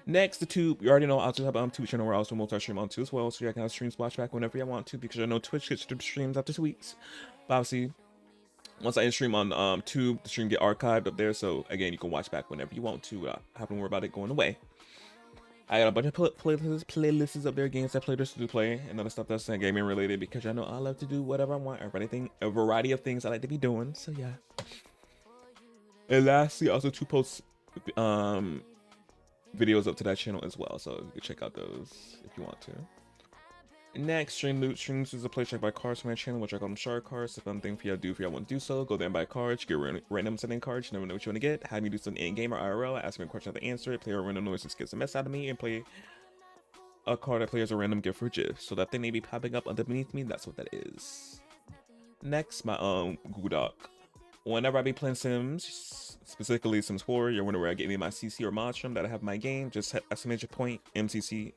Next, the Tube. You already know I also have a Twitch channel where I also multi-stream on too as well. So you can have streams watch back whenever you want to because I know Twitch gets streams after 2 weeks. But obviously, once I stream on Tube, the stream get archived up there. So again, you can watch back whenever you want to. Have to worry about it going away. I got a bunch of playlists up there, games that players to play, and other stuff that's gaming related because I know I love to do whatever I want, a variety of things I like to be doing. So yeah. And lastly, also 2 posts videos up to that channel as well, so you can check out those if you want to. Next, Stream Loot Streams is a place check by cards from my channel, which I call them shard cards. If anything for y'all do, if y'all want to do so, go there and buy cards, get random setting cards, you never know what you want to get. Have me do something in game or IRL, ask me a question, I have to answer it, play a random noise and scares the mess out of me, and play a card I play as a random gift for GIF. So that thing may be popping up underneath me, that's what that is. Next, my Google Doc. Whenever I be playing Sims, specifically Sims 4, you're wondering where I get any of my CC or mods from that I have in my game, just exclamation point MCC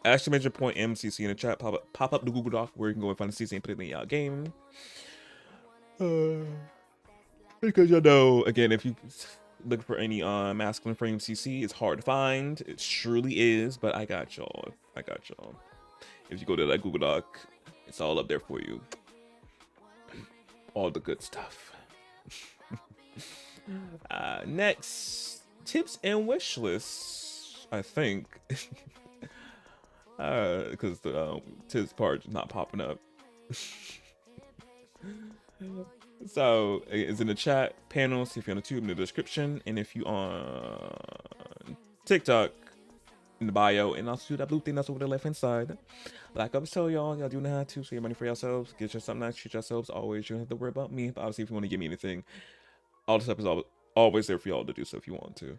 exclamation point MCC in the chat, pop up the Google Doc where you can go and find the CC and put it in your game. Because you know, again, if you look for any masculine frame CC, it's hard to find. It surely is, but I got y'all. If you go to that Google Doc, it's all up there for you. All the good stuff. Next, tips and wish lists, I think. Because the tips part is not popping up. So it's in the chat panels if you're on the tube in the description, and if you on TikTok in the bio, and also that blue thing that's over the left hand side. Like I was telling y'all do know how to save money for yourselves, get you something nice, treat yourselves. Always, you don't have to worry about me. But obviously, if you want to give me anything, all the stuff is always there for y'all to do so if you want to.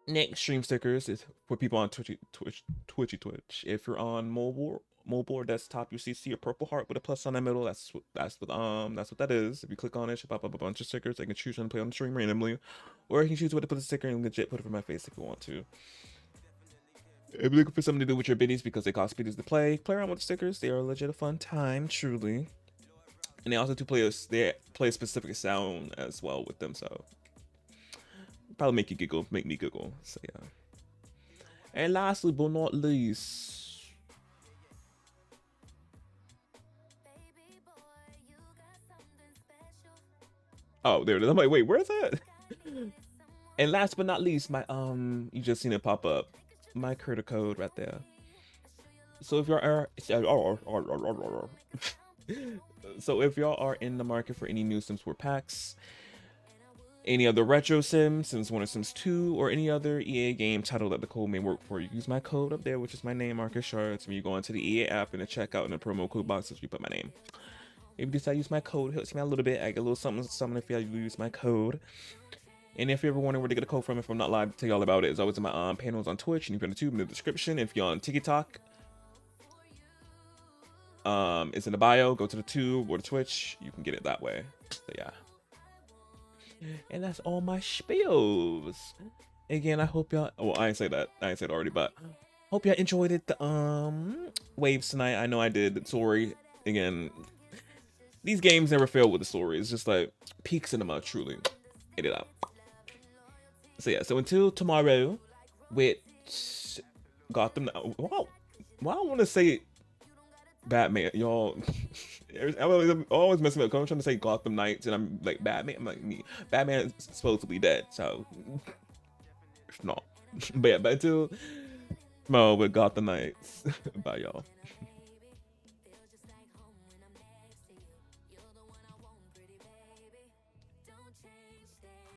Next, stream stickers is for people on Twitch. If you're on mobile desktop, you see a purple heart with a plus on the middle. That's what that is. If you click on it, should pop up a bunch of stickers. I can choose one to play on the stream randomly, or you can choose where to put the sticker and legit put it for my face if you want to. If you're looking for something to do with your biddies because they cost biddies to play around with the stickers. They are legit a fun time, truly. And they also do play a specific sound as well with them, so probably make you giggle, make me giggle. So yeah. And lastly, but not least, oh, there it is. I'm like, wait, where's that? And last but not least, my you just seen it pop up. My creator code right there. So if you're So if y'all are in the market for any new Sims 4 packs, any other retro Sims 1 or Sims 2, or any other EA game title that the code may work for, you use my code up there, which is my name, MarcusShards. When you go into the EA app and the checkout in the promo code boxes, you put my name. If you decide to use my code, it helps me out a little bit. I get a little something if you use my code. And if you're ever wondering where to get a code from, if I'm not live to tell y'all about it, it's always in my panels on Twitch, and you can YouTube in the description. If you're on TikTok, it's in the bio. Go to the tube or the Twitch, you can get it that way. So yeah. And that's all my spiels. Again, I hope y'all, well, I ain't say that, I ain't said already, but hope y'all enjoyed it, the waves tonight. I know I did. The story, again, these games never fail with the story. It's just like peak cinema, truly. Hit it out. So yeah, so until tomorrow with Gotham. Wow, why I want to say Batman, y'all. I always mess me up. I'm trying to say Gotham Knights, and I'm like Batman. I'm like me. Batman is supposedly dead, so it's not. But yeah, but until tomorrow with Gotham Knights. Bye, y'all.